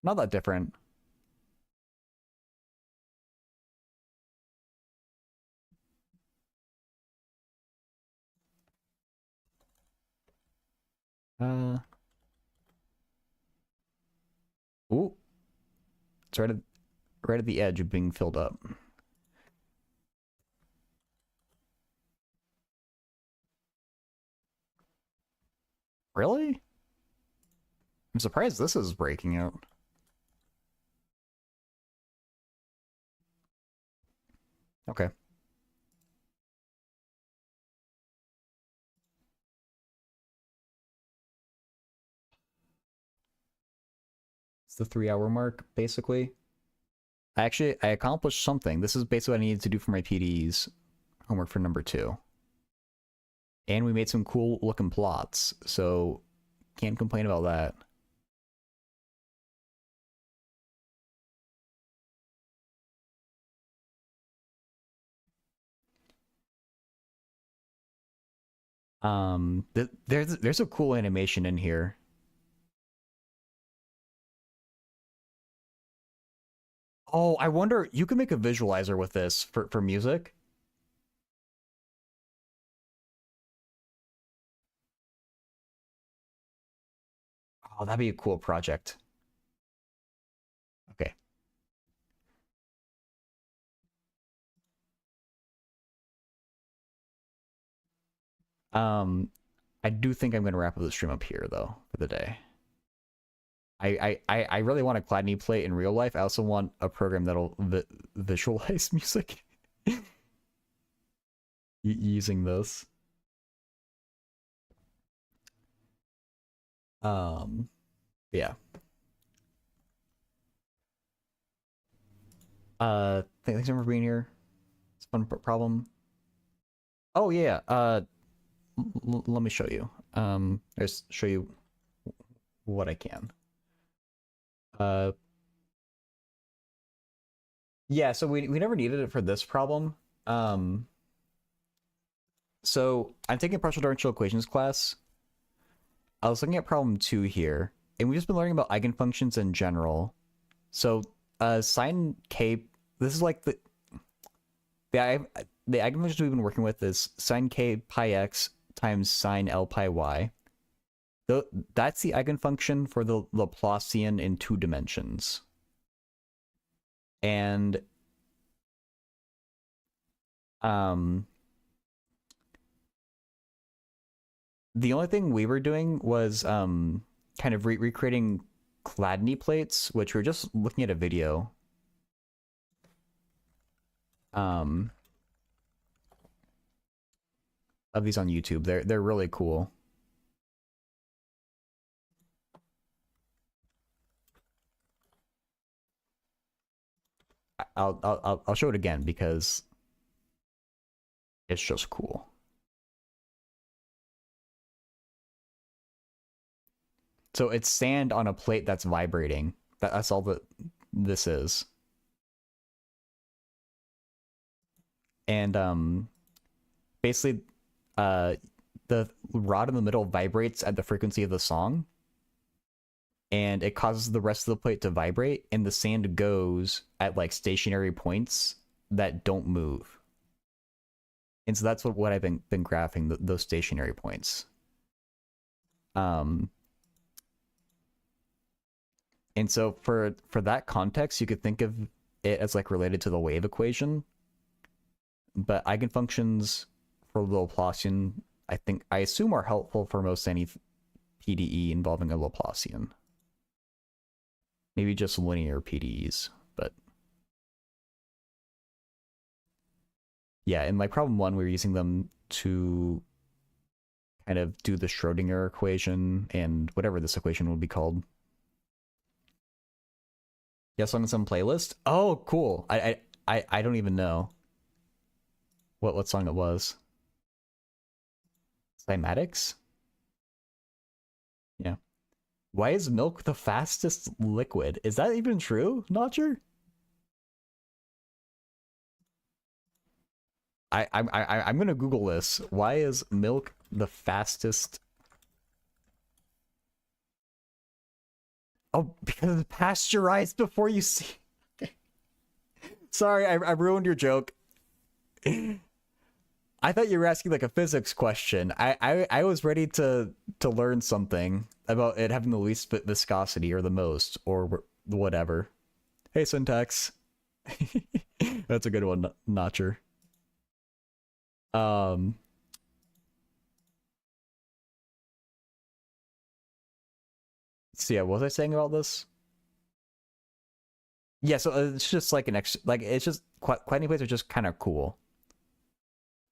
Not that different. Ooh. It's right at the edge of being filled up. Really? I'm surprised this is breaking out. Okay. It's the 3-hour mark, basically. I accomplished something. This is basically what I needed to do for my PDEs. Homework for number 2. And we made some cool looking plots, so can't complain about that. There's a cool animation in here. Oh, I wonder, you can make a visualizer with this for music. Oh, that'd be a cool project. Okay. I do think I'm gonna wrap up the stream up here though for the day. I really want a Cladney plate in real life. I also want a program that'll visualize music using this. Yeah. Thanks for being here. It's a fun problem. Oh yeah. Let me show you. Just show you what I can. Yeah, so we never needed it for this problem. So I'm taking a partial differential equations class. I was looking at problem 2 here, and we've just been learning about eigenfunctions in general. So sine k, this is like the eigenfunctions we've been working with is sine k pi x times sine l pi y. That's the eigenfunction for the Laplacian in 2 dimensions. And the only thing we were doing was kind of recreating Cladney plates, which we're just looking at a video. of these on YouTube. They're really cool. I'll show it again because it's just cool. So it's sand on a plate that's vibrating. That's all that this is. And basically the rod in the middle vibrates at the frequency of the song, and it causes the rest of the plate to vibrate, and the sand goes at like stationary points that don't move. And so that's what I've been graphing, those stationary points. And so for that context, you could think of it as like related to the wave equation. But eigenfunctions for the Laplacian, I assume are helpful for most any PDE involving a Laplacian. Maybe just linear PDEs, but yeah, in like problem 1, we were using them to kind of do the Schrodinger equation and whatever this equation would be called. Yes, on some playlist. Oh, cool. I don't even know what song it was. Cymatics? Yeah. Why is milk the fastest liquid? Is that even true, Notcher? I'm gonna Google this. Why is milk the fastest? Oh, because it's pasteurized before you see. Sorry, I ruined your joke. I thought you were asking like a physics question. I was ready to learn something about it having the least viscosity or the most or whatever. Hey, syntax. That's a good one, Notcher. So yeah, what was I saying about this? Yeah, so it's just like it's just quantity plates are just kind of cool.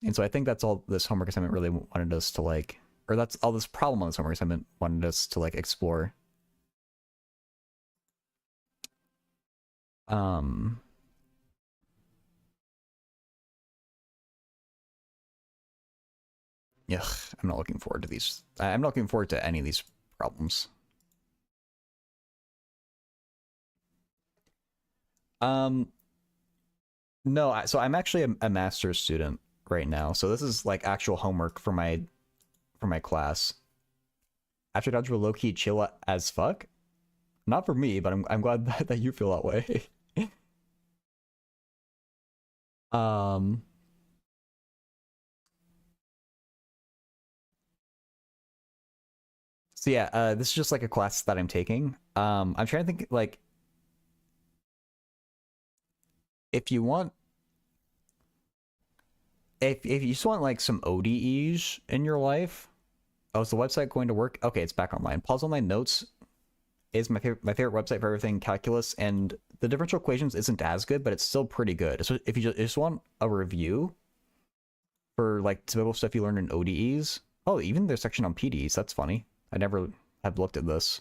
And so I think that's all this homework assignment really wanted us to like, or that's all this problem on this homework assignment wanted us to like explore. Ugh, I'm not looking forward to these. I'm not looking forward to any of these problems. No, so I'm actually a master's student right now. So this is like actual homework for my class. After algebra low key chill as fuck. Not for me, but I'm glad that you feel that way. um so yeah, this is just like a class that I'm taking. I'm trying to think like if you want if you just want like some ODEs in your life. Oh, is the website going to work? Okay, it's back online. Pause online notes is my favorite website for everything calculus, and the differential equations isn't as good, but it's still pretty good. So if you just want a review for like typical stuff you learn in ODEs. Oh, even there's section on PDEs. That's funny. I never have looked at this.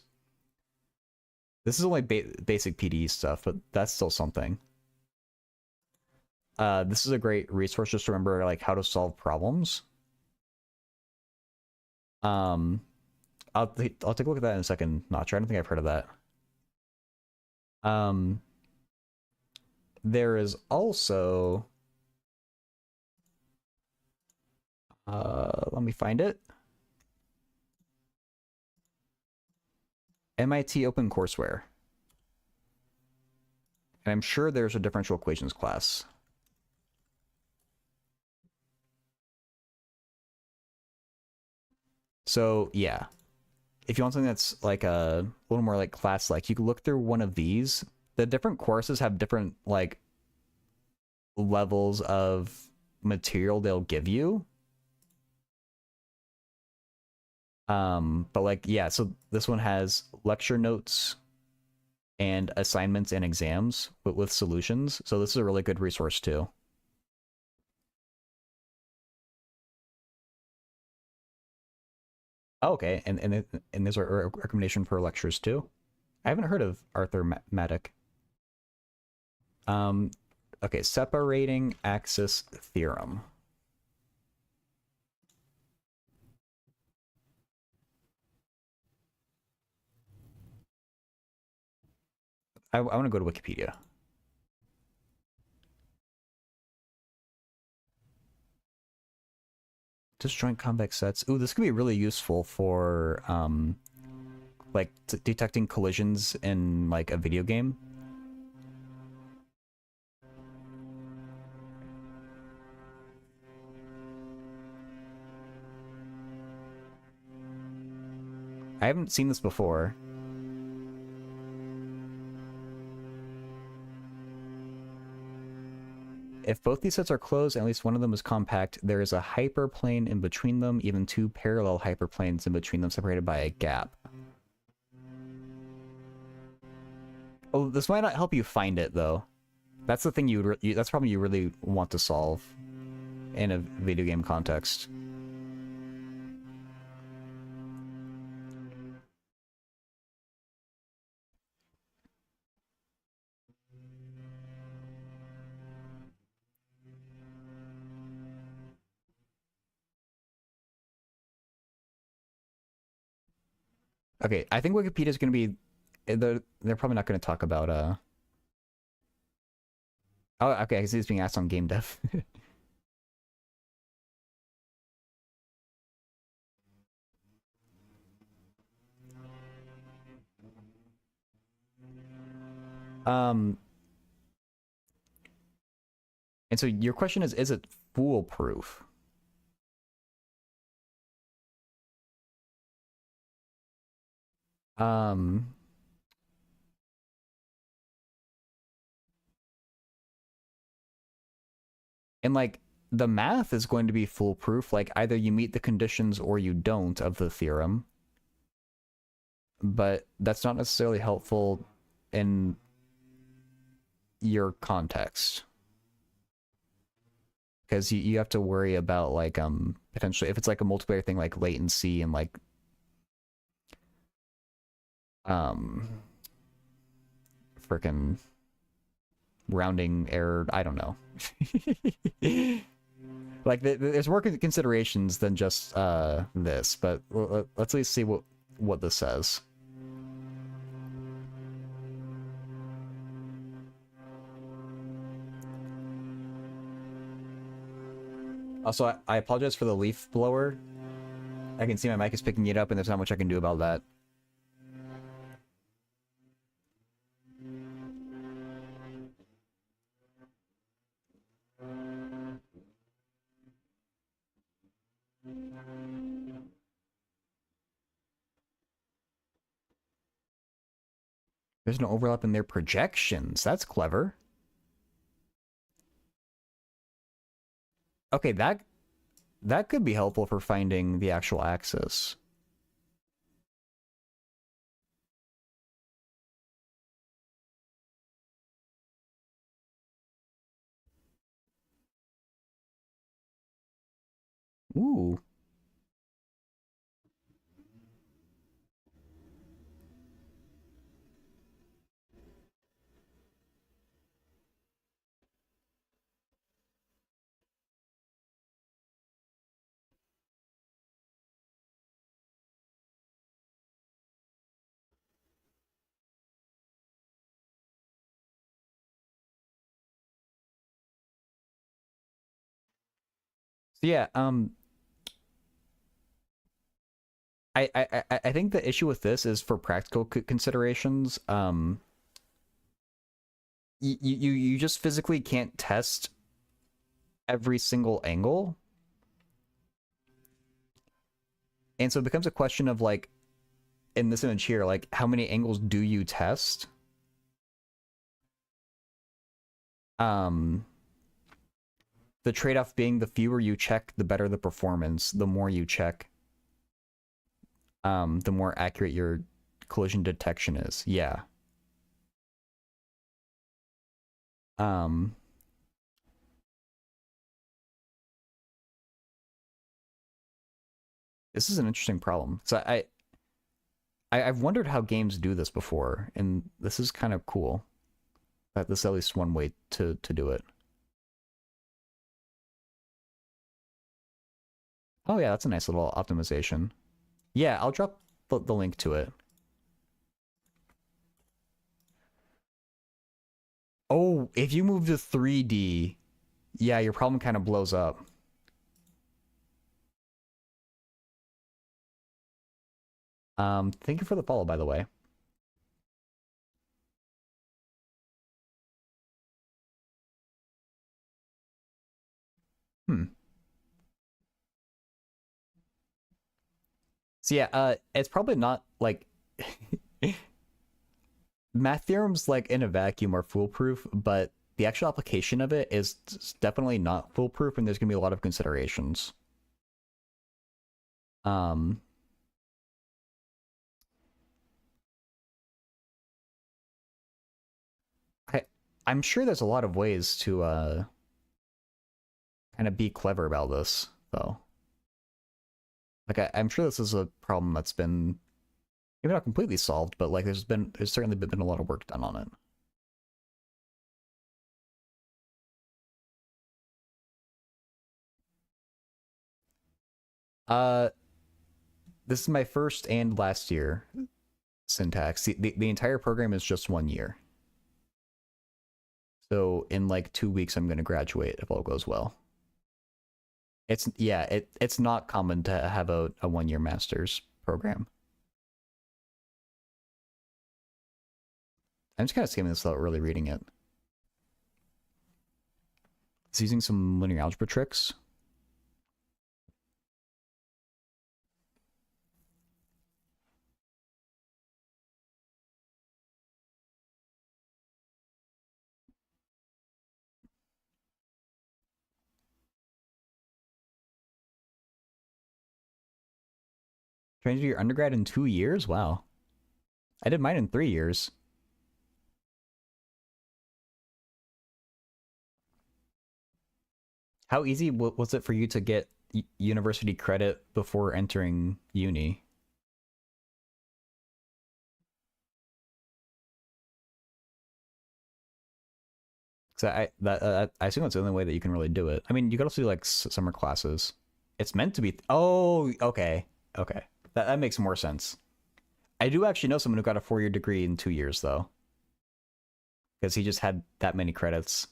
This is only basic PDE stuff, but that's still something. This is a great resource just to remember like how to solve problems. I'll take a look at that in a second. Notcher. I don't think I've heard of that. There is also let me find it. MIT OpenCourseWare. And I'm sure there's a differential equations class. So yeah, if you want something that's like a little more like class-like, you can look through one of these. The different courses have different like levels of material they'll give you. But like, yeah, so this one has lecture notes and assignments and exams with solutions. So this is a really good resource too. Oh, okay, and there's a recommendation for lectures too. I haven't heard of Arthur Matic. Um, okay, separating axis theorem. I want to go to Wikipedia. Disjoint convex sets. Ooh, this could be really useful for like detecting collisions in like a video game. I haven't seen this before. If both these sets are closed and at least one of them is compact, there is a hyperplane in between them, even two parallel hyperplanes in between them separated by a gap. Oh, this might not help you find it, though. That's the thing that's probably you really want to solve in a video game context. Okay, I think Wikipedia is going to be... They're probably not going to talk about... Oh, okay, I see it's being asked on game dev. um, and so your question is it foolproof? Um, and like the math is going to be foolproof. Like either you meet the conditions or you don't of the theorem. But that's not necessarily helpful in your context. Because you have to worry about like potentially if it's like a multiplayer thing like latency and like um freaking rounding error. I don't know. Like there's more considerations than just this, but let's at least see what this says. Also, I apologize for the leaf blower. I can see my mic is picking it up, and there's not much I can do about that. There's no overlap in their projections. That's clever. Okay, that could be helpful for finding the actual axis. Ooh. So yeah, I think the issue with this is for practical considerations. You just physically can't test every single angle, and so it becomes a question of like, in this image here, like how many angles do you test? Um, the trade-off being the fewer you check, the better the performance. The more you check, the more accurate your collision detection is. Yeah. Um, This is an interesting problem. So I've wondered how games do this before, and this is kind of cool. That this is at least one way to do it. Oh yeah, that's a nice little optimization. Yeah, I'll drop the link to it. Oh, if you move to 3D, yeah, your problem kind of blows up. Thank you for the follow, by the way. Hmm. So yeah, it's probably not like math theorems like in a vacuum are foolproof, but the actual application of it is definitely not foolproof, and there's gonna be a lot of considerations. Um, I I'm sure there's a lot of ways to kind of be clever about this, though. Like I'm sure this is a problem that's been maybe not completely solved, but like there's certainly been a lot of work done on it. Uh, this is my first and last year syntax. The entire program is just 1 year. So in like 2 weeks, I'm going to graduate if all goes well. It's yeah, it's not common to have a 1 year master's program. I'm just kind of skimming this without really reading it. It's using some linear algebra tricks. Trying to do your undergrad in 2 years? Wow. I did mine in 3 years. How easy was it for you to get university credit before entering uni? Because I assume that's the only way that you can really do it. I mean, you could also do like summer classes. It's meant to be. Oh, okay, okay. That makes more sense. I do actually know someone who got a 4 year degree in 2 years though, because he just had that many credits.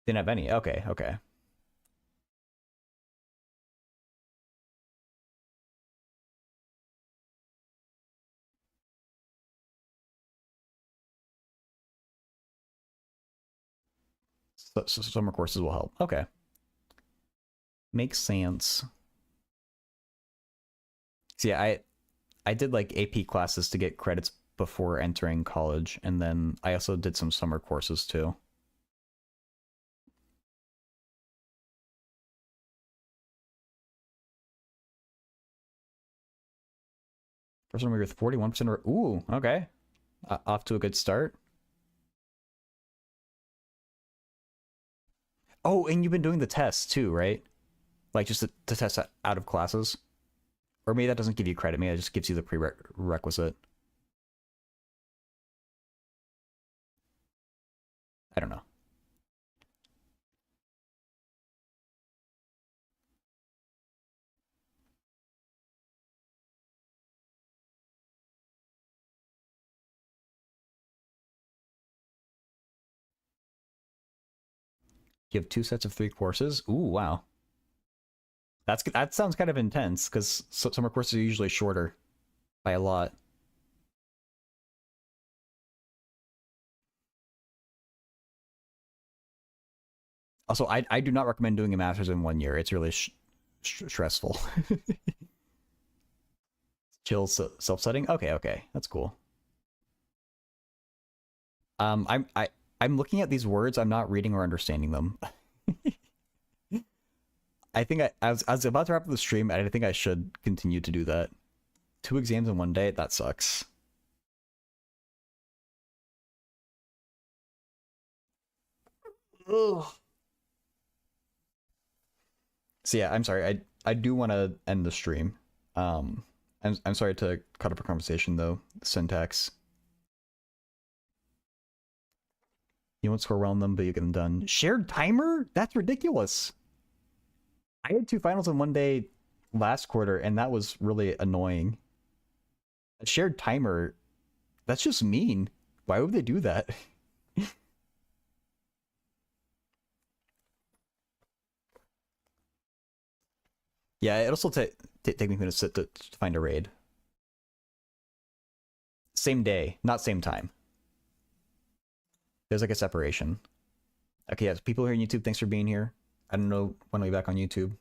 Didn't have any. Okay, okay. So summer courses will help. Okay, makes sense. So yeah, I did like AP classes to get credits before entering college, and then I also did some summer courses too. First one we were with 41%. Ooh, okay. Off to a good start. Oh, and you've been doing the tests too, right? Like just to test out of classes? Or maybe that doesn't give you credit. Maybe it just gives you the prerequisite. I don't know. You have 2 sets of 3 courses? Ooh, wow. That sounds kind of intense because summer courses are usually shorter by a lot. Also, I do not recommend doing a master's in 1 year. It's really stressful. Chill self-setting. Okay, okay, that's cool. I'm looking at these words. I'm not reading or understanding them. I think I was about to wrap up the stream, and I think I should continue to do that. 2 exams in 1 day. That sucks. Ugh. So yeah, I'm sorry. I do want to end the stream. I'm sorry to cut up a conversation though. Syntax. You won't score well on them, but you get them done. Shared timer? That's ridiculous. I had 2 finals in one day last quarter, and that was really annoying. A shared timer, that's just mean. Why would they do that? Yeah, it also take me a minute to find a raid. Same day, not same time. There's like a separation. Okay, yes, people here on YouTube, thanks for being here. I don't know when I'll be back on YouTube.